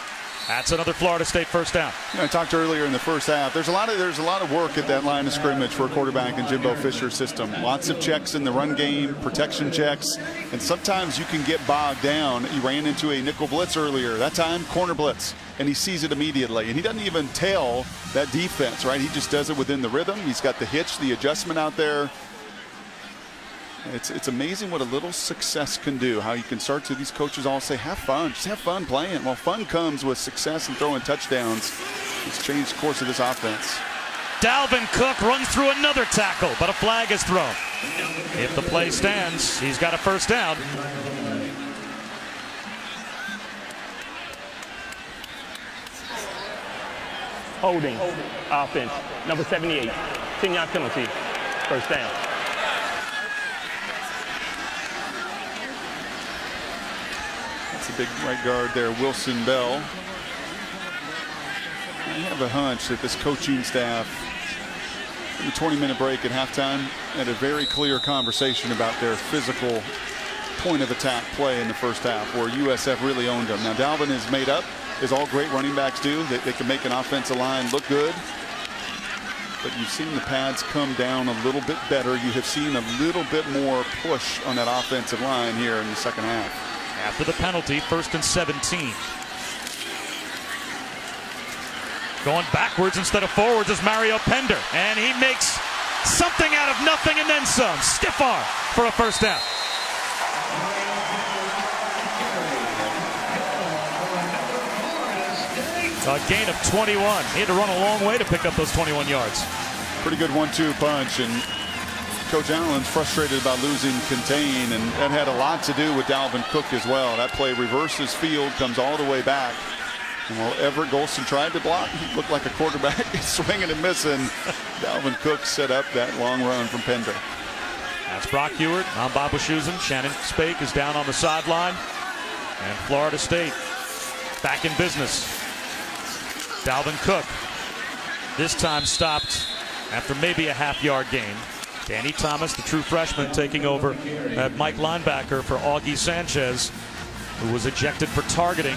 That's another Florida State first down. I talked earlier in the first half. There's a lot of work at that line of scrimmage for a quarterback in Jimbo Fisher's system. Lots of checks in the run game, protection checks, and sometimes you can get bogged down. He ran into a nickel blitz earlier. That time, corner blitz, and he sees it immediately. And he doesn't even tell that defense, right? He just does it within the rhythm. He's got the hitch, the adjustment out there. It's amazing what a little success can do, how you can start to, these coaches all say, have fun, just have fun playing. Well, fun comes with success and throwing touchdowns. It's changed the course of this offense. Dalvin Cook runs through another tackle, but a flag is thrown. If the play stands, he's got a first down. Holding offense, number 78, 10-yard penalty, first down. That's a big right guard there, Wilson Bell. I have a hunch that this coaching staff, in the 20-minute break at halftime, had a very clear conversation about their physical point of attack play in the first half, where USF really owned them. Now, Dalvin is made up, as all great running backs do. They can make an offensive line look good. But you've seen the pads come down a little bit better. You have seen a little bit more push on that offensive line here in the second half. After the penalty, 1st and 17. Going backwards instead of forwards is Mario Pender. And he makes something out of nothing and then some. Stiff arm for a first down. A gain of 21. He had to run a long way to pick up those 21 yards. Pretty good 1-2 punch, and Coach Allen's frustrated about losing contain, and that had a lot to do with Dalvin Cook as well. That play reverses field, comes all the way back. And while Everett Golson tried to block, he looked like a quarterback swinging and missing. Dalvin Cook set up that long run from Pender. That's Brock Ewart. I'm Bob Wischusen. Shannon Spake is down on the sideline. And Florida State back in business. Dalvin Cook, this time stopped after maybe a half-yard gain. Danny Thomas, the true freshman, taking over at Mike linebacker for Augie Sanchez, who was ejected for targeting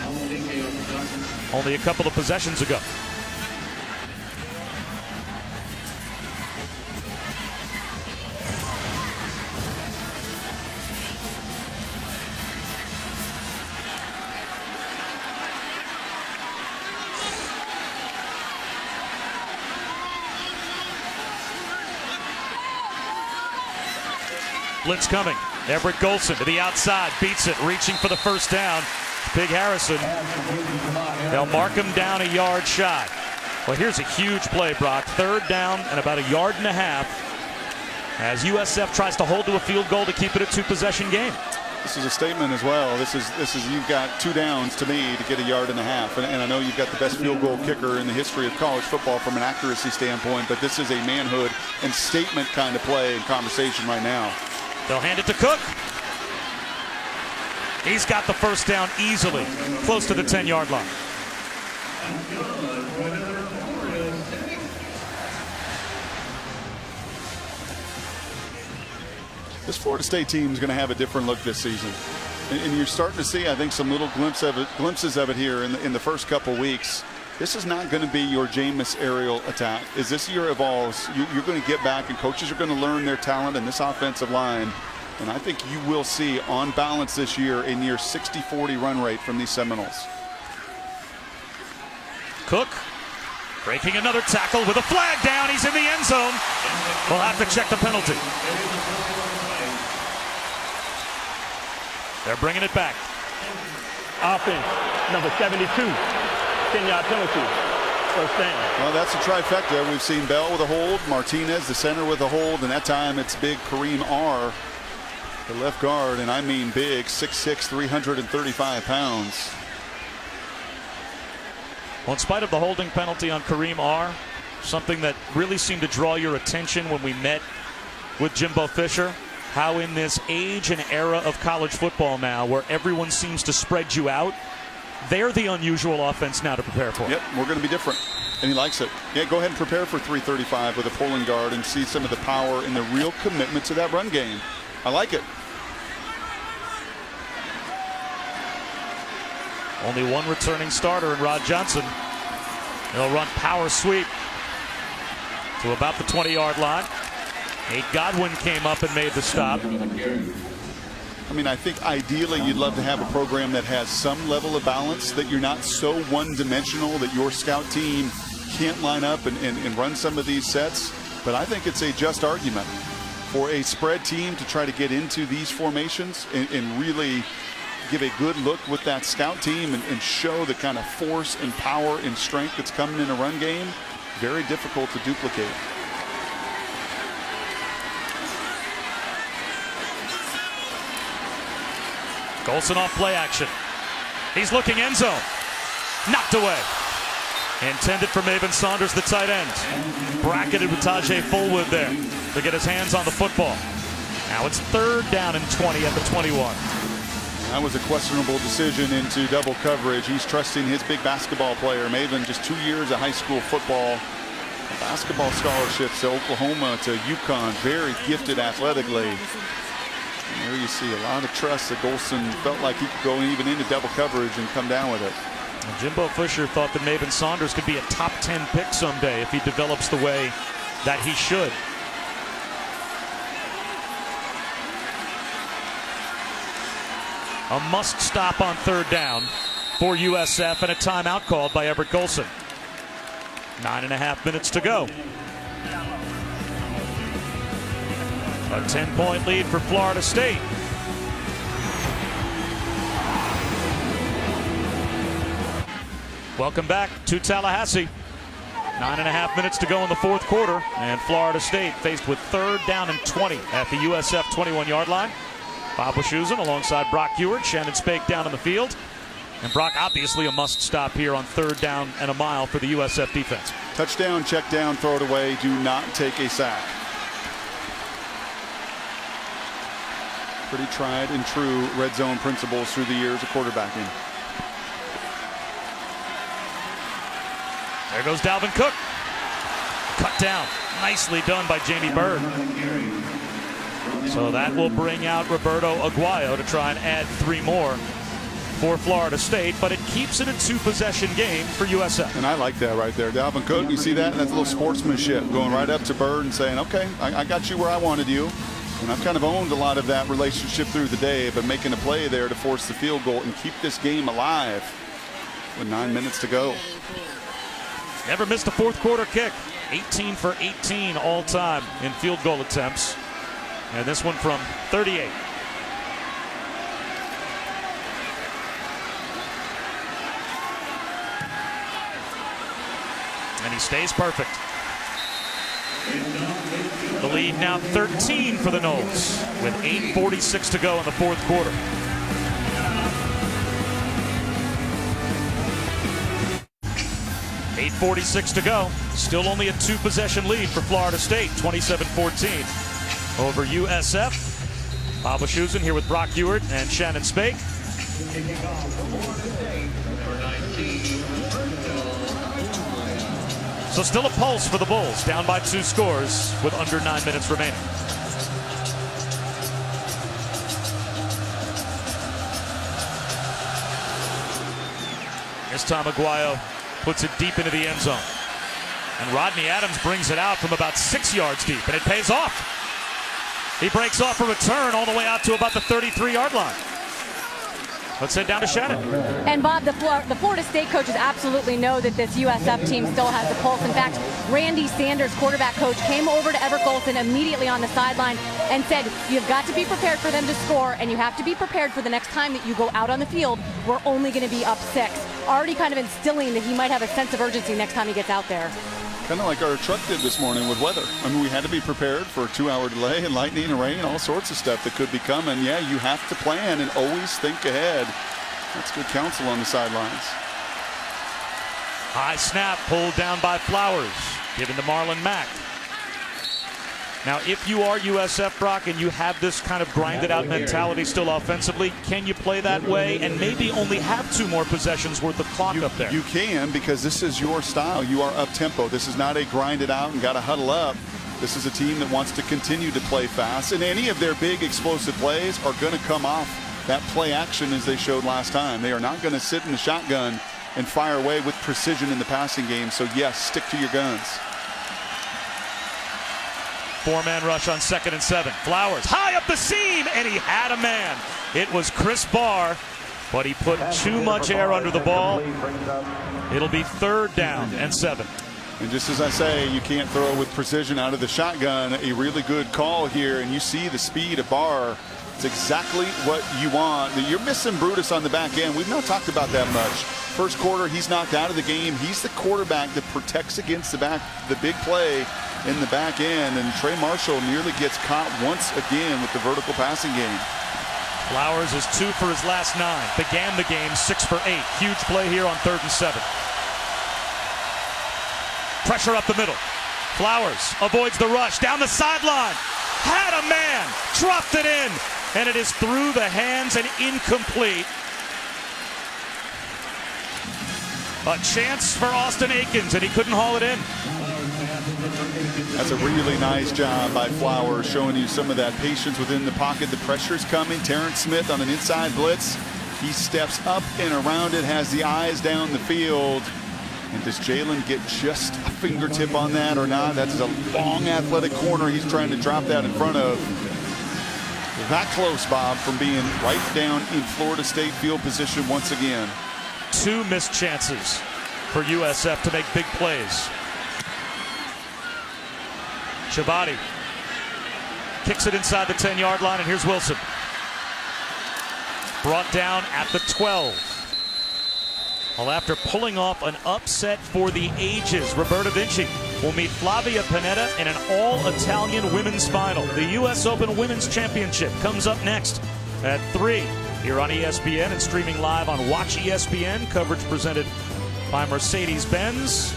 only a couple of possessions ago. Blitz coming. Everett Golson to the outside, beats it, reaching for the first down. Big Harrison. They'll mark him down a yard shy. Well, here's a huge play, Brock. 3rd down and about a yard and a half as USF tries to hold to a field goal to keep it a 2-possession game. This is a statement as well. This is you've got 2 downs to me to get a yard and a half. And I know you've got the best field goal kicker in the history of college football from an accuracy standpoint, but this is a manhood and statement kind of play and conversation right now. They'll hand it to Cook. He's got the first down easily, close to the 10-yard line. This Florida State team is going to have a different look this season. And you're starting to see, I think, some little glimpses of it here in the first couple weeks. This is not going to be your Jameis aerial attack. As this year evolves, you're going to get back, and coaches are going to learn their talent in this offensive line. And I think you will see, on balance this year, a near 60-40 run rate from these Seminoles. Cook breaking another tackle with a flag down. He's in the end zone. We'll have to check the penalty. They're bringing it back. Offense, number 72, 10-yard penalty, first down. Well, that's a trifecta. We've seen Bell with a hold, Martinez, the center, with a hold, and that time it's big Kareem R., the left guard, and I mean big, 6'6", 335 pounds. Well, in spite of the holding penalty on Kareem R., something that really seemed to draw your attention when we met with Jimbo Fisher, how in this age and era of college football now, where everyone seems to spread you out, they're the unusual offense now to prepare for. Yep, we're going to be different. And he likes it. Yeah, go ahead and prepare for 335 with a pulling guard and see some of the power and the real commitment to that run game. I like it. Only one returning starter in Rod Johnson. He'll run power sweep to about the 20-yard line. Nate Godwin came up and made the stop. I mean, I think ideally you'd love to have a program that has some level of balance, that you're not so one-dimensional that your scout team can't line up and run some of these sets. But I think it's a just argument for a spread team to try to get into these formations and really give a good look with that scout team and show the kind of force and power and strength that's coming in a run game. Very difficult to duplicate. Golson off play action. He's looking end zone. Knocked away. Intended for Maven Saunders, the tight end. Bracketed with Tajay Fullwood there to get his hands on the football. Now it's 3rd down and 20 at the 21. That was a questionable decision into double coverage. He's trusting his big basketball player. Maven, just 2 years of high school football. Basketball scholarships to Oklahoma, to UConn. Very gifted athletically. And there you see a lot of trust that Golson felt like he could go even into double coverage and come down with it. And Jimbo Fisher thought that Maven Saunders could be a top 10 pick someday if he develops the way that he should. A must stop on 3rd down for USF and a timeout called by Everett Golson. 9.5 minutes to go. A 10-point lead for Florida State. Welcome back to Tallahassee. 9.5 minutes to go in the 4th quarter, and Florida State faced with 3rd down and 20 at the USF 21-yard line. Bob Wischusen alongside Brock Ewart, Shannon Spake down on the field. And Brock obviously a must stop here on 3rd down and a mile for the USF defense. Touchdown, check down, throw it away. Do not take a sack. Pretty tried and true red zone principles through the years of quarterbacking. There goes Dalvin Cook. Cut down. Nicely done by Jamie Byrd. So that will bring out Roberto Aguayo to try and add 3 more for Florida State, but it keeps it a 2-possession game for USF. And I like that right there. Dalvin Cook, you see that? That's a little sportsmanship, going right up to Byrd and saying, okay, I got you where I wanted you. And I've kind of owned a lot of that relationship through the day, but making a play there to force the field goal and keep this game alive with 9 minutes to go. Never missed a 4th quarter kick. 18 for 18 all time in field goal attempts. And this one from 38. And he stays perfect. The lead now 13 for the Noles with 8:46 to go in the 4th quarter. .846 to go. Still only a 2-possession lead for Florida State. 27-14 over USF. Bob Wischusen here with Brock Ewart and Shannon Spake. So still a pulse for the Bulls, down by 2 scores with under 9 minutes remaining. This time Aguayo puts it deep into the end zone. And Rodney Adams brings it out from about 6 yards deep, and it pays off. He breaks off a return all the way out to about the 33-yard line. Let's head down to Shannon. And Bob, the Florida State coaches absolutely know that this USF team still has the pulse. In fact, Randy Sanders, quarterback coach, came over to Everett Golson immediately on the sideline and said, you've got to be prepared for them to score, and you have to be prepared for the next time that you go out on the field. We're only going to be up 6. Already kind of instilling that he might have a sense of urgency next time he gets out there. Kind of like our truck did this morning with weather. I mean, we had to be prepared for a 2-hour delay and lightning and rain, all sorts of stuff that could be coming. Yeah, you have to plan and always think ahead. That's good counsel on the sidelines. High snap pulled down by Flowers. Given to Marlon Mack. Now, if you are USF, Brock, and you have this kind of grinded-out mentality still offensively, can you play that way and maybe only have 2 more possessions worth of clock up there? You can, because this is your style. You are up-tempo. This is not a grind-it-out and got to huddle up. This is a team that wants to continue to play fast, and any of their big explosive plays are going to come off that play action as they showed last time. They are not going to sit in the shotgun and fire away with precision in the passing game. So, yes, stick to your guns. 4-man rush on 2nd and 7. Flowers high up the seam, and he had a man. It was Chris Barr, but he put too much air under the ball. It'll be 3rd down and 7. And just as I say, you can't throw with precision out of the shotgun. A really good call here, and you see the speed of Barr. It's exactly what you want. You're missing Brutus on the back end. We've not talked about that much. First quarter, he's knocked out of the game. He's the quarterback that protects against the big play in the back end, and Trey Marshall nearly gets caught once again with the vertical passing game. Flowers is 2 for his last 9. Began the game 6 for 8. Huge play here on 3rd and 7. Pressure up the middle. Flowers avoids the rush down the sideline. Had a man, dropped it in, and it is through the hands and incomplete. A chance for Austin Akins, and he couldn't haul it in. That's a really nice job by Flowers, showing you some of that patience within the pocket. The pressure's coming. Terrence Smith on an inside blitz. He steps up and around it, has the eyes down the field. And does Jalen get just a fingertip on that or not? That's a long athletic corner he's trying to drop that in front of. That close, Bob, from being right down in Florida State field position once again. 2 missed chances for USF to make big plays. Shabati kicks it inside the 10-yard line, and here's Wilson. Brought down at the 12. Well, after pulling off an upset for the ages, Roberta Vinci will meet Flavia Panetta in an all-Italian women's final. The U.S. Open Women's Championship comes up next at 3 here on ESPN and streaming live on Watch ESPN. Coverage presented by Mercedes-Benz.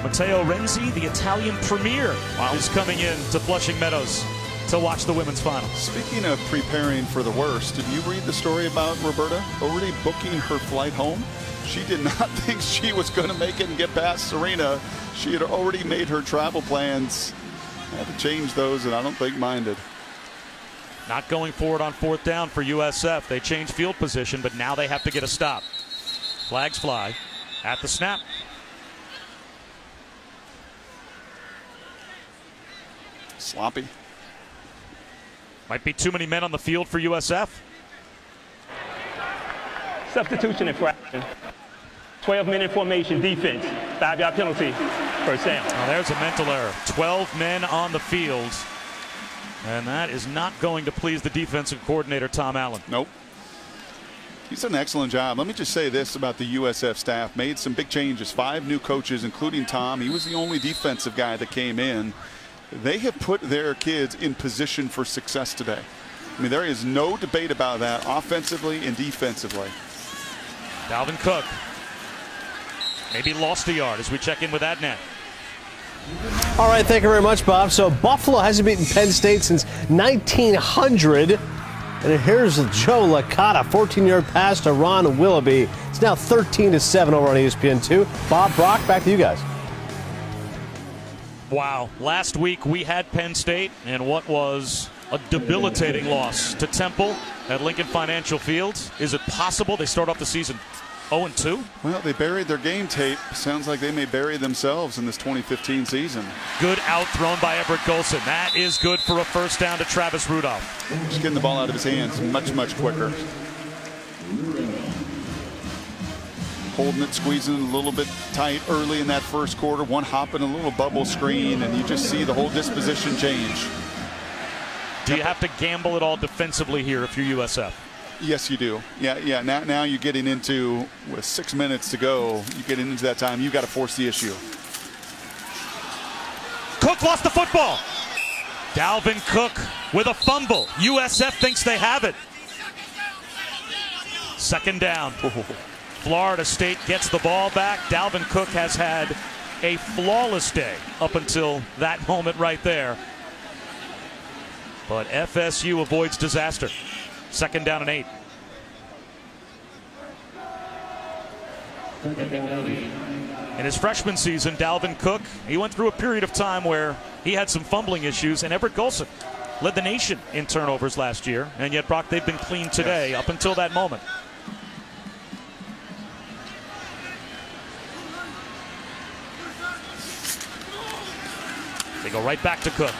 Matteo Renzi, the Italian premier, is coming in to Flushing Meadows to watch the women's final. Speaking of preparing for the worst, did you read the story about Roberta already booking her flight home? She did not think she was going to make it and get past Serena. She had already made her travel plans. Had to change those, and I don't think minded. Not going forward on 4th down for USF. They change field position, but now they have to get a stop. Flags fly at the snap. Sloppy. Might be too many men on the field for USF. Substitution infraction. 12-minute formation defense. 5-yard penalty. 1st down. Now there's a mental error. 12 men on the field. And that is not going to please the defensive coordinator, Tom Allen. Nope. He's done an excellent job. Let me just say this about the USF staff. Made some big changes. 5 new coaches, including Tom. He was the only defensive guy that came in. They have put their kids in position for success today. I mean, there is no debate about that offensively and defensively. Dalvin Cook maybe lost a yard as we check in with Adnan. All right, thank you very much, Bob. So Buffalo hasn't beaten Penn State since 1900. And here's Joe Licata, 14-yard pass to Ron Willoughby. It's now 13-7 over on ESPN2. Bob, Brock, back to you guys. Wow. Last week we had Penn State and what was a debilitating loss to Temple at Lincoln Financial Field. Is it possible they start off the season 0-2? Well, they buried their game tape. Sounds like they may bury themselves in this 2015 season. Good out thrown by Everett Golson. That is good for a 1st down to Travis Rudolph. Just getting the ball out of his hands much, much quicker. Holding it, squeezing it a little bit tight early in that 1st quarter. One hopping a little bubble screen, and you just see the whole disposition change. Do you have to gamble at all defensively here if you're USF? Yes, you do. Yeah. Now you're getting into, with 6 minutes to go, you're getting into that time. You've got to force the issue. Cook lost the football. Dalvin Cook with a fumble. USF thinks they have it. 2nd down. Florida State gets the ball back. Dalvin Cook has had a flawless day up until that moment right there. But FSU avoids disaster. 2nd down and 8. In his freshman season, Dalvin Cook, he went through a period of time where he had some fumbling issues, and Everett Golson led the nation in turnovers last year, and yet, Brock, they've been clean today up until that moment. They go right back to Cook.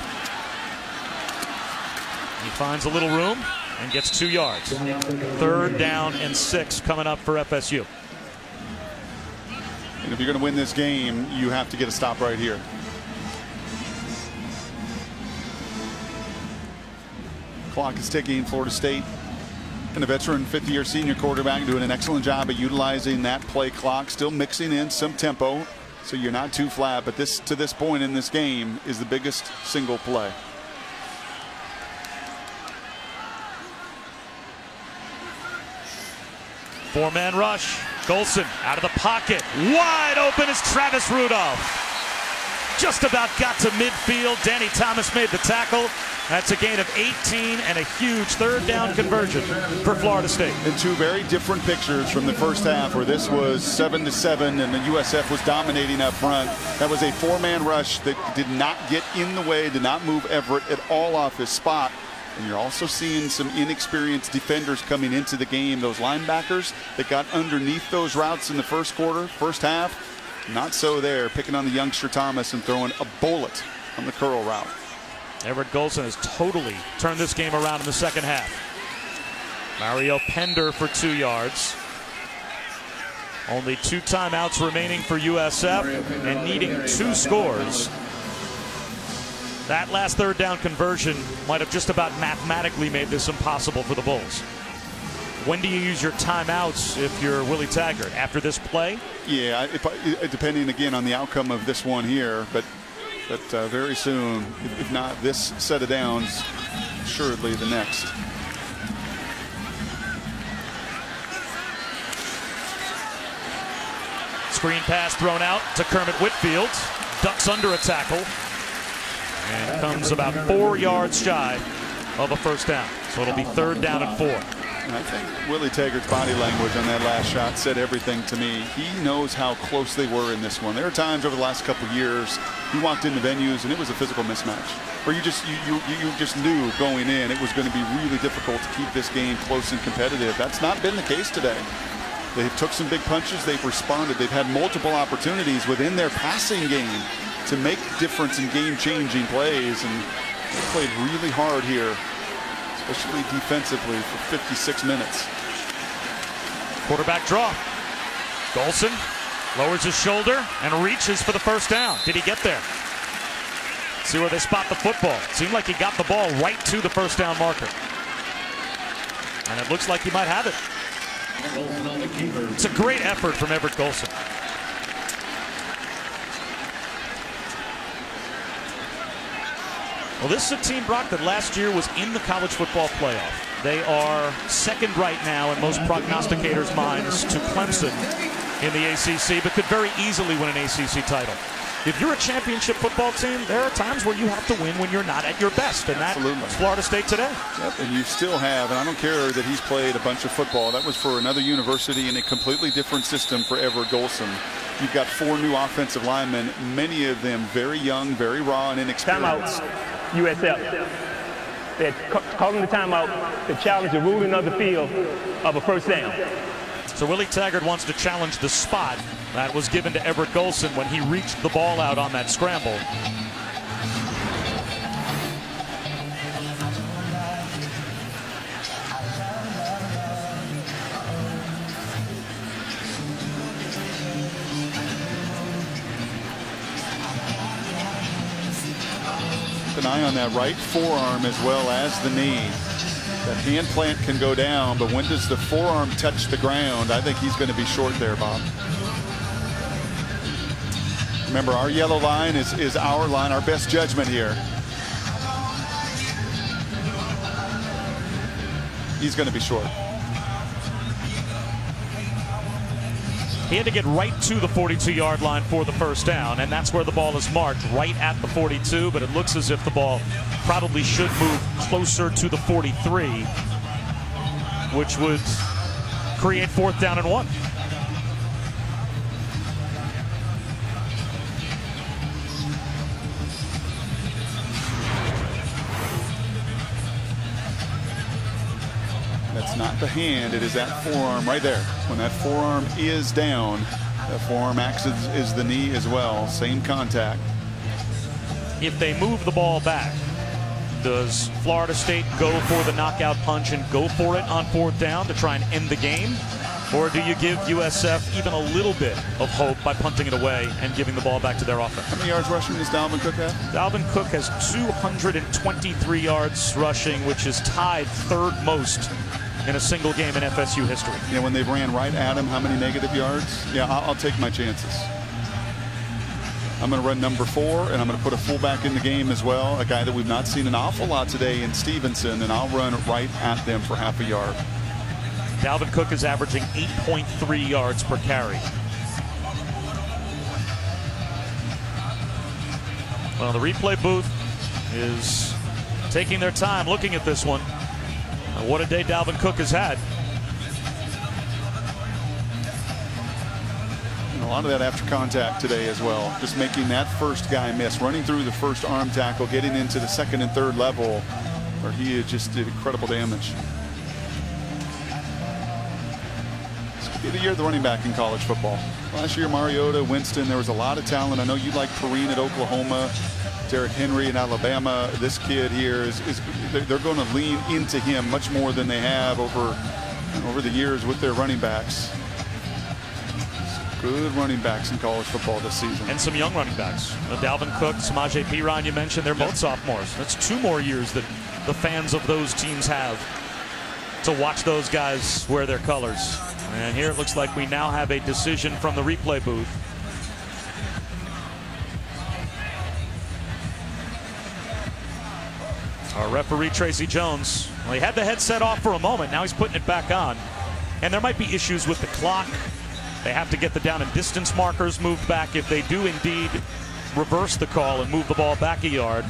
He finds a little room and gets 2 yards. 3rd down and 6 coming up for FSU. And if you're going to win this game, you have to get a stop right here. Clock is ticking. Florida State and a veteran 50-year senior quarterback doing an excellent job of utilizing that play clock, still mixing in some tempo so you're not too flat. But this, to this point in this game, is the biggest single play. Four-man rush. Golson out of the pocket. Wide open is Travis Rudolph. Just about got to midfield. Danny Thomas made the tackle. That's a gain of 18 and a huge 3rd down conversion for Florida State. And 2 very different pictures from the first half, where this was 7-7 and the USF was dominating up front. That was a 4-man rush that did not get in the way, did not move Everett at all off his spot. And you're also seeing some inexperienced defenders coming into the game. Those linebackers that got underneath those routes in the first quarter, first half, not so there. Picking on the youngster Thomas and throwing a bullet on the curl route. Everett Golson has totally turned this game around in the 2nd half. Mario Pender for 2 yards. Only 2 timeouts remaining for USF and needing 2 scores. That last 3rd down conversion might have just about mathematically made this impossible for the Bulls. When do you use your timeouts if you're Willie Taggart? After this play? Yeah, depending again on the outcome of this one here, but very soon, if not this set of downs, assuredly the next. Screen pass thrown out to Kermit Whitfield. Ducks under a tackle. And comes about 4 yards shy of a 1st down. So it'll be 3rd down and 4. I think Willie Taggart's body language on that last shot said everything to me. He knows how close they were in this one. There are times over the last couple of years he walked into venues and it was a physical mismatch where you just knew going in it was going to be really difficult to keep this game close and competitive. That's not been the case today. They took some big punches. They've responded. They've had multiple opportunities within their passing game to make difference in game-changing plays, and they played really hard here, especially defensively, for 56 minutes. Quarterback draw. Golson lowers his shoulder and reaches for the 1st down. Did he get there? See where they spot the football. Seemed like he got the ball right to the 1st down marker. And it looks like he might have it. It's a great effort from Everett Golson. Well, this is a team, Brock, that last year was in the college football playoff. They are 2nd right now in most prognosticators' minds to Clemson in the ACC, but could very easily win an ACC title. If you're a championship football team, there are times where you have to win when you're not at your best, and that's Florida State today. Yep, and you still have, and I don't care that he's played a bunch of football. That was for another university in a completely different system for Everett Golson. You've got 4 new offensive linemen, many of them very young, very raw, and inexperienced. Timeout, USF. They're calling the timeout to challenge the ruling of the field of a 1st down. So Willie Taggart wants to challenge the spot that was given to Everett Golson when he reached the ball out on that scramble. Keep an eye on that right forearm as well as the knee. That hand plant can go down, but when does the forearm touch the ground? I think he's going to be short there, Bob. Remember, our yellow line is our line, our best judgment here. He's going to be short. He had to get right to the 42-yard line for the first down, and that's where the ball is marked, right at the 42, but it looks as if the ball probably should move closer to the 43, which would create 4th down and 1. That's not the hand, it is that forearm right there. When that forearm is down, that forearm acts as the knee as well. Same contact. If they move the ball back, does Florida State go for the knockout punch and go for it on 4th down to try and end the game? Or do you give USF even a little bit of hope by punting it away and giving the ball back to their offense? How many yards rushing does Dalvin Cook have? Dalvin Cook has 223 yards rushing, which is tied 3rd most in a single game in FSU history. Yeah, when they ran right at him, how many negative yards? Yeah, I'll take my chances. I'm going to run number 4, and I'm going to put a fullback in the game as well, a guy that we've not seen an awful lot today in Stevenson, and I'll run right at them for half a yard. Dalvin Cook is averaging 8.3 yards per carry. Well, the replay booth is taking their time looking at this one. What a day Dalvin Cook has had. And a lot of that after contact today as well. Just making that first guy miss, running through the first arm tackle, getting into the 2nd and 3rd level, where he just did incredible damage. This could be the year of the running back in college football. Last year, Mariota, Winston, there was a lot of talent. I know you like Perrine at Oklahoma, Derrick Henry in Alabama. This kid here they're going to lean into him much more than they have over the years with their running backs. Good running backs in college football this season. And some young running backs. Dalvin Cook, Samaje Perine, you mentioned, they're both sophomores. That's 2 more years that the fans of those teams have to watch those guys wear their colors. And here it looks like we now have a decision from the replay booth. Our referee, Tracy Jones, well, he had the headset off for a moment. Now he's putting it back on. And there might be issues with the clock. They have to get the down and distance markers moved back if they do indeed reverse the call and move the ball back a yard.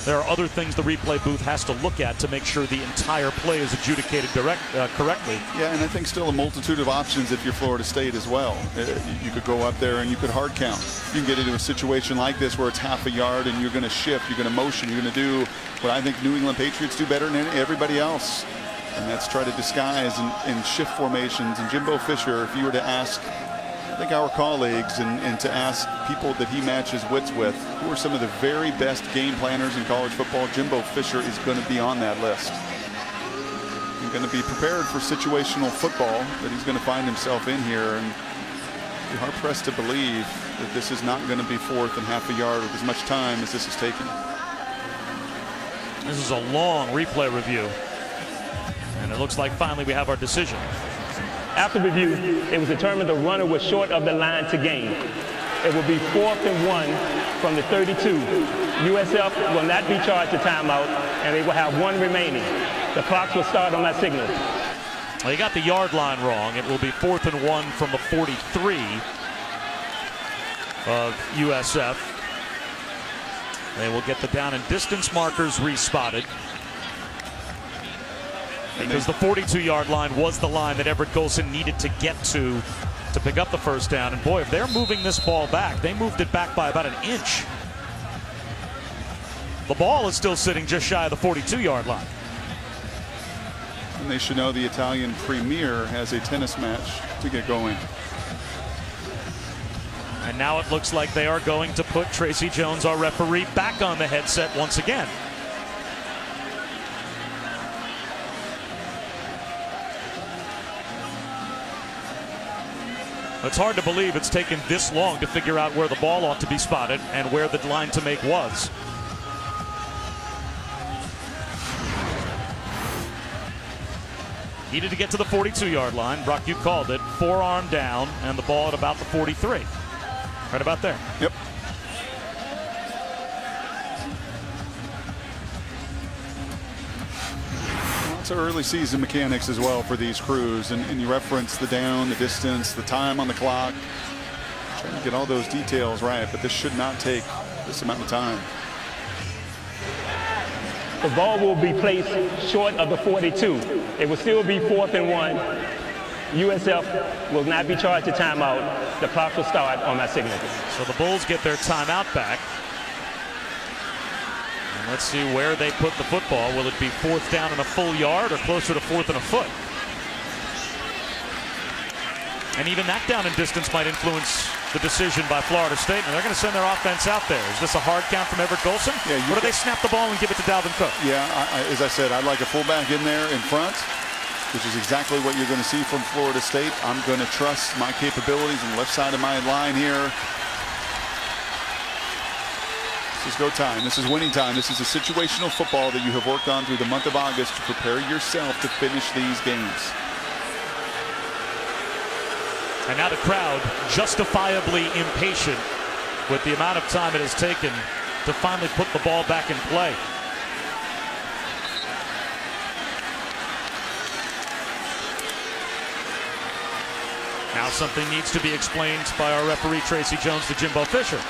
There are other things the replay booth has to look at to make sure the entire play is adjudicated correctly. Yeah, and I think still a multitude of options if you're Florida State as well. You could go up there and you could hard count. You can get into a situation like this where it's half a yard and you're going to shift, you're going to motion, you're going to do what I think New England Patriots do better than everybody else. And that's try to disguise and shift formations. And Jimbo Fisher, if you were to ask, I think, our colleagues and to ask people that he matches wits with, who are some of the very best game planners in college football, Jimbo Fisher is going to be on that list. He's going to be prepared for situational football that he's going to find himself in here. And you're hard-pressed to believe that this is not going to be 4th and half a yard with as much time as this is taking. This is a long replay review. And it looks like finally we have our decision. After review, it was determined the runner was short of the line to gain. It will be 4th and 1 from the 32. USF will not be charged a timeout, and they will have 1 remaining. The clocks will start on my signal. Well, you got the yard line wrong. It will be 4th and 1 from the 43 of USF. They will get the down and distance markers respotted, because the 42-yard line was the line that Everett Golson needed to get to pick up the first down. And boy, if they're moving this ball back, they moved it back by about 1 inch. The ball is still sitting just shy of the 42-yard line. And they should know the Italian Premier has a tennis match to get going. And now it looks like they are going to put Tracy Jones, our referee, back on the headset once again. It's hard to believe it's taken this long to figure out where the ball ought to be spotted and where the line to make was. Needed to get to the 42-yard line. Brock, you called it. Forearm down, and the ball at about the 43. Right about there. Yep. Lots of early season mechanics as well for these crews, and you reference the down, the distance, the time on the clock. Trying to get all those details right, but this should not take this amount of time. The ball will be placed short of the 42. It will still be 4th and 1. USF will not be charged a timeout. The clock will start on my signature. So the Bulls get their timeout back. And let's see where they put the football. Will it be 4th down and a full yard or closer to 4th and a foot? And even that down in distance might influence the decision by Florida State. And they're going to send their offense out there. Is this a hard count from Everett Golson? Yeah, or do they snap the ball and give it to Dalvin Cook? Yeah, as I said, I'd like a fullback in there in front, which is exactly what you're going to see from Florida State. I'm going to trust my capabilities on the left side of my line here. This is go time. This is winning time. This is a situational football that you have worked on through the month of August to prepare yourself to finish these games. And now the crowd justifiably impatient with the amount of time it has taken to finally put the ball back in play. Now something needs to be explained by our referee Tracy Jones to Jimbo Fisher.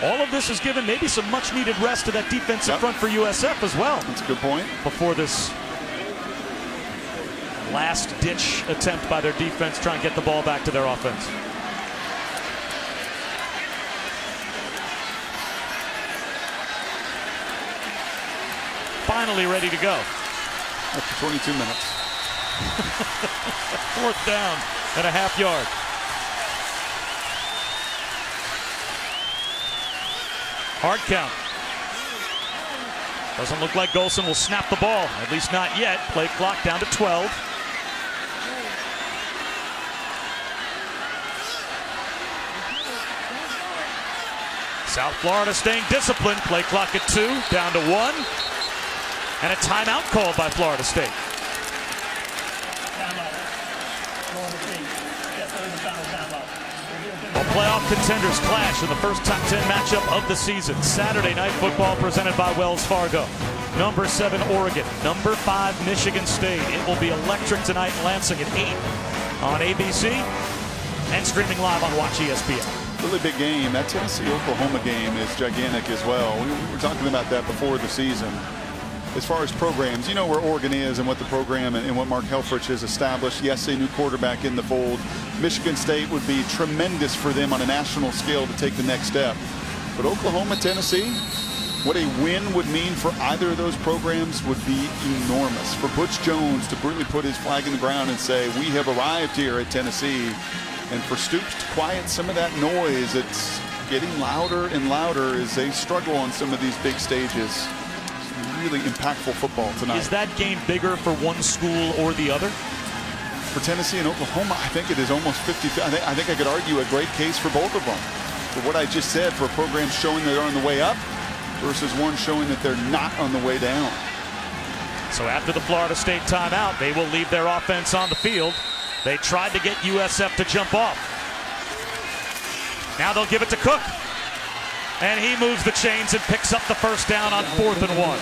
All of this has given maybe some much-needed rest to that defensive front for USF as well. That's a good point. Before this last-ditch attempt by their defense trying to get the ball back to their offense. Finally ready to go. After 22 minutes. 4th down and a half yard. Hard count. Doesn't look like Golson will snap the ball, at least not yet. Play clock down to 12. South Florida staying disciplined. Play clock at 2, down to 1. And a timeout called by Florida State. Well, playoff contenders clash in the first top 10 matchup of the season. Saturday night football presented by Wells Fargo. Number 7 Oregon, number 5 Michigan State. It will be electric tonight in Lansing at 8 on ABC and streaming live on Watch ESPN. Really big game. That Tennessee-Oklahoma game is gigantic as well. We were talking about that before the season. As far as programs, you know where Oregon is and what the program and what Mark Helfrich has established. Yes, a new quarterback in the fold. Michigan State would be tremendous for them on a national scale to take the next step. But Oklahoma, Tennessee, what a win would mean for either of those programs would be enormous. For Butch Jones to really put his flag in the ground and say, we have arrived here at Tennessee. And for Stoops to quiet some of that noise, it's getting louder and louder as they struggle on some of these big stages. Really impactful football tonight. Is that game bigger for one school or the other? For Tennessee and Oklahoma, I think it is almost 50. I think I could argue a great case for both of them. For what I just said, for programs showing they're on the way up versus one showing that they're not on the way down. So after the Florida State timeout, they will leave their offense on the field. They tried to get USF to jump off. Now they'll give it to Cook. And he moves the chains and picks up the first down on 4th and 1.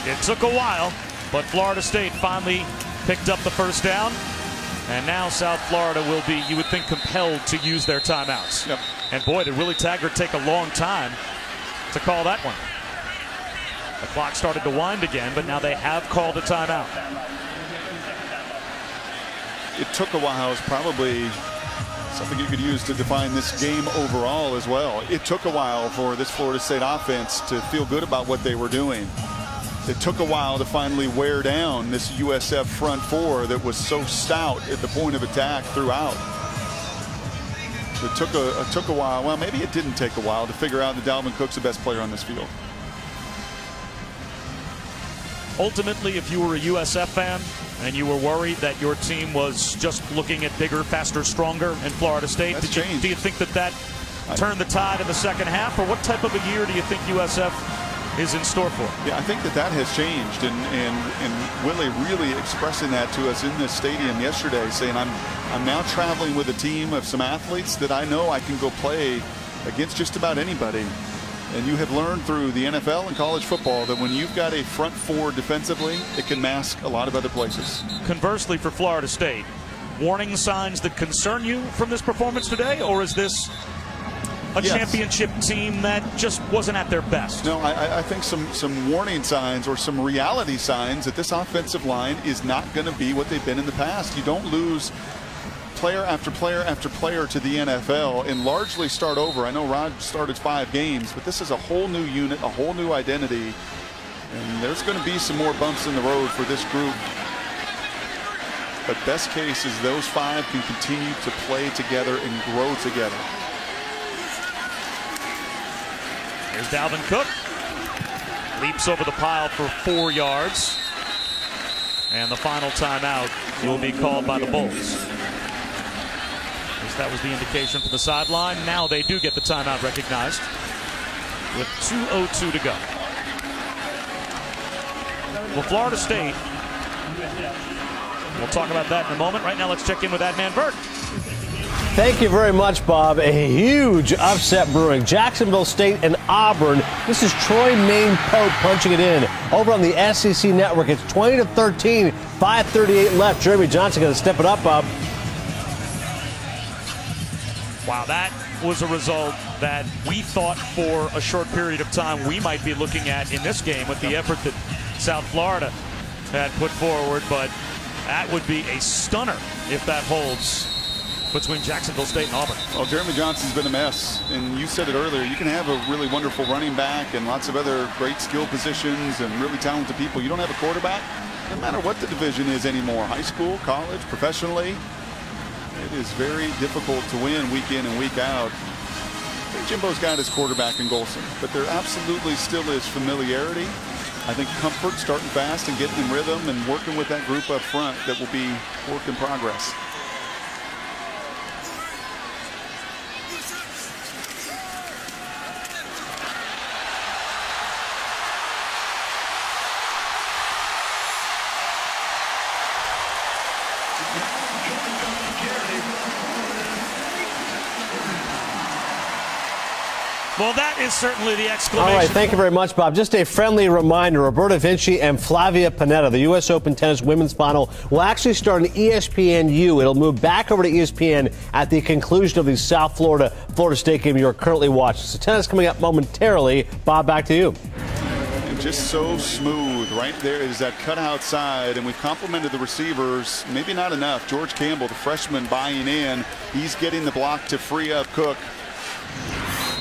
It took a while, but Florida State finally picked up the first down. And now South Florida will be, you would think, compelled to use their timeouts. Yep. And boy, did Willie Taggart take a long time to call that one. The clock started to wind again, but now they have called a timeout. It took a while. It's probably something you could use to define this game overall as well. It took a while for this Florida State offense to feel good about what they were doing. It took a while to finally wear down this USF front four that was so stout at the point of attack throughout. It took a while. Well, maybe it didn't take a while to figure out that Dalvin Cook's the best player on this field. Ultimately, if you were a USF fan and you were worried that your team was just looking at bigger, faster, stronger in Florida State, do you think that turned the tide in the second half? Or what type of a year do you think USF is in store for him. Yeah, I think that has changed, and Willie really expressing that to us in this stadium yesterday, saying I'm now traveling with a team of some athletes that I know I can go play against just about anybody. And you have learned through the NFL and college football that when you've got a front four defensively, it can mask a lot of other places. Conversely, for Florida State, warning signs that concern you from this performance today, or is this a championship team that just wasn't at their best? No, I think some warning signs or some reality signs that this offensive line is not going to be what they've been in the past. You don't lose player after player after player to the NFL and largely start over. I know Rod started 5 games, but this is a whole new unit, a whole new identity, and there's going to be some more bumps in the road for this group. But best case is those 5 can continue to play together and grow together. Here's Dalvin Cook. Leaps over the pile for 4 yards. And the final timeout will be called by the Bulls. That was the indication from the sideline. Now they do get the timeout recognized with 2:02 to go. Well, Florida State, we'll talk about that in a moment. Right now, let's check in with Adnan Burt. Thank you very much, Bob. A huge upset brewing. Jacksonville State and Auburn. This is Troy Maine Pope punching it in. Over on the SEC Network, it's 20-13, 5:38 left. Jeremy Johnson going to step it up, Bob. Wow, that was a result that we thought for a short period of time we might be looking at in this game with the effort that South Florida had put forward, but that would be a stunner if that holds between Jacksonville State and Auburn. Well, Jeremy Johnson's been a mess, and you said it earlier, you can have a really wonderful running back and lots of other great skill positions and really talented people. You don't have a quarterback, no matter what the division is anymore, high school, college, professionally. It is very difficult to win week in and week out. I think Jimbo's got his quarterback in Golson, but there absolutely still is familiarity. I think comfort, starting fast and getting in rhythm and working with that group up front that will be work in progress. Well, that is certainly the exclamation. All right, thank you very much, Bob. Just a friendly reminder, Roberta Vinci and Flavia Panetta, the U.S. Open Tennis Women's Final, will actually start on ESPNU. It'll move back over to ESPN at the conclusion of the South Florida State game you're currently watching. So tennis coming up momentarily. Bob, back to you. And just so smooth. Right there is that cut outside, and we've complimented the receivers. Maybe not enough. George Campbell, the freshman, buying in. He's getting the block to free up Cook.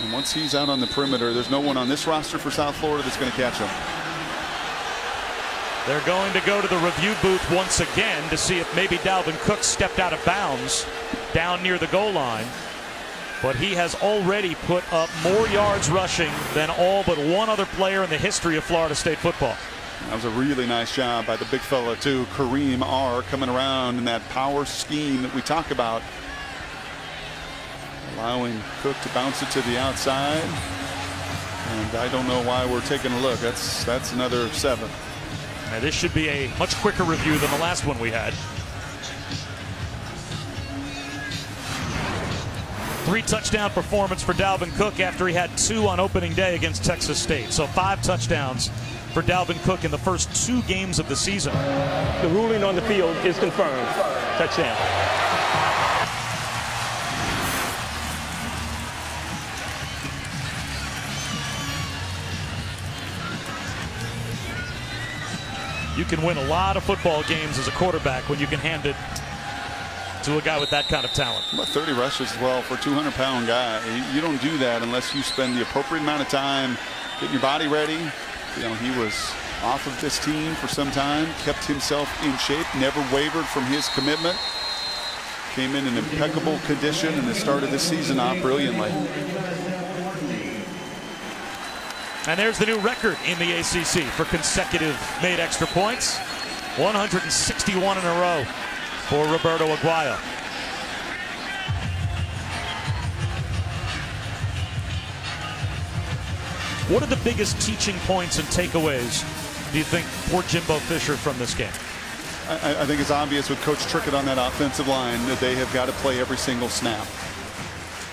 And once he's out on the perimeter, there's no one on this roster for South Florida that's going to catch him. They're going to go to the review booth once again to see if maybe Dalvin Cook stepped out of bounds down near the goal line. But he has already put up more yards rushing than all but one other player in the history of Florida State football. That was a really nice job by the big fella, too. Kareem R. coming around in that power scheme that we talk about. Allowing Cook to bounce it to the outside. And I don't know why we're taking a look. That's another 7. Now this should be a much quicker review than the last one we had. 3-touchdown performance for Dalvin Cook after he had 2 on opening day against Texas State. So 5 touchdowns for Dalvin Cook in the first 2 games of the season. The ruling on the field is confirmed. Touchdown. You can win a lot of football games as a quarterback when you can hand it to a guy with that kind of talent. About 30 rushes as well for a 200-pound guy. You don't do that unless you spend the appropriate amount of time getting your body ready. You know, he was off of this team for some time, kept himself in shape, never wavered from his commitment. Came in impeccable condition and has started this season off brilliantly. And there's the new record in the ACC for consecutive made extra points. 161 in a row for Roberto Aguayo. What are the biggest teaching points and takeaways, do you think, for Jimbo Fisher from this game? I think it's obvious with Coach Trickett on that offensive line that they have got to play every single snap.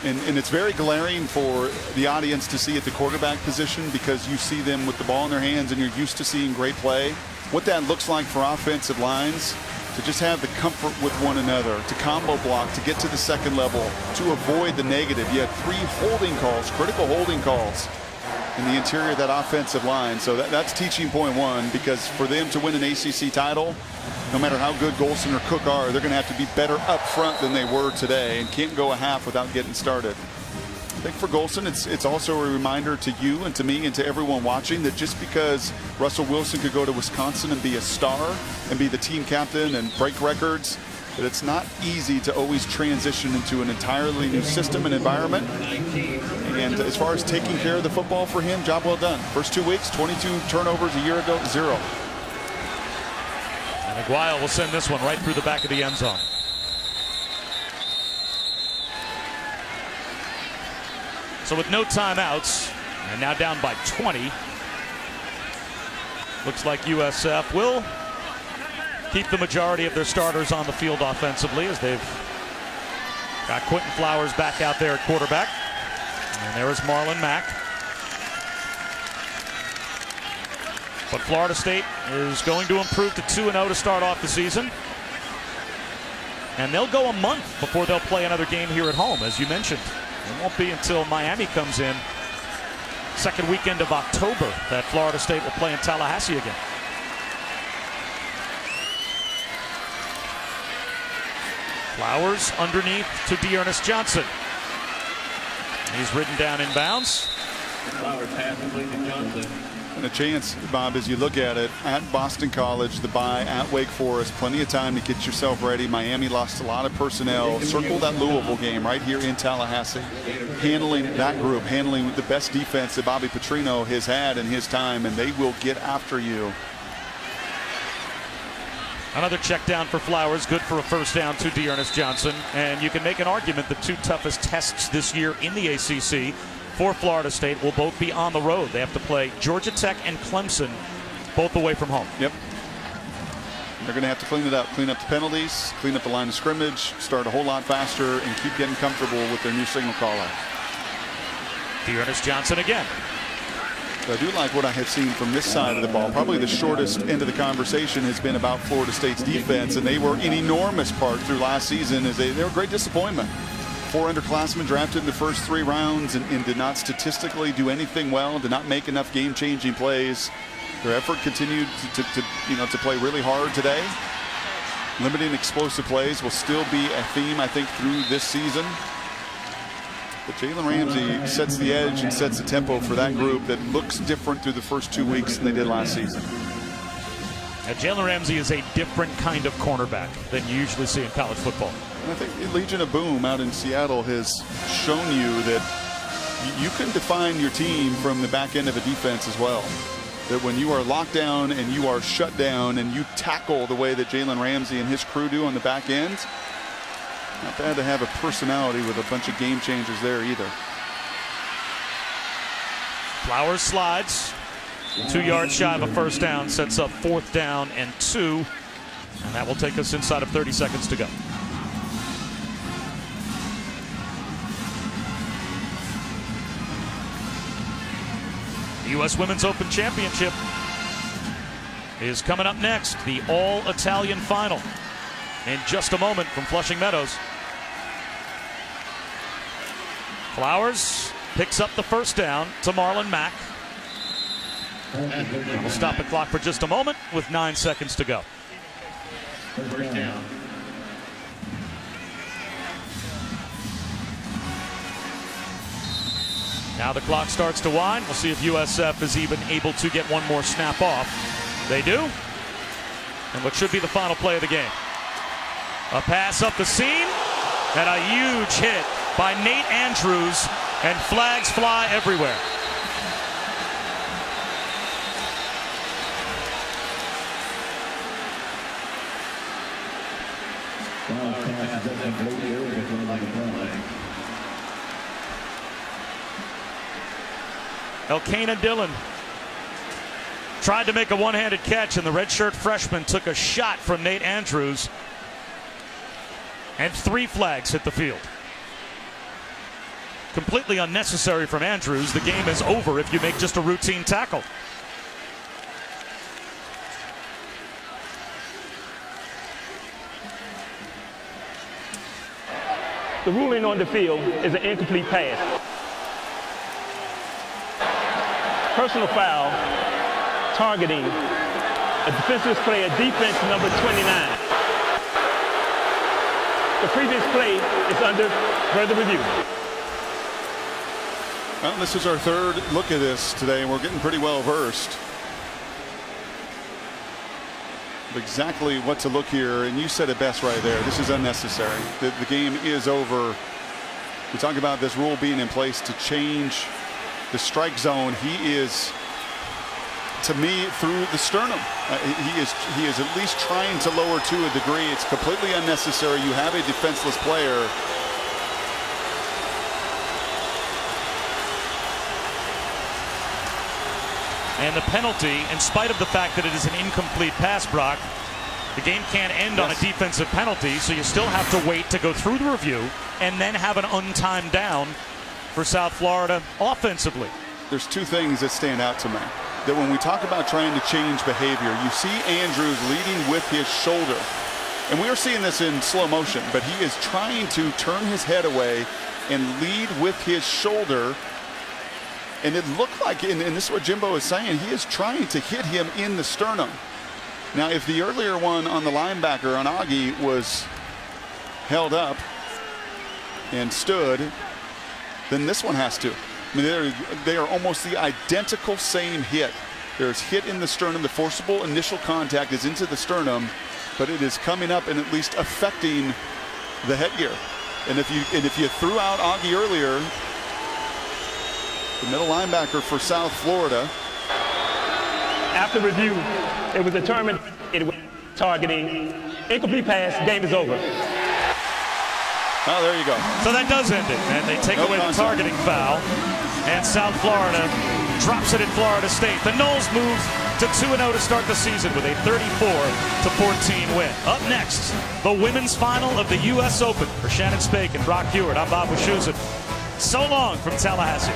And it's very glaring for the audience to see at the quarterback position, because you see them with the ball in their hands and you're used to seeing great play. What that looks like for offensive lines, to just have the comfort with one another, to combo block, to get to the second level, to avoid the negative. You had 3 holding calls, critical holding calls in the interior of that offensive line. So that's teaching point 1, because for them to win an ACC title, no matter how good Golson or Cook are, they're going to have to be better up front than they were today, and can't go a half without getting started. I think for Golson, it's also a reminder to you and to me and to everyone watching that just because Russell Wilson could go to Wisconsin and be a star and be the team captain and break records, that it's not easy to always transition into an entirely new system and environment. And as far as taking care of the football for him, job well done. First 2 weeks, 22 turnovers. A year ago, 0. And Aguayo will send this one right through the back of the end zone. So with no timeouts, and now down by 20, looks like USF will keep the majority of their starters on the field offensively, as they've got Quentin Flowers back out there at quarterback. And there is Marlon Mack. But Florida State is going to improve to 2-0 to start off the season. And they'll go a month before they'll play another game here at home, as you mentioned. It won't be until Miami comes in, second weekend of October, that Florida State will play in Tallahassee again. Flowers underneath to Dearness Johnson. He's ridden down in bounds. Flowers pass complete to Johnson. And a chance, Bob, as you look at it, at Boston College, the bye, at Wake Forest, plenty of time to get yourself ready. Miami lost a lot of personnel. Circle that Louisville game right here in Tallahassee. Handling that group, handling the best defense that Bobby Petrino has had in his time, and they will get after you. Another check down for Flowers, good for a first down to Dearness Johnson. And you can make an argument the 2 toughest tests this year in the ACC for Florida State will both be on the road. They have to play Georgia Tech and Clemson, both away from home. Yep. They're going to have to clean it up, clean up the penalties, clean up the line of scrimmage, start a whole lot faster, and keep getting comfortable with their new signal caller. Dearness Johnson again. I do like what I have seen from this side of the ball. Probably the shortest end of the conversation has been about Florida State's defense, and they were an enormous part through last season as they were a great disappointment. 4 underclassmen drafted in the first 3 rounds and did not statistically do anything well, did not make enough game-changing plays. Their effort continued to play really hard today. Limiting explosive plays will still be a theme, I think, through this season. But Jalen Ramsey sets the edge and sets the tempo for that group that looks different through the first 2 weeks than they did last season. Jalen Ramsey is a different kind of cornerback than you usually see in college football. And I think Legion of Boom out in Seattle has shown you that you can define your team from the back end of a defense as well. That when you are locked down and you are shut down and you tackle the way that Jalen Ramsey and his crew do on the back end, not bad to have a personality with a bunch of game changers there either. Flowers slides. 2 yards shy of a first down, sets up 4th down and 2. And that will take us inside of 30 seconds to go. The U.S. Women's Open Championship is coming up next. The All-Italian Final in just a moment from Flushing Meadows. Flowers picks up the first down to Marlon Mack. We'll stop the clock for just a moment with 9 seconds to go. First down. Now the clock starts to wind. We'll see if USF is even able to get one more snap off. They do. And what should be the final play of the game. A pass up the seam and a huge hit by Nate Andrews, and flags fly everywhere. Elkanah Dillon tried to make a one-handed catch, and the redshirt freshman took a shot from Nate Andrews, and 3 flags hit the field. Completely unnecessary from Andrews. The game is over if you make just a routine tackle. The ruling on the field is an incomplete pass. Personal foul, targeting a defensive player, defense number 29. The previous play is under further review. Well, this is our 3rd look at this today, and we're getting pretty well versed of exactly what to look here. And you said it best right there. This is unnecessary. The game is over. We talk about this rule being in place to change the strike zone. He is, to me, through the sternum. He is at least trying to lower to a degree. It's completely unnecessary. You have a defenseless player. And the penalty, in spite of the fact that it is an incomplete pass, Brock, the game can't end on a defensive penalty, so you still have to wait to go through the review and then have an untimed down for South Florida offensively. There's 2 things that stand out to me. That when we talk about trying to change behavior, you see Andrews leading with his shoulder. And we are seeing this in slow motion, but he is trying to turn his head away and lead with his shoulder. And it looked like, and this is what Jimbo is saying, he is trying to hit him in the sternum. Now, if the earlier one on the linebacker on Augie was held up and stood, then this one has to. I mean, they are almost the identical same hit. There's hit in the sternum. The forcible initial contact is into the sternum, but it is coming up and at least affecting the headgear. And if you threw out Augie earlier, the middle linebacker for South Florida. After review, it was determined it was targeting. Incomplete pass, game is over. Oh, there you go. So that does end it, and they take away the targeting foul, and South Florida drops it at Florida State. The Noles move to 2-0 to start the season with a 34-14 win. Up next, the women's final of the U.S. Open. For Shannon Spake and Brock Hewitt, I'm Bob Wischusen. So long from Tallahassee.